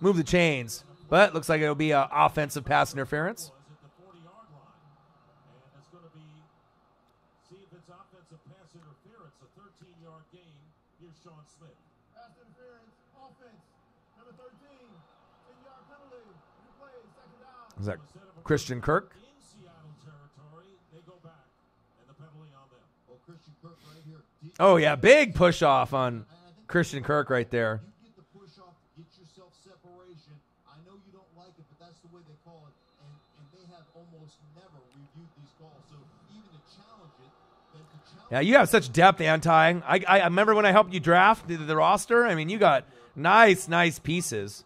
Move the chains. But looks like it'll be an offensive pass interference. Is that Christian Kirk? Oh, yeah. Big push off on Christian Kirk right there. You get the push off, get yourself separation. I know you don't like it, but that's the way they call it. And they have almost never reviewed these calls. So even to challenge it, yeah, you have such depth, Anti. I remember when I helped you draft the roster. I mean, you got nice pieces.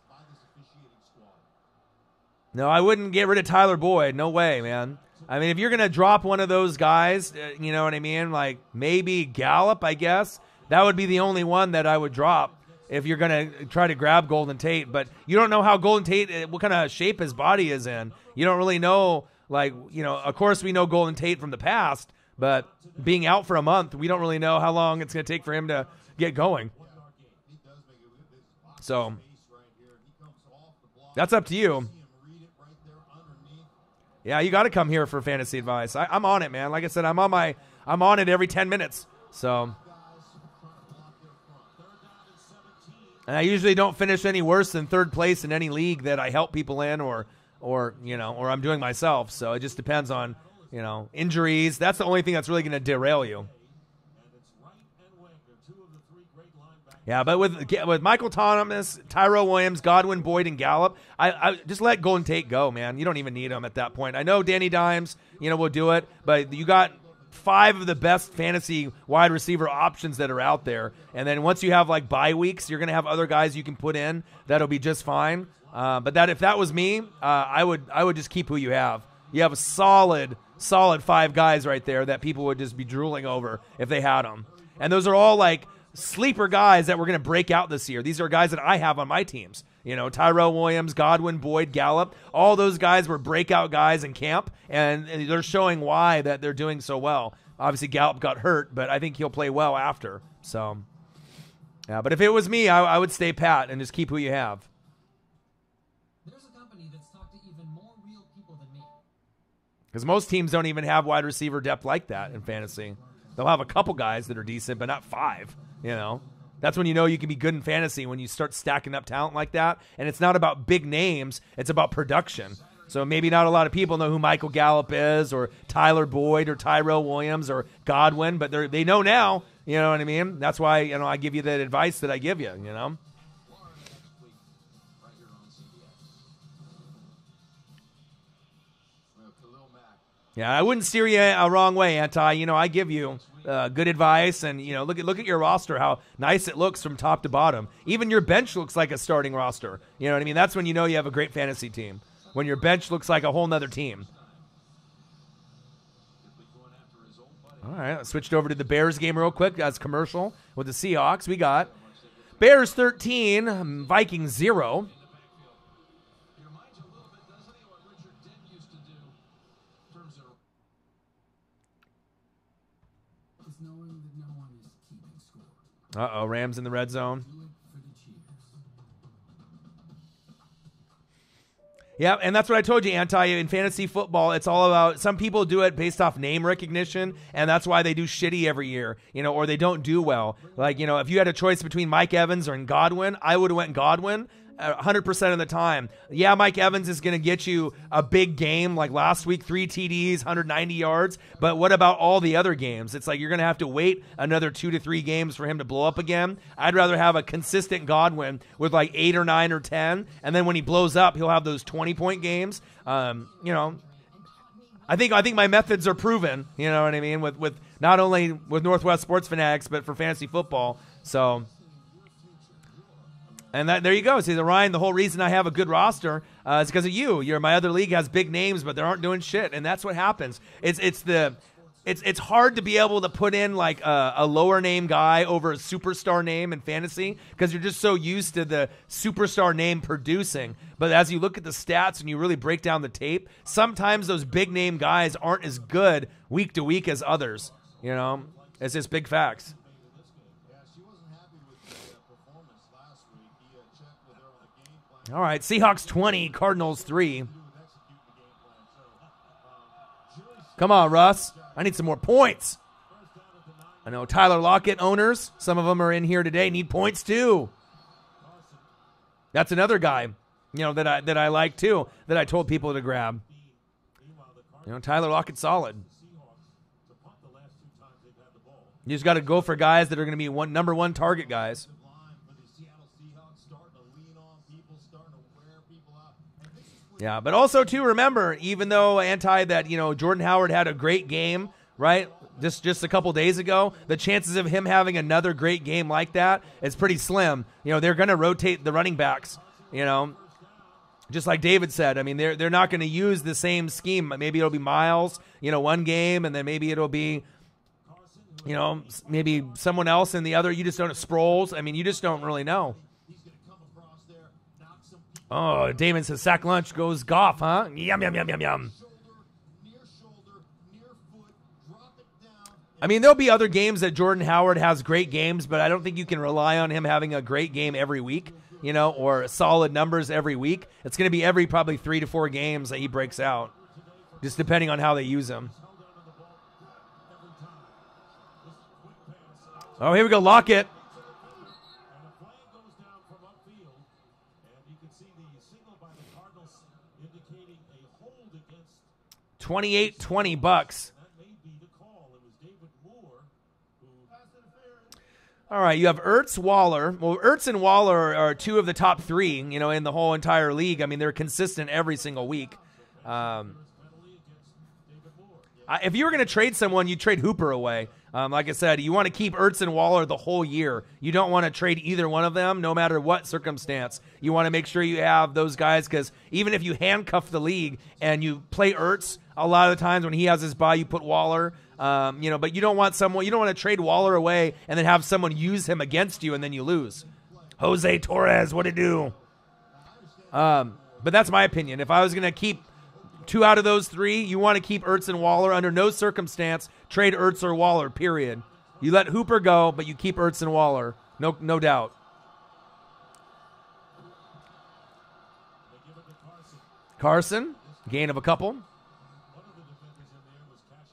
No, I wouldn't get rid of Tyler Boyd. No way, man. I mean, if you're going to drop one of those guys, you know what I mean? Like maybe Gallup, I guess. That would be the only one that I would drop if you're going to try to grab Golden Tate. But you don't know how Golden Tate, what kind of shape his body is in. You don't really know, of course we know Golden Tate from the past, but being out for a month, we don't really know how long it's going to take for him to get going. So that's up to you. Yeah, you got to come here for fantasy advice. I'm on it, man. Like I said, I'm on it every 10 minutes. So, and I usually don't finish any worse than third place in any league that I help people in, or I'm doing myself. So it just depends on injuries. That's the only thing that's really going to derail you. Yeah, but with Michael Thomas, Tyrell Williams, Godwin, Boyd, and Gallup, I just let Golden Tate go, man. You don't even need him at that point. I know Danny Dimes, will do it, but you got 5 of the best fantasy wide receiver options that are out there. And then once you have like bye weeks, you're going to have other guys you can put in that'll be just fine. But if that was me, I would just keep who you have. You have a solid 5 guys right there that people would just be drooling over if they had them. And those are all like sleeper guys that we're going to break out this year. These are guys that I have on my teams. Tyrell Williams, Godwin, Boyd, Gallup. All those guys were breakout guys in camp, and they're showing why that they're doing so well. Obviously, Gallup got hurt, but I think he'll play well after. So, yeah. But if it was me, I would stay pat and just keep who you have. There's a company that's talked to even more real people than me. Because most teams don't even have wide receiver depth like that in fantasy. They'll have a couple guys that are decent, but not 5. That's when you can be good in fantasy, when you start stacking up talent like that. And it's not about big names, it's about production. So maybe not a lot of people know who Michael Gallup is, or Tyler Boyd, or Tyrell Williams, or Godwin, but they know now. You know what I mean? That's why I give you the advice that I give you. Yeah, I wouldn't steer you a wrong way, Anti. I give you good advice, and look at your roster, how nice it looks from top to bottom. Even your bench looks like a starting roster. You know what I mean? That's when you have a great fantasy team. When your bench looks like a whole nother team. All right, I switched over to the Bears game real quick as commercial with the Seahawks. We got Bears 13, Vikings 0. Uh-oh, Rams in the red zone. Yeah, and that's what I told you, Anti. In fantasy football, it's all about, some people do it based off name recognition, and that's why they do shitty every year, or they don't do well. Like, if you had a choice between Mike Evans or Godwin, I would have went Godwin 100% of the time. Yeah, Mike Evans is going to get you a big game like last week, 3 TDs, 190 yards, but what about all the other games? It's like you're going to have to wait another 2 to 3 games for him to blow up again. I'd rather have a consistent Godwin with like 8 or 9 or 10, and then when he blows up, he'll have those 20-point games. I think my methods are proven, you know what I mean, with not only with Northwest Sports Fanatics, but for fantasy football. So, and there you go. See, Ryan, the whole reason I have a good roster is because of you. My other league has big names, but they aren't doing shit, and that's what happens. It's hard to be able to put in like a lower name guy over a superstar name in fantasy because you're just so used to the superstar name producing. But as you look at the stats and you really break down the tape, sometimes those big name guys aren't as good week to week as others. It's just big facts. All right, Seahawks 20, Cardinals 3. Come on, Russ. I need some more points. I know Tyler Lockett owners, some of them are in here today, need points too. That's another guy, that I like too, that I told people to grab. Tyler Lockett's solid. You just got to go for guys that are going to be number one target guys. Yeah, but also, too, remember, even though Jordan Howard had a great game, right, just a couple days ago, the chances of him having another great game like that is pretty slim. They're going to rotate the running backs, just like David said. I mean, they're not going to use the same scheme. Maybe it'll be Miles, one game, and then maybe it'll be, maybe someone else in the other. You just don't have Sproles. I mean, you just don't really know. Oh, Damon says sack lunch goes Goff, huh? Yum, yum, yum, yum, yum. I mean, there'll be other games that Jordan Howard has great games, but I don't think you can rely on him having a great game every week, or solid numbers every week. It's going to be every probably 3 to 4 games that he breaks out, just depending on how they use him. Oh, here we go, Lockett. 28-20 Bucs. All right, you have Ertz, Waller. Well, Ertz and Waller are 2 of the top 3, in the whole entire league. I mean, they're consistent every single week. If you were going to trade someone, you'd trade Hooper away. Like I said, you want to keep Ertz and Waller the whole year. You don't want to trade either one of them, no matter what circumstance. You want to make sure you have those guys, because even if you handcuff the league and you play Ertz, a lot of the times when he has his bye, you put Waller. But you don't want to trade Waller away and then have someone use him against you and then you lose. Jose Torres, what'd it do? But that's my opinion. If I was going to keep 2 out of those 3, you want to keep Ertz and Waller. Under no circumstance, trade Ertz or Waller, period. You let Hooper go, but you keep Ertz and Waller. No doubt. Carson, gain of a couple.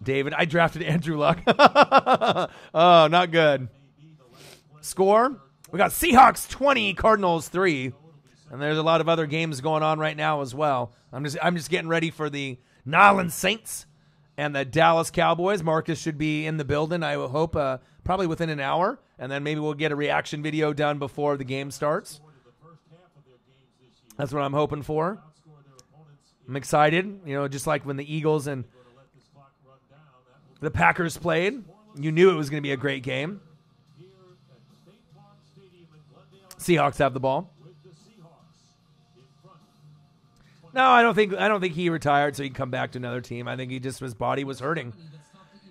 David, I drafted Andrew Luck. Oh, not good. Score, we got Seahawks 20, Cardinals 3. And there's a lot of other games going on right now as well. I'm just getting ready for the New Orleans Saints and the Dallas Cowboys. Marcus should be in the building, I hope, probably within an hour. And then maybe we'll get a reaction video done before the game starts. That's what I'm hoping for. I'm excited. Just like when the Eagles and the Packers played, you knew it was going to be a great game. Seahawks have the ball. No, I don't think he retired so he can come back to another team. I think his body was hurting.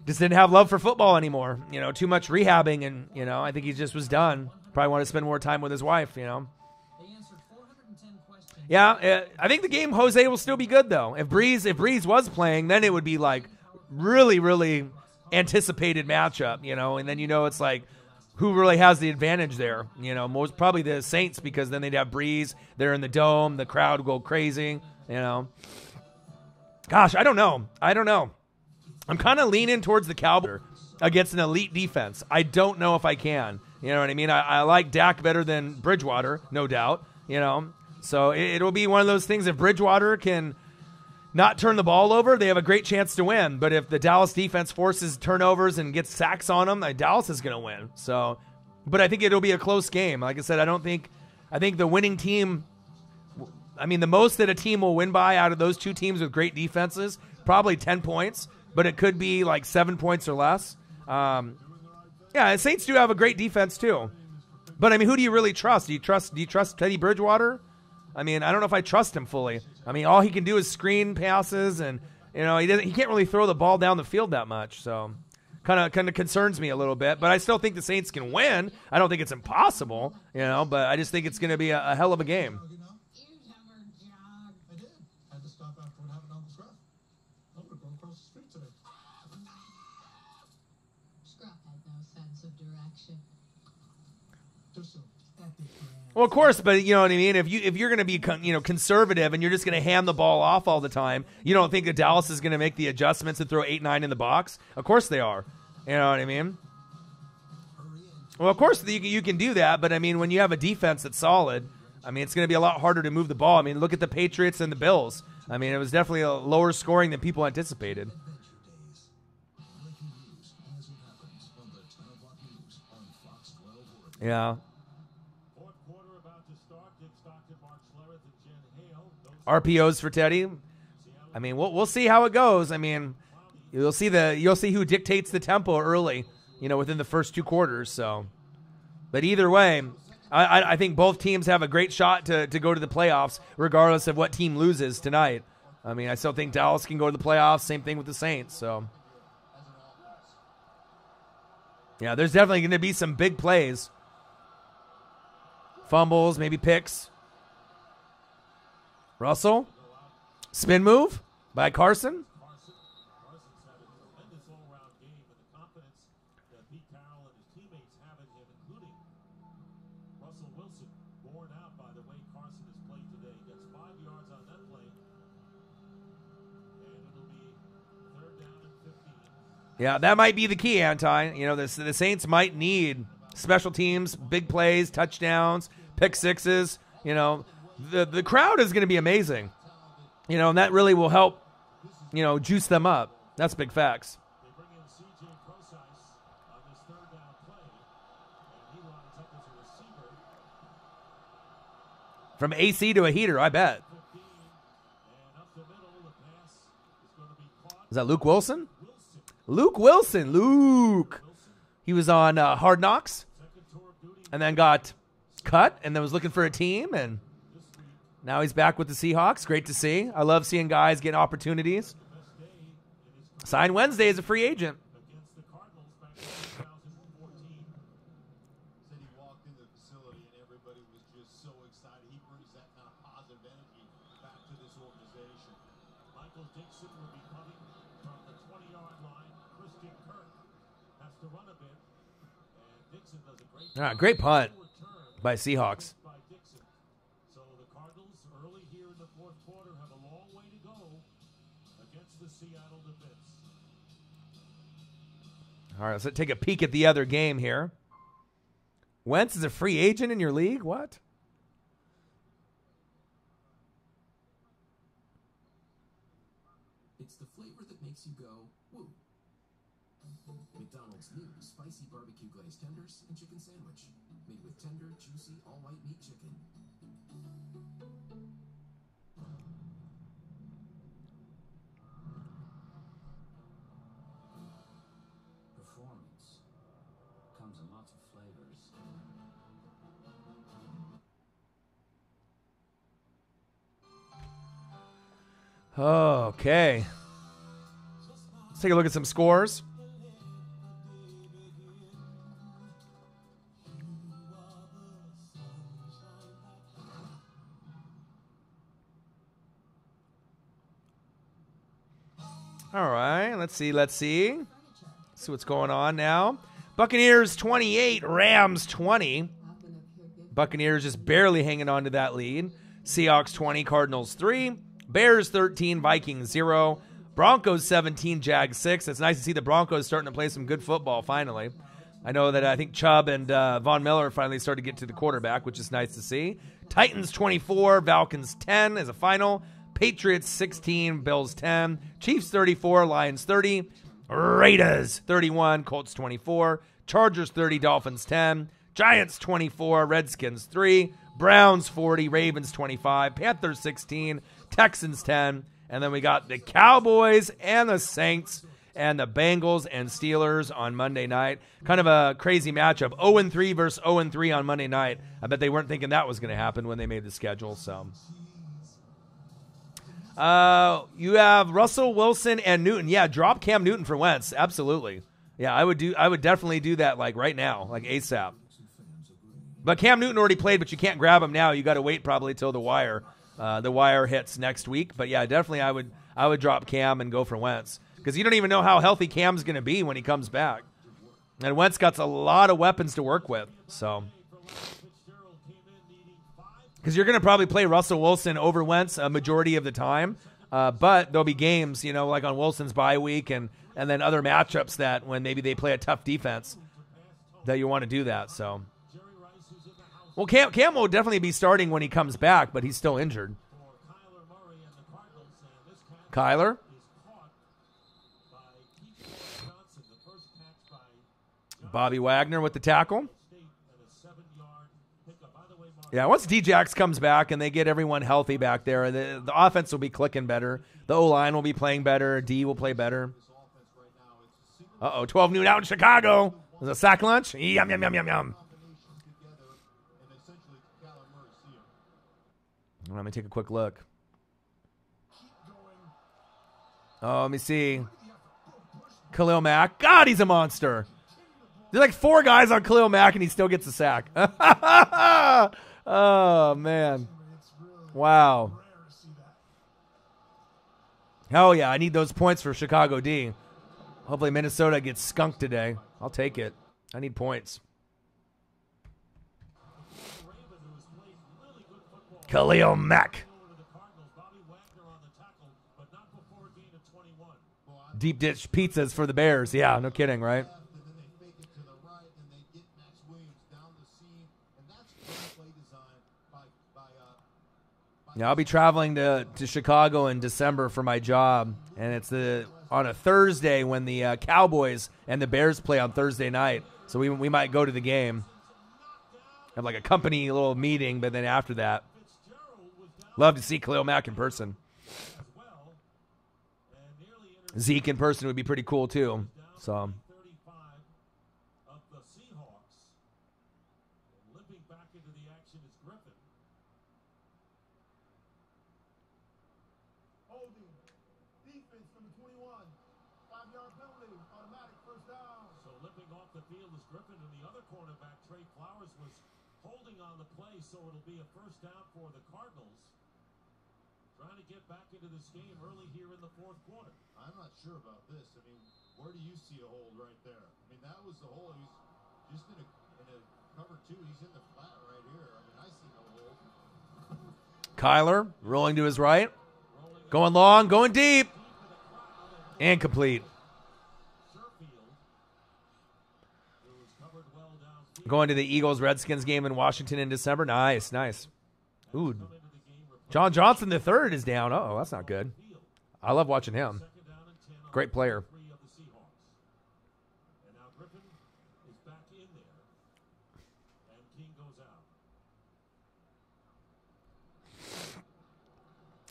Just didn't have love for football anymore. Too much rehabbing, and I think he just was done. Probably wanted to spend more time with his wife. Yeah, I think the game Jose will still be good though. If Breeze was playing, then it would be like really, really anticipated matchup. And then it's like, who really has the advantage there? Most probably the Saints, because then they'd have Breeze. They're in the dome. The crowd would go crazy. You know, gosh, I don't know. I'm kind of leaning towards the Cowboys against an elite defense. I don't know if I can. You know what I mean? I like Dak better than Bridgewater, no doubt. You know, so it'll be one of those things. If Bridgewater can not turn the ball over, they have a great chance to win. But if the Dallas defense forces turnovers and gets sacks on them, Dallas is going to win. So, but I think it'll be a close game. Like I said, I think the winning team, I mean, the most that a team will win by out of those two teams with great defenses, probably 10 points, but it could be like 7 points or less. Yeah, the Saints do have a great defense too. But I mean, who do you really trust? Do you trust Teddy Bridgewater? I mean, I don't know if I trust him fully. I mean, all he can do is screen passes, and you know, he can't really throw the ball down the field that much. So, kind of concerns me a little bit. But I still think the Saints can win. I don't think it's impossible, you know. But I just think it's going to be a hell of a game. I did. Had to stop after what happened on the scruff. I'm going to go across the street today. Scruff had no sense of direction. Just so. Well, of course, but you know what I mean. If you're going to be conservative and you're just going to hand the ball off all the time, you don't think that Dallas is going to make the adjustments and throw 8-9 in the box? Of course they are. You know what I mean? Well, of course you can do that, but I mean, when you have a defense that's solid, I mean, it's going to be a lot harder to move the ball. I mean, look at the Patriots and the Bills. I mean, it was definitely a lower scoring than people anticipated. Yeah. RPOs for Teddy. I mean, we'll see how it goes. I mean, you'll see who dictates the tempo early, you know, within the first 2 quarters. So, but either way, I think both teams have a great shot to go to the playoffs, regardless of what team loses tonight. I mean, I still think Dallas can go to the playoffs. Same thing with the Saints. So, yeah, there's definitely going to be some big plays, fumbles, maybe picks. Russell, spin move by Carson. Carson's had a tremendous all-around game, and the confidence that Pete Carroll and his teammates have in him, including Russell Wilson, borne out by the way Carson has played today. Gets 5 yards on that play, and it'll be 3rd down and 15. Yeah, that might be the key, Anti. You know, the Saints might need special teams, big plays, touchdowns, pick sixes. You know, the crowd is going to be amazing. You know, and that really will help, you know, juice them up. That's big facts. They bring in C.J. Prosise on this 3rd down play, and he lines up as a receiver. From AC to a heater, I bet. 15, and up the middle, the pass is going to be caught. Is that Luke Wilson? Luke Wilson. Luke. He was on Hard Knocks and then got cut and then was looking for a team, and now he's back with the Seahawks. Great to see. I love seeing guys get opportunities. Signed Wednesday as a free agent. Against the Cardinals back in 2014. Said he walked into the facility and everybody was just so excited. He brings that kind of positive energy back to this organization. Michael Dixon will be coming from the 20-yard line. Christian Kirk has to run a bit, and Dixon does a great job. Great punt by Seahawks. By Dixon. So the Cardinals early here in the 4th quarter have a long way to go against the Seattle defense. All right, let's take a peek at the other game here. Wentz is a free agent in your league? What? It's the flavor that makes you go, woo. McDonald's new spicy barbecue glazed tenders and chicken sandwich. Made with tender, juicy, all-white meat chicken. Performance comes in lots of flavors. Okay. Let's take a look at some scores. All right, let's see. See what's going on now. Buccaneers 28, Rams 20. Buccaneers just barely hanging on to that lead. Seahawks 20, Cardinals 3. Bears 13, Vikings 0. Broncos 17, Jags 6. It's nice to see the Broncos starting to play some good football finally. I know that I think Chubb and Von Miller finally started to get to the quarterback, which is nice to see. Titans 24, Falcons 10 as a final. Patriots 16, Bills 10. Chiefs 34, Lions 30. Raiders 31, Colts 24. Chargers 30, Dolphins 10. Giants 24, Redskins 3. Browns 40, Ravens 25. Panthers 16, Texans 10. And then we got the Cowboys and the Saints and the Bengals and Steelers on Monday night. Kind of a crazy matchup. 0-3 versus 0-3 on Monday night. I bet they weren't thinking that was going to happen when they made the schedule. So, you have Russell Wilson and Newton. Yeah, drop Cam Newton for Wentz. Absolutely. Yeah, I would definitely do that like right now, like ASAP. But Cam Newton already played, but you can't grab him now. You got to wait probably till the wire. The wire hits next week. But yeah, definitely I would drop Cam and go for Wentz because you don't even know how healthy Cam's going to be when he comes back. And Wentz got a lot of weapons to work with. So, because you're going to probably play Russell Wilson over Wentz a majority of the time. But there'll be games, like on Wilson's bye week and then other matchups that when maybe they play a tough defense that you want to do that. So, well, Cam will definitely be starting when he comes back, but he's still injured. Kyler? Bobby Wagner with the tackle. Yeah, once D-Jax comes back and they get everyone healthy back there, the offense will be clicking better. The O-line will be playing better. D will play better. 12 noon out in Chicago. Is it a sack lunch? Yum, yum, yum, yum, yum. Let me take a quick look. Oh, let me see. Khalil Mack. God, he's a monster. There's like 4 guys on Khalil Mack, and he still gets a sack. Oh, man. Wow. Hell yeah, I need those points for Chicago D. Hopefully Minnesota gets skunked today. I'll take it. I need points. Khalil Mack. Deep ditch pizzas for the Bears. Yeah, no kidding, right? Yeah, I'll be traveling to Chicago in December for my job, and it's on a Thursday when the Cowboys and the Bears play on Thursday night. So we might go to the game. Have like a company little meeting, but then after that, love to see Khalil Mack in person. Zeke in person would be pretty cool too. So. So it'll be a first down for the Cardinals. Trying to get back into this game early here in the fourth quarter. I'm not sure about this. I mean, where do you see a hold right there? I mean, that was the hole. He's just in a cover 2. He's in the flat right here. I mean, I see no hold. Kyler rolling to his right. Going long, going deep. And complete. Going to the Eagles-Redskins game in Washington in December. Nice, nice. Ooh. John Johnson III is down. Uh-oh, that's not good. I love watching him. Great player.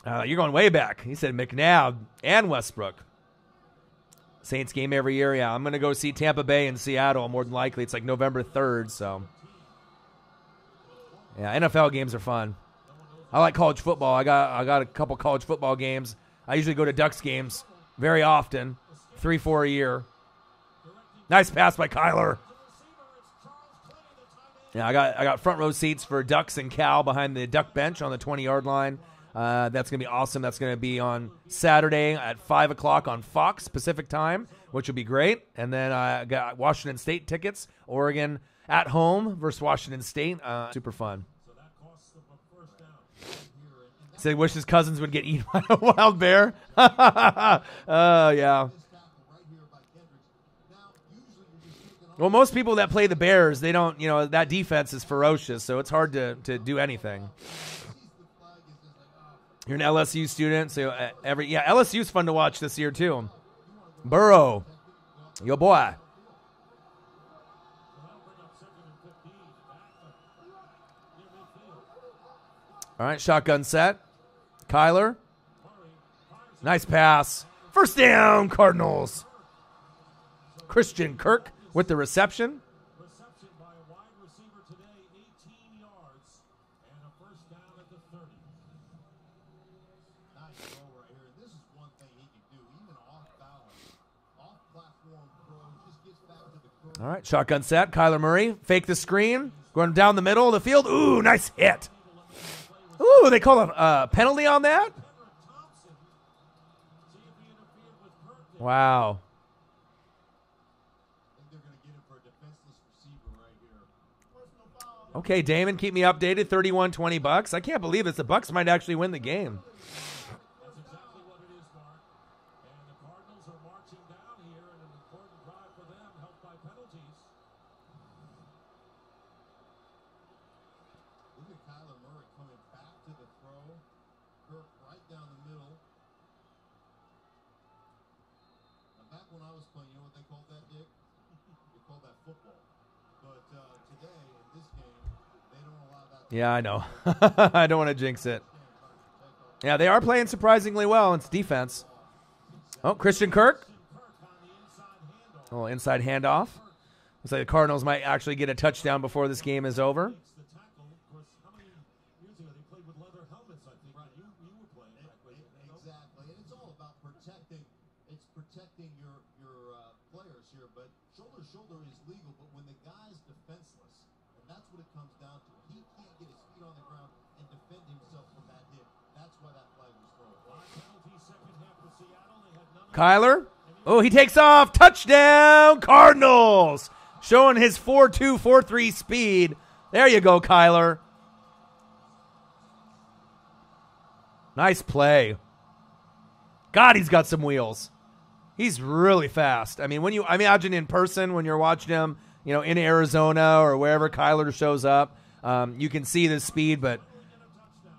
You're going way back. He said McNabb and Westbrook. Saints game every year. Yeah, I'm going to go see Tampa Bay and Seattle more than likely. It's like November 3rd, so. Yeah, NFL games are fun. I like college football. I got a couple college football games. I usually go to Ducks games very often, 3-4 a year. Nice pass by Kyler. Yeah, I got front row seats for Ducks and Cal behind the Duck bench on the 20-yard line. That's going to be awesome. That's going to be on Saturday at 5 o'clock on Fox Pacific time, which will be great. And then I got Washington State tickets, Oregon at home versus Washington State. Super fun. Say wishes Cousins would get eaten by a wild bear. Oh, yeah. Well, most people that play the Bears, they don't, that defense is ferocious, so it's hard to do anything. You're an LSU student, so LSU's fun to watch this year too. Burrow, yo boy. All right, shotgun set. Kyler. Nice pass. First down, Cardinals. Christian Kirk with the reception. Reception by a wide receiver today, 18 yards, and a first down at the 30. Nice throw right here. This is one thing he can do, even off balance, off platform throw, just gets back to the curve. All right, shotgun set. Kyler Murray. Fake the screen. Going down the middle of the field. Ooh, nice hit. Ooh, they call a penalty on that? Wow. Okay, Damon, keep me updated. $31.20. I can't believe this. The Bucs might actually win the game. That's exactly what it is, Mark. And the Cardinals are marching down here in an important drive for them, helped by penalties. Look at Kyler Murray coming back to the throw. Kirk right down the middle. Now, back when I was playing, you know what they called that, Dick? They called that football. But today, in this game, they don't allow that. Yeah, I know. I don't want to jinx it. Yeah, they are playing surprisingly well. It's defense. Oh, Christian Kirk. A little inside handoff. Looks like the Cardinals might actually get a touchdown before this game is over. The tackle, of course, how many years ago they played with leather helmets, I think. Right. You were playing back when, Exactly, and it's all about protecting. It's protecting your players here, but shoulder to shoulder is legal. But when the guy's defenseless, and that's what it comes down to, he can't get his feet on the ground and defend himself from that hit. That's why that flag was thrown. penalty second half for Seattle. They had none of Kyler. Oh, he takes off. Touchdown, Cardinals. Showing his 4.2, 4.3 speed. There you go, Kyler. Nice play. God, he's got some wheels. He's really fast. I mean, I imagine in person when you're watching him, in Arizona or wherever Kyler shows up, you can see the speed, but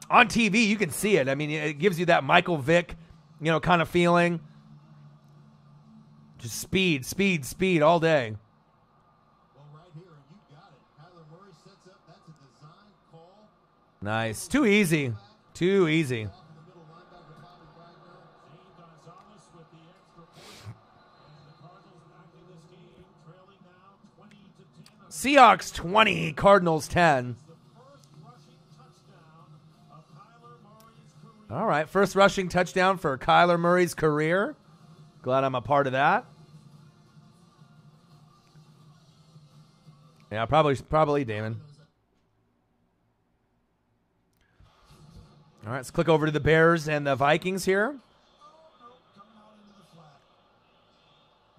on TV, you can see it. I mean, it gives you that Michael Vick, kind of feeling. Just speed, speed, speed all day. Well, right here, you got it. Kyler Murray sets up. That's a design call. Nice. Too easy. Too easy. Off in the middle, linebacker Bobby Wagner. Zane Gonzalez with the extra point. And the Cardinals back in this game, trailing now 20-10. Seahawks 20, Cardinals 10. The first rushing touchdown of Kyler Murray's career. All right, first rushing touchdown for Kyler Murray's career. Glad I'm a part of that. Yeah, probably Damon. All right, let's click over to the Bears and the Vikings here. Coming out into the flat.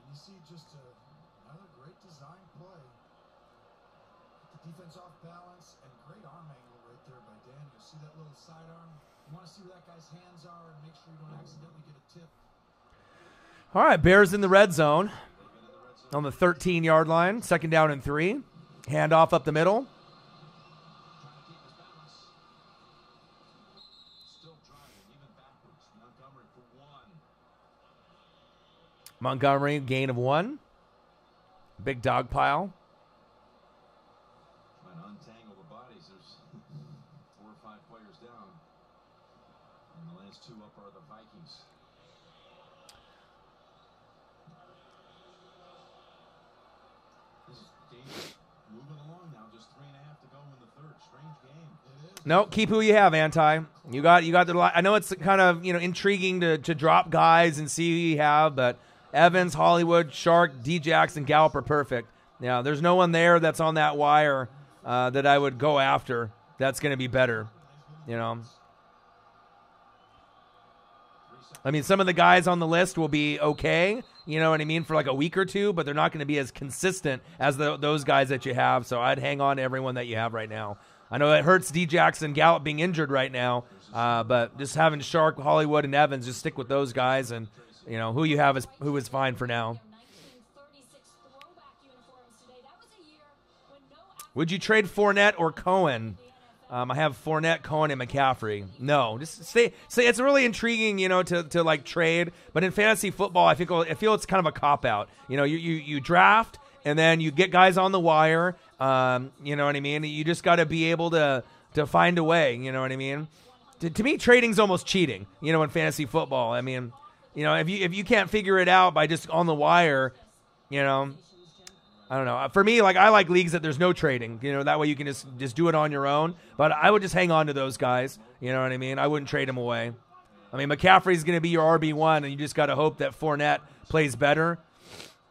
And you see just another great design play. The defense off balance and great arm angle right there by Daniel. See that little sidearm? You want to see where that guy's hands are and make sure you don't accidentally get a tip. All right, Bears in the red zone on the 13-yard line. Second down and 3. Handoff up the middle. Trying to keep his balance. Still driving, even backwards. Montgomery for 1. Montgomery, gain of 1. Big dog pile. Trying to untangle the bodies. There's 4 or 5 players down. And the last 2 up are the Vikings. This is dangerous. Moving along now, just 3.5 to go in the third. Strange game. It is. No, keep who you have, Anti. You got the. I know it's kind of intriguing to drop guys and see who you have, but Evans, Hollywood, Shark, D-Jax, and Gallup are perfect. Yeah, there's no one there that's on that wire that I would go after. That's going to be better. I mean, some of the guys on the list will be okay, you know what I mean, for like a week or two, but they're not going to be as consistent as those guys that you have. So I'd hang on to everyone that you have right now. I know it hurts D. Jackson Gallup being injured right now, but just having Shark, Hollywood, and Evans, just stick with those guys, and who you have who is fine for now. 1936 throwback uniforms today. That was a year when no Would you trade Fournette or Cohen? I have Fournette, Cohen, and McCaffrey. No, just say it's really intriguing, to like trade. But in fantasy football, I feel it's kind of a cop out. You draft and then you get guys on the wire. You know what I mean? You just got to be able to find a way. You know what I mean? To me, trading's almost cheating. In fantasy football, I mean, if you can't figure it out by just on the wire, I don't know. For me, I like leagues that there's no trading. That way you can just do it on your own. But I would just hang on to those guys. You know what I mean? I wouldn't trade them away. I mean, McCaffrey's going to be your RB1, and you just got to hope that Fournette plays better,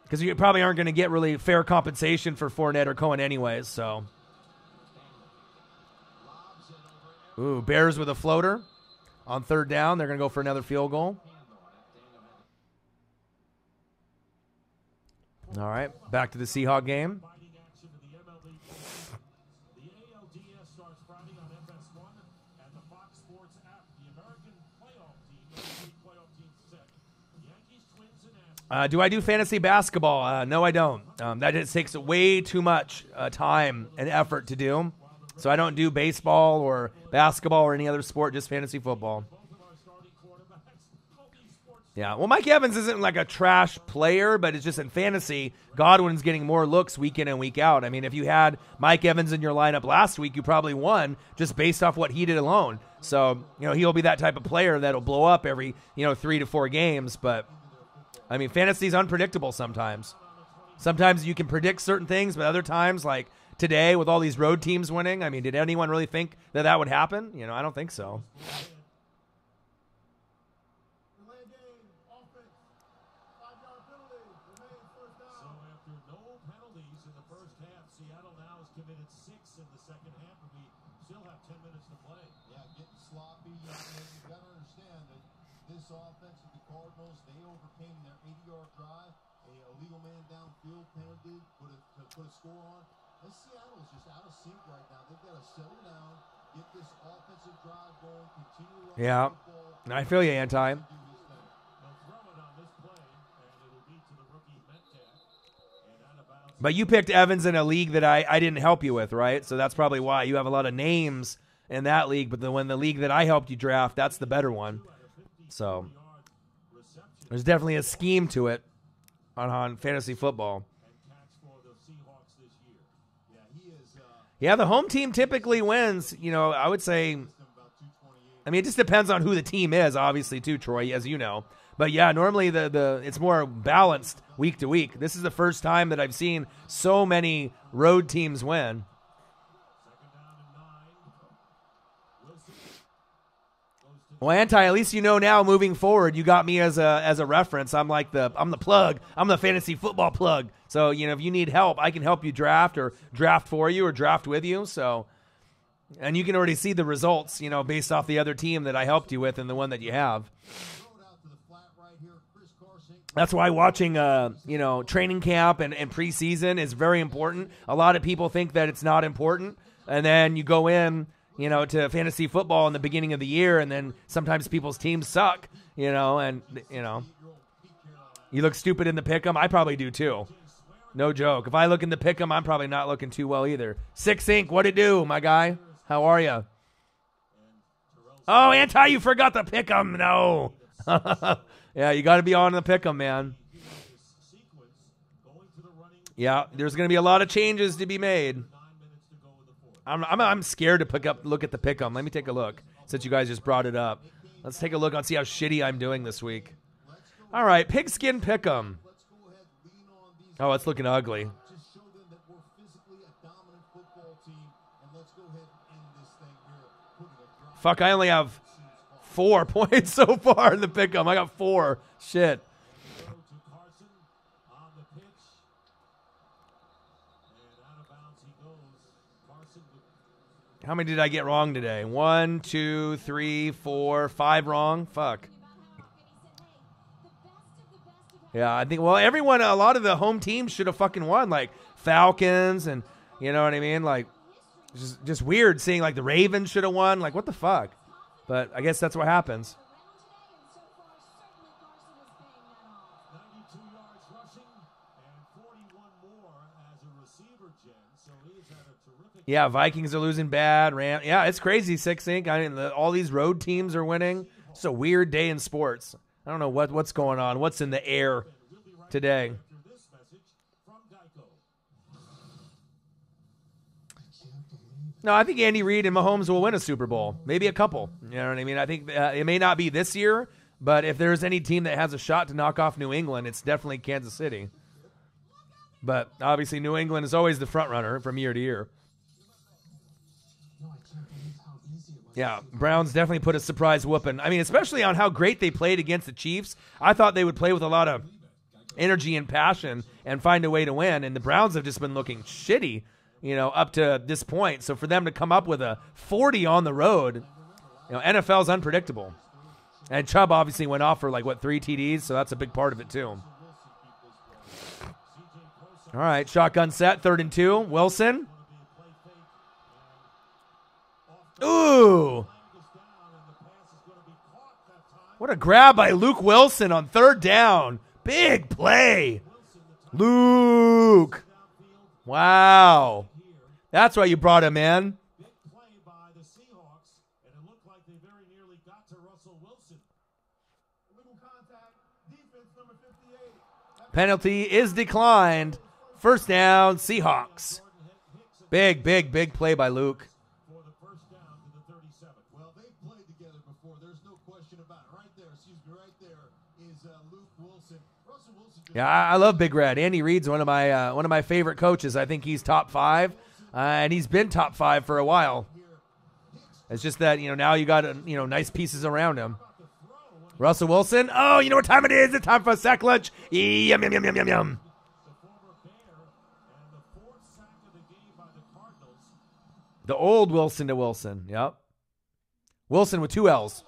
because you probably aren't going to get really fair compensation for Fournette or Cohen anyways. So, ooh, Bears with a floater on third down. They're going to go for another field goal. All right, back to the Seahawks game. Fighting action in the MLB. The ALDS starts Friday on FS1 and the Fox Sports app. The American playoff team, the three playoff teams set. Yankees, Twins, and Astros. Do I do fantasy basketball? No, I don't. That just takes way too much time and effort to do. So I don't do baseball or basketball or any other sport, just fantasy football. Both of our starting quarterbacks, all these sports. Yeah, well, Mike Evans isn't like a trash player, but it's just in fantasy, Godwin's getting more looks week in and week out. I mean, if you had Mike Evans in your lineup last week, you probably won just based off what he did alone. So, he'll be that type of player that'll blow up every, 3 to 4 games. But, I mean, fantasy's unpredictable sometimes. Sometimes you can predict certain things, but other times, like today with all these road teams winning, I mean, did anyone really think that would happen? I don't think so. Delay game, offense, 5-yard penalty, remains first So down. after no penalties in the first half, Seattle now has committed 6 in the second half, and we still have 10 minutes to play. Yeah, getting sloppy. You've got to understand that this offense of the Cardinals, they overcame their 80-yard drive, a illegal man downfield penalty, put a score on. And Seattle's just out of sync right now. They've got to settle down, get this offensive drive going, continue running Yeah, the ball. I feel you, Anti. They'll throw it on this play, and it'll be to the rookie Metcalf. And out of bounds. But you picked Evans in a league that I didn't help you with, right? So that's probably why you have a lot of names in that league. But when the league that I helped you draft, that's the better one. So there's definitely a scheme to it on fantasy football. And catch for the Seahawks this year. Yeah, he is Yeah, the home team typically wins. I would say, about 228. I mean, it just depends on who the team is, obviously, too, Troy, as you know. But yeah, normally the it's more balanced week to week. This is the first time that I've seen so many road teams win. Second down and 9. Wilson goes to Well, Anti, at least now moving forward, you got me as a reference. I'm the plug. I'm the fantasy football plug. So, if you need help, I can help you draft or draft for you or draft with you. So, and you can already see the results, based off the other team that I helped you with and the one that you have. Throw it out to the flat right here. Chris Carson. That's why watching, training camp and preseason is very important. A lot of people think that it's not important, and then you go in, to fantasy football in the beginning of the year, and then sometimes people's teams suck, and you look stupid in the pick'em. I probably do too. No joke. If I look in the pick'em, I'm probably not looking too well either. 6 Ink, what it do, my guy? How are you? Oh, Anti, you forgot the pick'em. No. Yeah, you got to be on the pick'em, man. sequence going to the running. Yeah, there's going to be a lot of changes to be made. 9 minutes to go in the fourth. I'm scared to look at the pick'em. Let me take a look since you guys just brought it up. Let's take a look and see how shitty I'm doing this week. All right, pigskin pick'em. Let's go ahead, lean on these. Oh, it's looking ugly. Just show them that we're physically a dominant football team, and let's go ahead and end this thing here. Putting a drive. Fuck, I only have 4 points so far in the pick'em. I got 4. Shit. Throw to Carson on the pitch. And out of bounds he goes. Carson with How many did I get wrong today? 1, 2, 3, 4, 5 wrong. Fuck. Yeah, I think, well, a lot of the home teams should have fucking won, like Falcons and, you know what I mean? Like, Just weird seeing like the Ravens should have won. Like, what the fuck? But I guess that's what happens. Yeah, Vikings are losing bad. Yeah, it's crazy, 6 Inc. I mean, all these road teams are winning. It's a weird day in sports. I don't know what's going on. What's in the air today? No, I think Andy Reid and Mahomes will win a Super Bowl. Maybe a couple. You know what I mean? I think it may not be this year, but if there's any team that has a shot to knock off New England, it's definitely Kansas City. But obviously New England is always the front runner from year to year. Yeah, Browns definitely put a surprise whooping. I mean, especially on how great they played against the Chiefs. I thought they would play with a lot of energy and passion and find a way to win, and the Browns have just been looking shitty, you know, up to this point. So for them to come up with a 40 on the road, you know, NFL's unpredictable. And Chubb obviously went off for, 3 TDs, so that's a big part of it too. All right, shotgun set, 3rd and 2. Wilson. Ooh. What a grab by Luke Wilson on 3rd down. Big play. Luke. Wow. That's why you brought him in. Big play by the Seahawks, and it looked like they very nearly got to Russell Wilson. Illegal contact. Defense number 58. Penalty is declined. 1st down, Seahawks. Big play by Luke. For the 1st down to the 37. Well, they've played together before. There's no question about it. Right there is Luke Wilson. Russell Wilson. Yeah, I love Big Red. Andy Reid's one of my favorite coaches. I think he's top 5, and he's been top 5 for a while. It's just that, you know, now you got, nice pieces around him. Russell Wilson. Oh, you know what time it is? It's time for a sack lunch. Yum, yum, yum, yum, yum, yum. The old Wilson to Wilson. Yep. Wilson with 2 L's.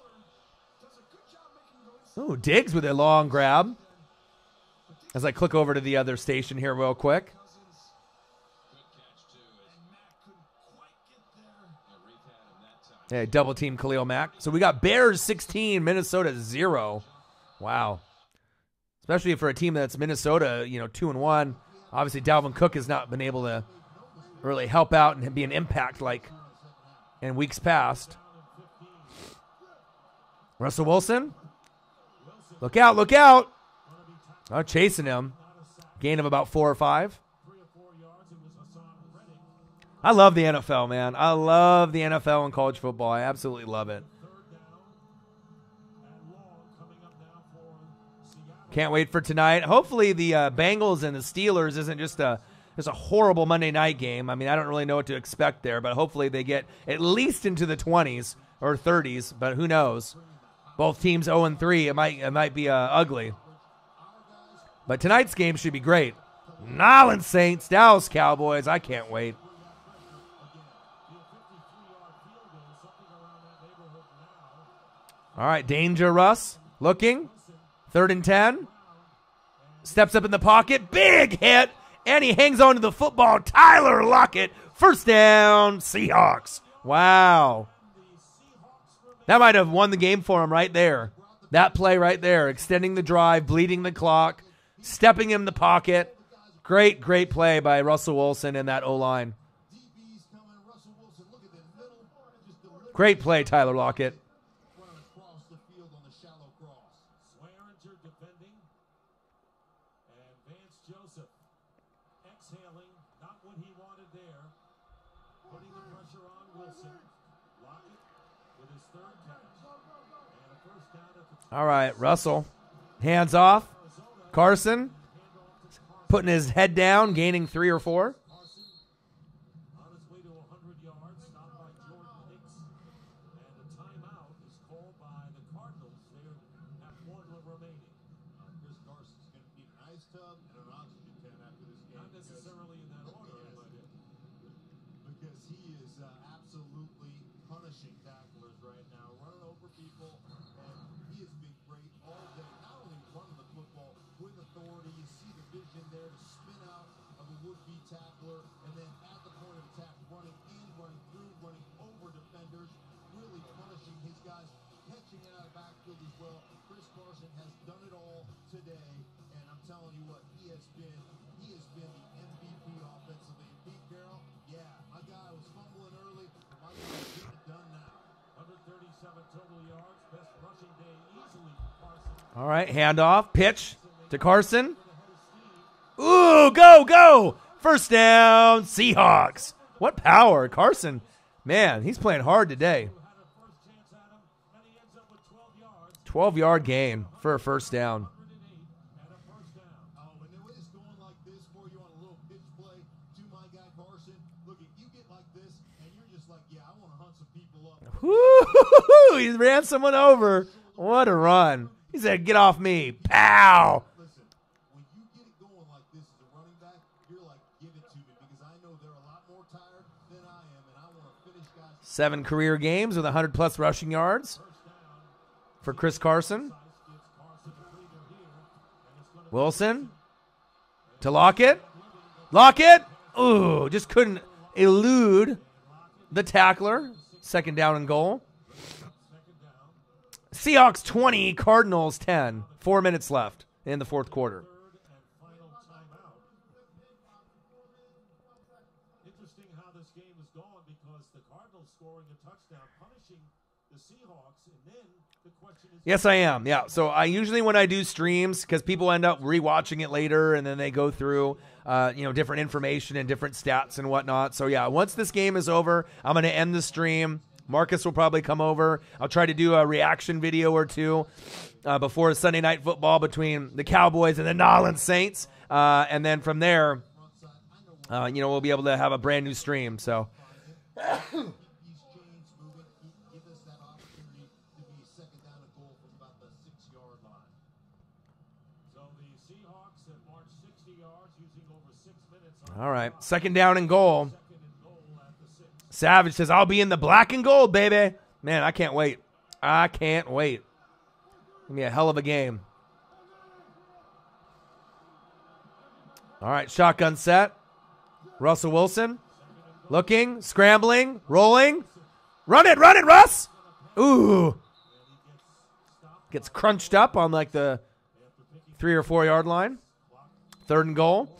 Ooh, Diggs with a long grab. As I click over to the other station here real quick. Yeah, double team Khalil Mack. So we got Bears 16, Minnesota 0. Wow. Especially for a team that's Minnesota, 2-1. Obviously, Dalvin Cook has not been able to really help out and be an impact like in weeks past. Russell Wilson. Look out, look out. Oh, chasing him. Gain of about 4 or 5. I love the NFL, man. I love the NFL and college football. I absolutely love it. Can't wait for tonight. Hopefully the Bengals and the Steelers isn't just a horrible Monday night game. I mean, I don't really know what to expect there, but hopefully they get at least into the 20s or 30s, but who knows? Both teams 0-3. It might be ugly. But tonight's game should be great. New Orleans Saints, Dallas Cowboys. I can't wait. All right, danger, Russ. Looking. 3rd and 10. Steps up in the pocket. Big hit. And he hangs on to the football. Tyler Lockett. 1st down, Seahawks. Wow. That might have won the game for him right there. That play right there. Extending the drive, bleeding the clock, stepping in the pocket. Great play by Russell Wilson and that O-line. Great play, Tyler Lockett. All right, Russell. Hands off. Carson putting his head down, gaining 3 or 4. On his way to 100 yards, stopped by Jordan Hicks, and a timeout is called by the Cardinals. They have 1 remaining. Chris Carson's going to need an ice tub and an oxygen can after this game. Not necessarily in that order, but because he is absolutely punishing tacklers right now, running over people, and he has been great all day. Not only running the football with authority, you see the vision there to spin out of a would-be tackler, and then at the point of attack, running in, running Carson has done it all today, and I'm telling you what, he has been the MVP offensively. And Pete Carroll, yeah, my guy was fumbling early, but my guy is getting it done now. 137 total yards, best rushing day easily for Carson. All right, handoff, pitch to Carson. Ooh, go! First down, Seahawks. What power, Carson. Man, he's playing hard today. 12-yard gain for a first down. Oh, and the way it's going like this for you on a little pitch play to my guy Carson. Look, if you get like this, and you're just like, yeah, I want to hunt some people up. Woo! He ran someone over. What a run. He said, get off me. Pow! Listen, when you get it going like this as a running back, you're like, give it to me, because I know they're a lot more tired than I am, and I want to finish guys. 7 career games with 100-plus rushing yards for Chris Carson. Wilson to Lockett. Lockett. Ooh, just couldn't elude the tackler. Second down and goal. Seahawks 20, Cardinals 10. 4 minutes left in the fourth quarter. Interesting how this game has gone, because the Cardinals scoring a touchdown, punishing the Seahawks, and then the question is... Yes, I am. Yeah. So I usually, when I do streams, because people end up rewatching it later, and then they go through, different information and different stats and whatnot. So yeah, once this game is over, I'm going to end the stream. Marcus will probably come over. I'll try to do a reaction video or two before Sunday Night Football between the Cowboys and the Nolans Saints, and then from there, we'll be able to have a brand new stream. So. These chains moving, give us that opportunity to be second down and goal from about the 6-yard line. So the Seahawks have marched 60 yards using over 6 minutes. All right, second down and goal. Second and goal at the 6. Savage says, I'll be in the black and gold, baby. Man, I can't wait. I can't wait. Gonna be a hell of a game. All right, shotgun set. Russell Wilson. Looking, scrambling, rolling. Run it, Russ. Ooh. Gets crunched up on like the 3 or 4 yard line. Third and goal.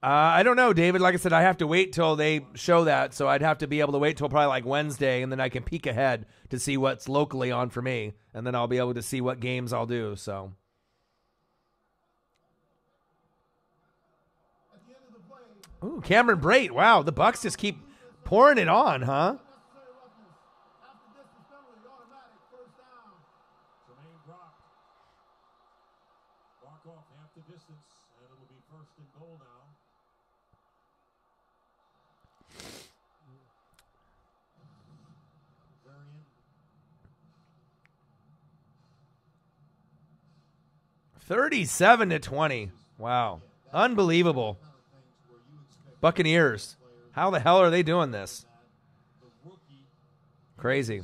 I don't know, David. Like I said, I have to wait till they show that, so I'd have to be able to wait till probably like Wednesday, and then I can peek ahead to see what's locally on for me, and then I'll be able to see what games I'll do. So, ooh, Cameron Brate. Wow, the Bucs just keep pouring it on, huh? Jermaine dropped. Walk off half the distance, and it'll be first and goal now. Variant. 37-20. Wow, unbelievable. Buccaneers. How the hell are they doing this? Crazy.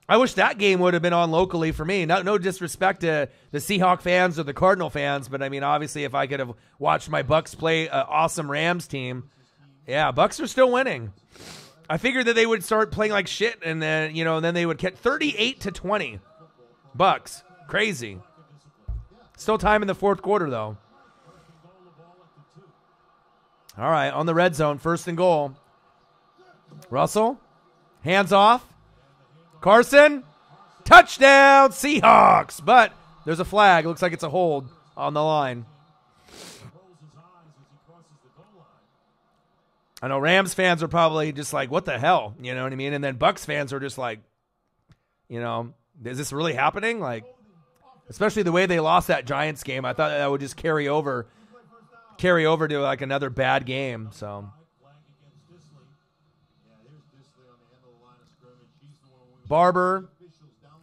I wish that game would have been on locally for me. No disrespect to the Seahawks fans or the Cardinal fans, but I mean, obviously, if I could have watched my Bucs play an awesome Rams team, yeah, Bucs are still winning. I figured that they would start playing like shit, and then then they would get 38-20. Bucs, crazy. Still time in the fourth quarter though. All right, on the red zone, first and goal. Russell, hands off. Carson, touchdown, Seahawks. But there's a flag. Looks like it's a hold on the line. I know Rams fans are probably just like, what the hell? You know what I mean? And then Bucs fans are just like, is this really happening? Like, especially the way they lost that Giants game. I thought that would just carry over to like another bad game. So. Barber,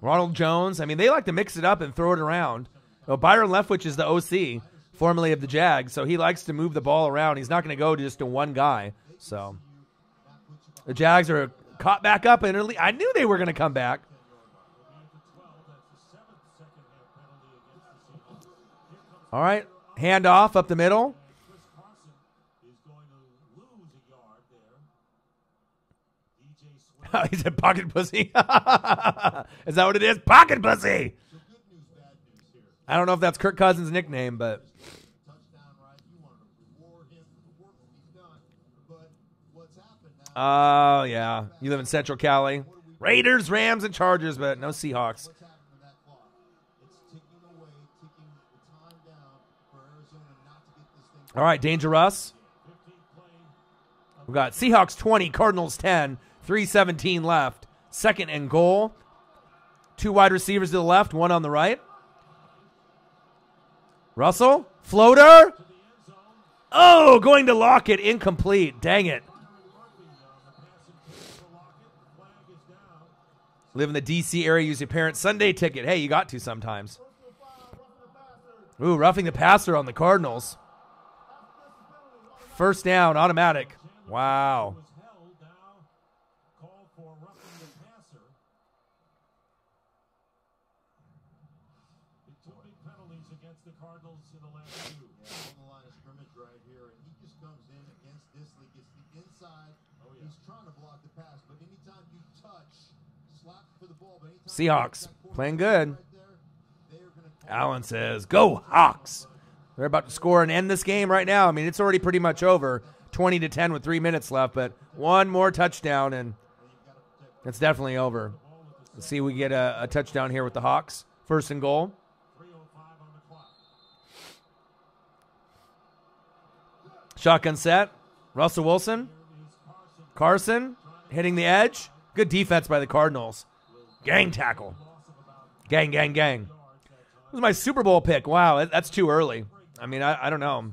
Ronald Jones. I mean, they like to mix it up and throw it around. Well, Byron Leftwich is the OC, formerly of the Jags, so he likes to move the ball around. He's not going to go just to one guy. So the Jags are caught back up, and I knew they were going to come back. All right, handoff up the middle. He said pocket pussy. Is that what it is? Pocket pussy. So good news, bad news here. I don't know if that's Kirk Cousins' nickname, but Touchdown, right? You wanted to reward him for the work that he's done. But what's happened now? oh yeah, you live in Central Cali. Raiders, Rams, and Chargers, but no Seahawks. What's happened to that clock? It's ticking away, ticking the time down for Arizona not to get this thing. All right, Dangerous. We got Seahawks 20, Cardinals 10, 3:17 left. Second and goal. 2 wide receivers to the left, 1 on the right. Russell, floater. Oh, going to Lockett, incomplete. Dang it. Live in the D.C. area, use your parents' Sunday ticket. Hey, you got to sometimes. Ooh, roughing the passer on the Cardinals. First down, automatic. Wow. Cardinals in the last two. Yeah, on the line of scrimmage right here, and he just comes in against Disley, gets the inside. Oh, yeah. He's trying to block the pass, but anytime you touch, slap for the ball, but anytime Seahawks playing good. right there, they are gonna call Allen says, "Go Hawks." They're about to score and end this game right now. I mean, it's already pretty much over. 20-10 with 3 minutes left, but one more touchdown, and it's definitely over. Let's see if we get a touchdown here with the Hawks. First and goal. 3:05 on the clock. Shotgun set. Russell Wilson. Carson hitting the edge. Good defense by the Cardinals. Gang tackle. Gang, gang, gang. This was my Super Bowl pick. Wow, that's too early. I mean, I don't know.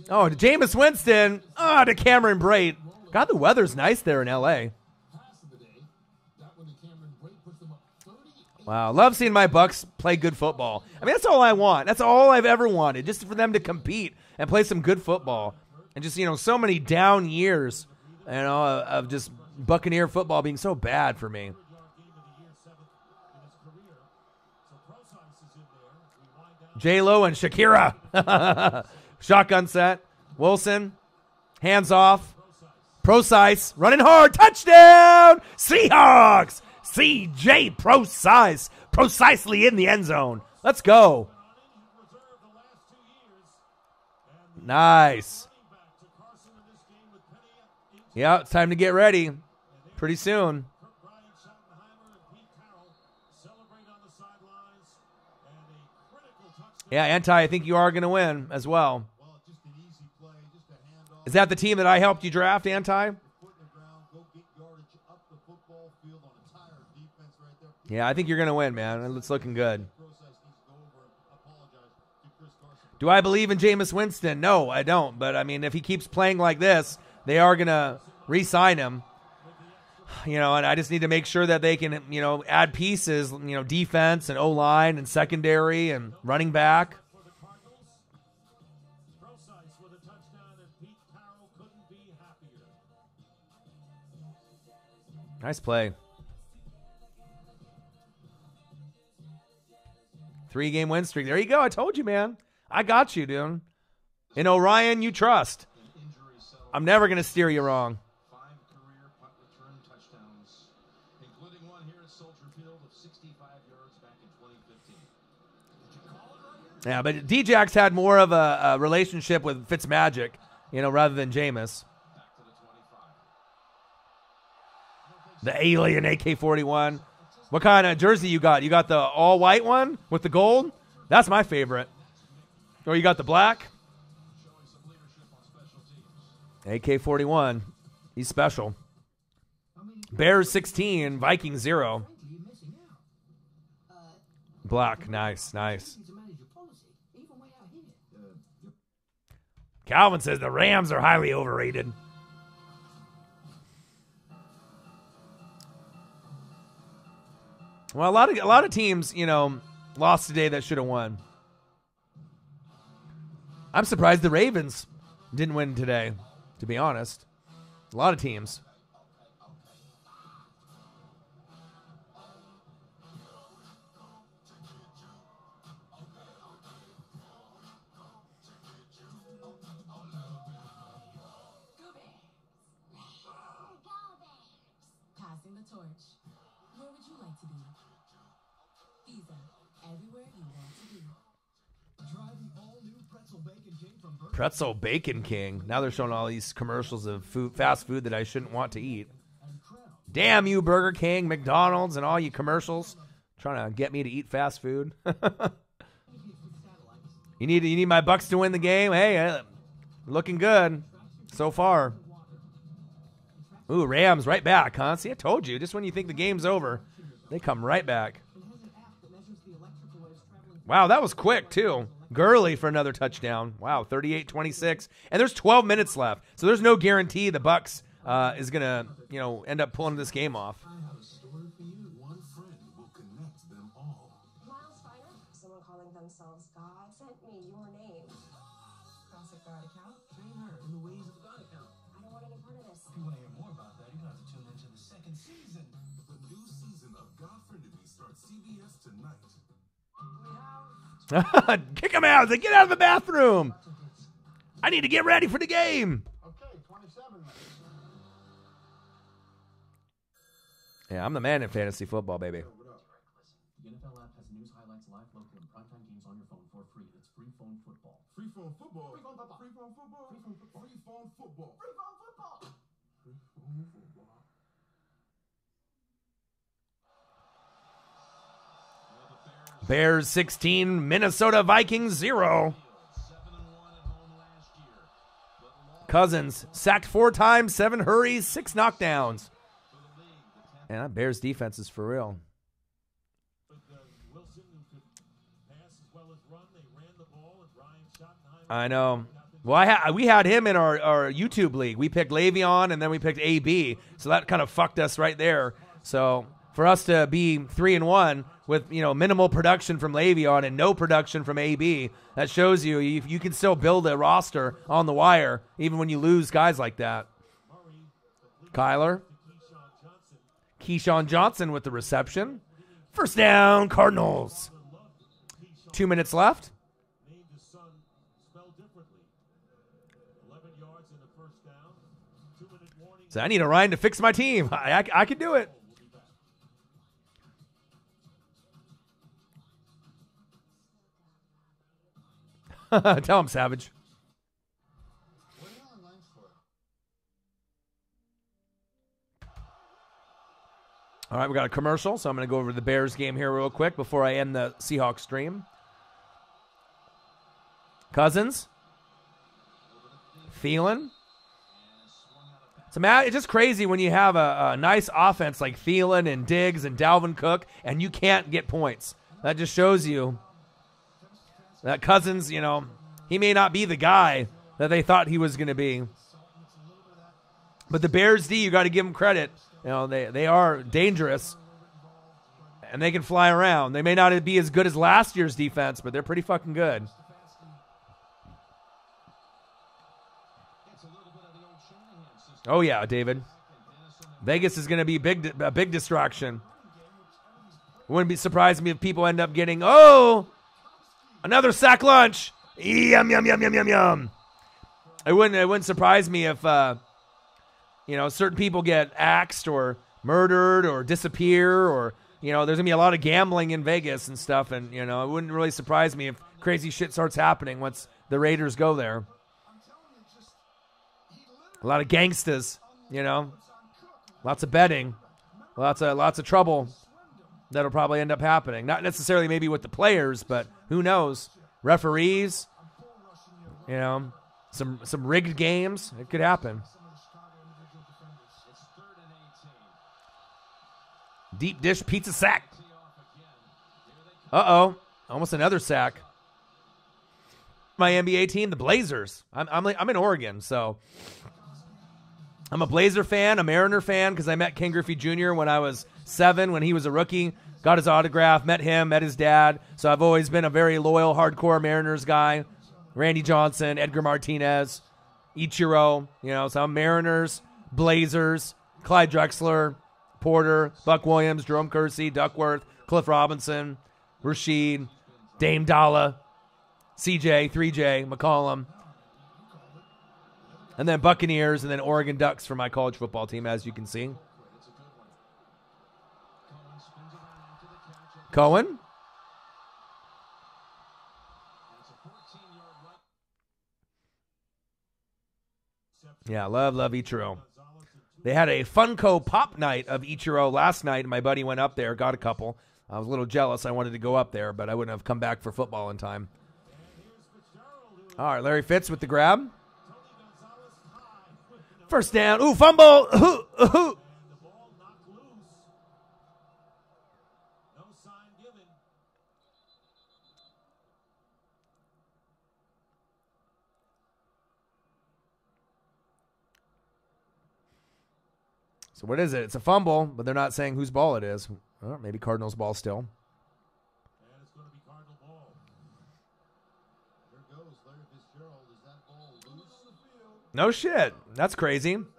Oh, to Jameis Winston. Oh, to Cameron Brate. God, the weather's nice there in L.A. Wow, love seeing my Bucs play good football. I mean, that's all I want. That's all I've ever wanted, just for them to compete and play some good football. And just, so many down years, of just Buccaneer football being so bad for me. J-Lo and Shakira. Shotgun set. Wilson. Hands off. Procise. Running hard. Touchdown. Seahawks. C.J. Procise. Precisely in the end zone. Let's go. Nice. Yeah, it's time to get ready. Pretty soon. Yeah, Anti, I think you are going to win as well. Well, just an easy play, just a handoff. Is that the team that I helped you draft, Anti? Foot in the ground, go get yardage up the football field on a tired defense right there. Yeah, I think you're going to win, man. It's looking good. Process needs to go over and apologize to Chris Carson. Do I believe in Jameis Winston? No, I don't. But, I mean, if he keeps playing like this, they are going to re-sign him. And I just need to make sure that they can, add pieces, defense and O-line and secondary and running back. Nice play. 3-game win streak. There you go. I told you, man. I got you, dude. In Orion, you trust. I'm never going to steer you wrong. 5 career punt return touchdowns, including one here at Soldier Field of 65 yards back in 2015. Yeah, but D-Jax had more of a relationship with Fitzmagic, rather than Jameis. Back to the 25. The alien AK-41. What kind of jersey you got? You got the all-white one with the gold? That's my favorite. Or you got the black? Showing some leadership on special teams. AK-41. He's special. Bears 16, Vikings 0. Black, nice. Calvin says the Rams are highly overrated. Well, a lot of teams, lost today that should have won. I'm surprised the Ravens didn't win today, to be honest. A lot of teams. Torch, where would you like to be? Visa, everywhere you want to be. Try the all-new Pretzel Bacon King from Burger Pretzel Bacon King. Now they're showing all these commercials of food, fast food that I shouldn't want to eat. Damn you, Burger King, McDonald's, and all you commercials trying to get me to eat fast food. You need my Bucs to win the game. Hey, looking good so far. Ooh, Rams right back, huh? See, I told you. Just when you think the game's over, they come right back. Wow, that was quick, too. Gurley for another touchdown. Wow, 38-26. And there's 12 minutes left, so there's no guarantee the Bucs is going to, end up pulling this game off. I have a story for you. One friend will connect them all. Miles Finer, someone calling themselves God, sent me your name. Classic God account. Train her in the ways of God account. I don't want any part of this. If you want to hear more about that, you're going to have to tune into the second season. The new season of God Friendly starts CBS tonight. Kick him out. Say, get out of the bathroom. I need to get ready for the game. Okay, 27 minutes. Yeah, I'm the man in fantasy football, baby. The NFL app has news highlights, live local, and primetime games on your phone for free. It's free phone football. Free phone football. Free phone football. Free phone football. Free phone football. Free phone football. Free phone football. Free phone football. Bears 16, Minnesota Vikings 0. Cousins sacked 4 times, 7 hurries, 6 knockdowns. And that Bears defense is for real. I know. Well, we had him in our YouTube league. We picked Le'Veon, and then we picked AB. So that kind of fucked us right there. So for us to be 3-1 with minimal production from Le'Veon and no production from AB, that shows you can still build a roster on the wire even when you lose guys like that. Kyler. Keyshawn Johnson with the reception. First down, Cardinals. 2 minutes left. So I need a Ryan to fix my team. I can do it. Tell him, Savage. What are you online for? All right, we got a commercial, so I'm going to go over the Bears game here real quick before I end the Seahawks stream. Cousins. Thielen. It's just crazy when you have a nice offense like Thielen and Diggs and Dalvin Cook, and you can't get points. That just shows you that Cousins, he may not be the guy that they thought he was going to be. But the Bears D, you got to give them credit. They are dangerous, and they can fly around. They may not be as good as last year's defense, but they're pretty fucking good. Oh, yeah, David. Vegas is going to be a big distraction. Wouldn't surprise me if people end up getting, another sack lunch. Yum, yum, yum, yum, yum, yum. It wouldn't surprise me if, certain people get axed or murdered or disappear or, there's going to be a lot of gambling in Vegas and stuff. And, it wouldn't really surprise me if crazy shit starts happening once the Raiders go there. A lot of gangsters, lots of betting, lots of trouble that'll probably end up happening. Not necessarily maybe with the players, but who knows? Referees, some rigged games. It could happen. Deep dish pizza sack. Uh-oh. Almost another sack. My NBA team, the Blazers. I'm in Oregon, so I'm a Blazer fan, a Mariner fan, because I met Ken Griffey Jr. when I was 7, when he was a rookie. Got his autograph, met him, met his dad. So I've always been a very loyal, hardcore Mariners guy. Randy Johnson, Edgar Martinez, Ichiro. So I'm Mariners, Blazers, Clyde Drexler, Porter, Buck Williams, Jerome Kersey, Duckworth, Cliff Robinson, Rashid, Dame Dalla, CJ, 3J, McCollum. And then Buccaneers, and then Oregon Ducks for my college football team, as you can see. Cohen. Yeah, love Ichiro. They had a Funko Pop night of Ichiro last night, and my buddy went up there, got a couple. I was a little jealous. I wanted to go up there, but I wouldn't have come back for football in time. All right, Larry Fitz with the grab. First down. Ooh, fumble. Ooh, ooh. So what is it? It's a fumble, but they're not saying whose ball it is. Oh, maybe Cardinals ball still. And it's going to be Cardinal ball. Here goes Larry Fitzgerald. Is that ball loose? No shit. That's crazy. And the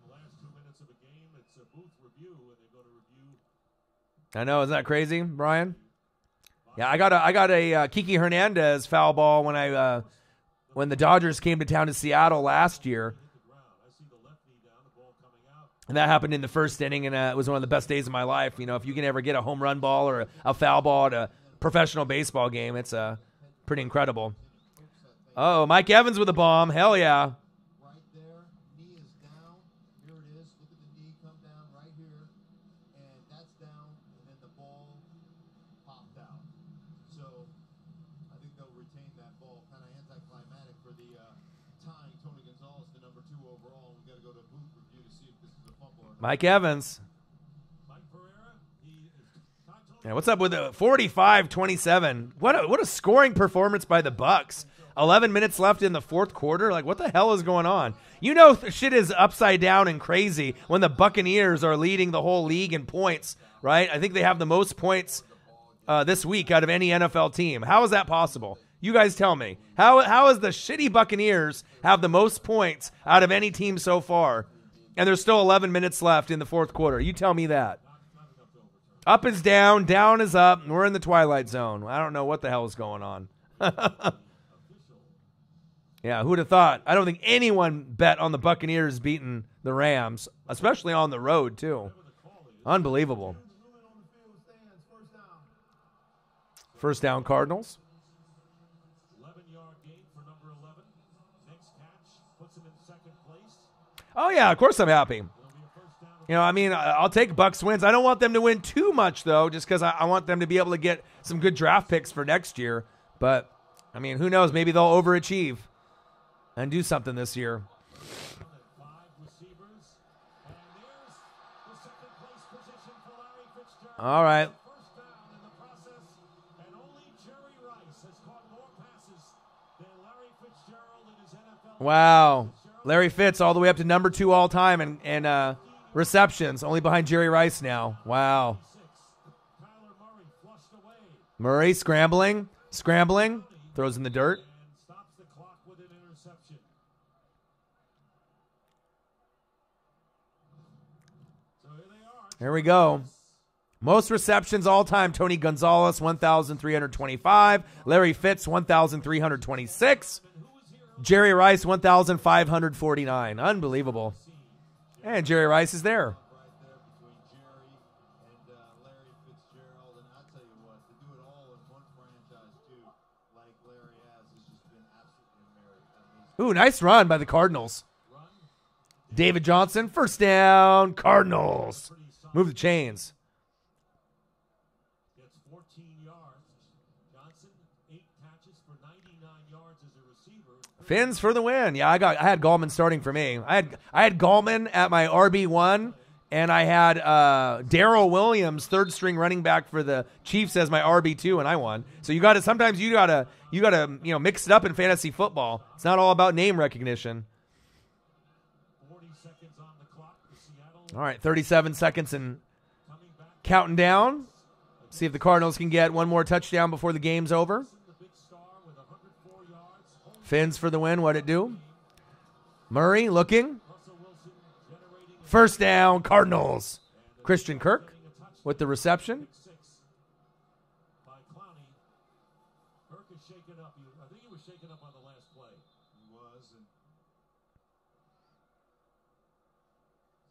last 2 minutes of a game, it's a booth review, and they go to review. I know. Isn't that crazy, Brian? Yeah, I got a Kiki Hernandez foul ball when the Dodgers came to town to Seattle last year. And that happened in the first inning, and it was one of the best days of my life. You know, if you can ever get a home run ball or a foul ball at a professional baseball game, it's pretty incredible. Oh, Mike Evans with a bomb. Hell yeah. Right there, knee is down. Here it is. Look at the knee come down right here. And that's down, and then the ball popped out. So I think they'll retain that ball. Kind of anticlimactic for the tying Tony Gonzalez to number 2 overall. We've got to go to booth review to see if this is a fumble or not. Mike Evans. Mike Pereira, Yeah, what's up with the 45-27? What a scoring performance by the Bucs. 11 minutes left in the fourth quarter. Like, what the hell is going on? You know shit is upside down and crazy when the Buccaneers are leading the whole league in points, right? I think they have the most points this week out of any NFL team. How is that possible? You guys tell me. How is the shitty Buccaneers have the most points out of any team so far? And there's still 11 minutes left in the fourth quarter. You tell me that. Up is down, down is up, and we're in the twilight zone. I don't know what the hell is going on. Yeah, who would have thought? I don't think anyone bet on the Buccaneers beating the Rams, especially on the road, too. Unbelievable. First down, Cardinals. 11-yard gain for number 11. Next catch puts him in second place. Oh, yeah, of course I'm happy. You know, I mean, I'll take Bucs wins. I don't want them to win too much, though, just because I want them to be able to get some good draft picks for next year. But, I mean, who knows? Maybe they'll overachieve and do something this year. All right. Wow. Larry Fitz all the way up to number 2 all time and receptions, only behind Jerry Rice now. Wow. Murray scrambling, throws in the dirt. Here we go. Most receptions all time, Tony Gonzalez, 1,325. Larry Fitz, 1,326. Jerry Rice, 1,549. Unbelievable. And Jerry Rice is there. Ooh, nice run by the Cardinals. David Johnson, first down, Cardinals. Move the chains. Gets 14 yards. Johnson, 8 catches for 99 yards as a receiver. Fins for the win. Yeah, I had Gallman starting for me. I had Gallman at my RB1, and I had Darrell Williams, third string running back for the Chiefs, as my RB2, and I won. So you got to sometimes you got to mix it up in fantasy football. It's not all about name recognition. 40 seconds on the clock for Seattle. All right, 37 seconds and counting down. See if the Cardinals can get one more touchdown before the game's over. Fins for the win. What'd it do? Murray looking. First down, Cardinals. Christian Kirk with the reception. By Clowney. Kirk is shaken up. I think he was shaken up on the last play. He was. And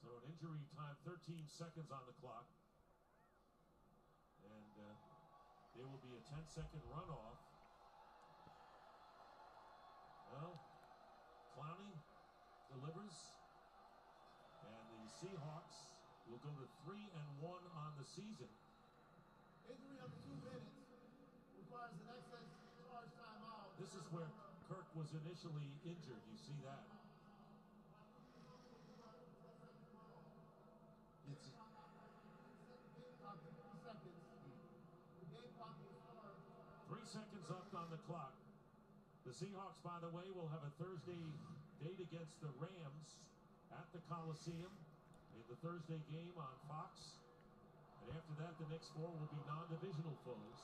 so an injury time, 13 seconds on the clock. And there will be a 10-second runoff. Well, Clowney delivers. And the Seahawks will go to 3-1 on the season. Injury of 2 minutes requires an excess charge timeout. This is where Kirk was initially injured. You see that? It's 3 seconds left on the clock. The Seahawks, by the way, will have a Thursday date against the Rams at the Coliseum in the Thursday game on Fox. And after that, the next 4 will be non-divisional foes.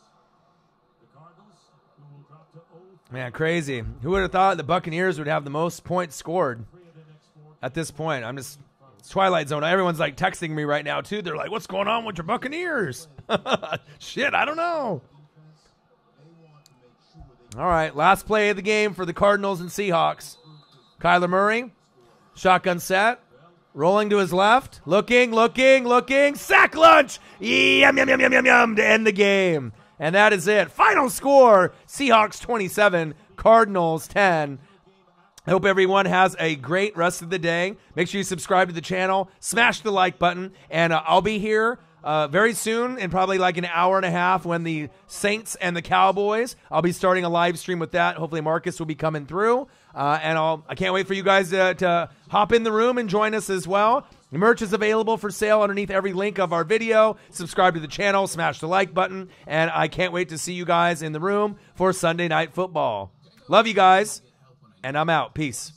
The Cardinals, who will drop to 0. Man, crazy. Who would have thought the Buccaneers would have the most points scored at this point? It's Twilight Zone. Everyone's like texting me right now, too. They're like, what's going on with your Buccaneers? Shit, I don't know. All right, last play of the game for the Cardinals and Seahawks. Kyler Murray, shotgun set, rolling to his left, looking, sack lunch, yum, to end the game. And that is it. Final score, Seahawks 27, Cardinals 10. I hope everyone has a great rest of the day. Make sure you subscribe to the channel, smash the like button, and I'll be here very soon, in probably like an hour and a half, when the Saints and the Cowboys. I'll be starting a live stream with that. Hopefully Marcus will be coming through, and I can't wait for you guys to hop in the room and join us as well. The merch is available for sale underneath every link of our video. Subscribe to the channel, smash the like button, and I can't wait to see you guys in the room for Sunday Night Football. Love you guys, and I'm out. Peace.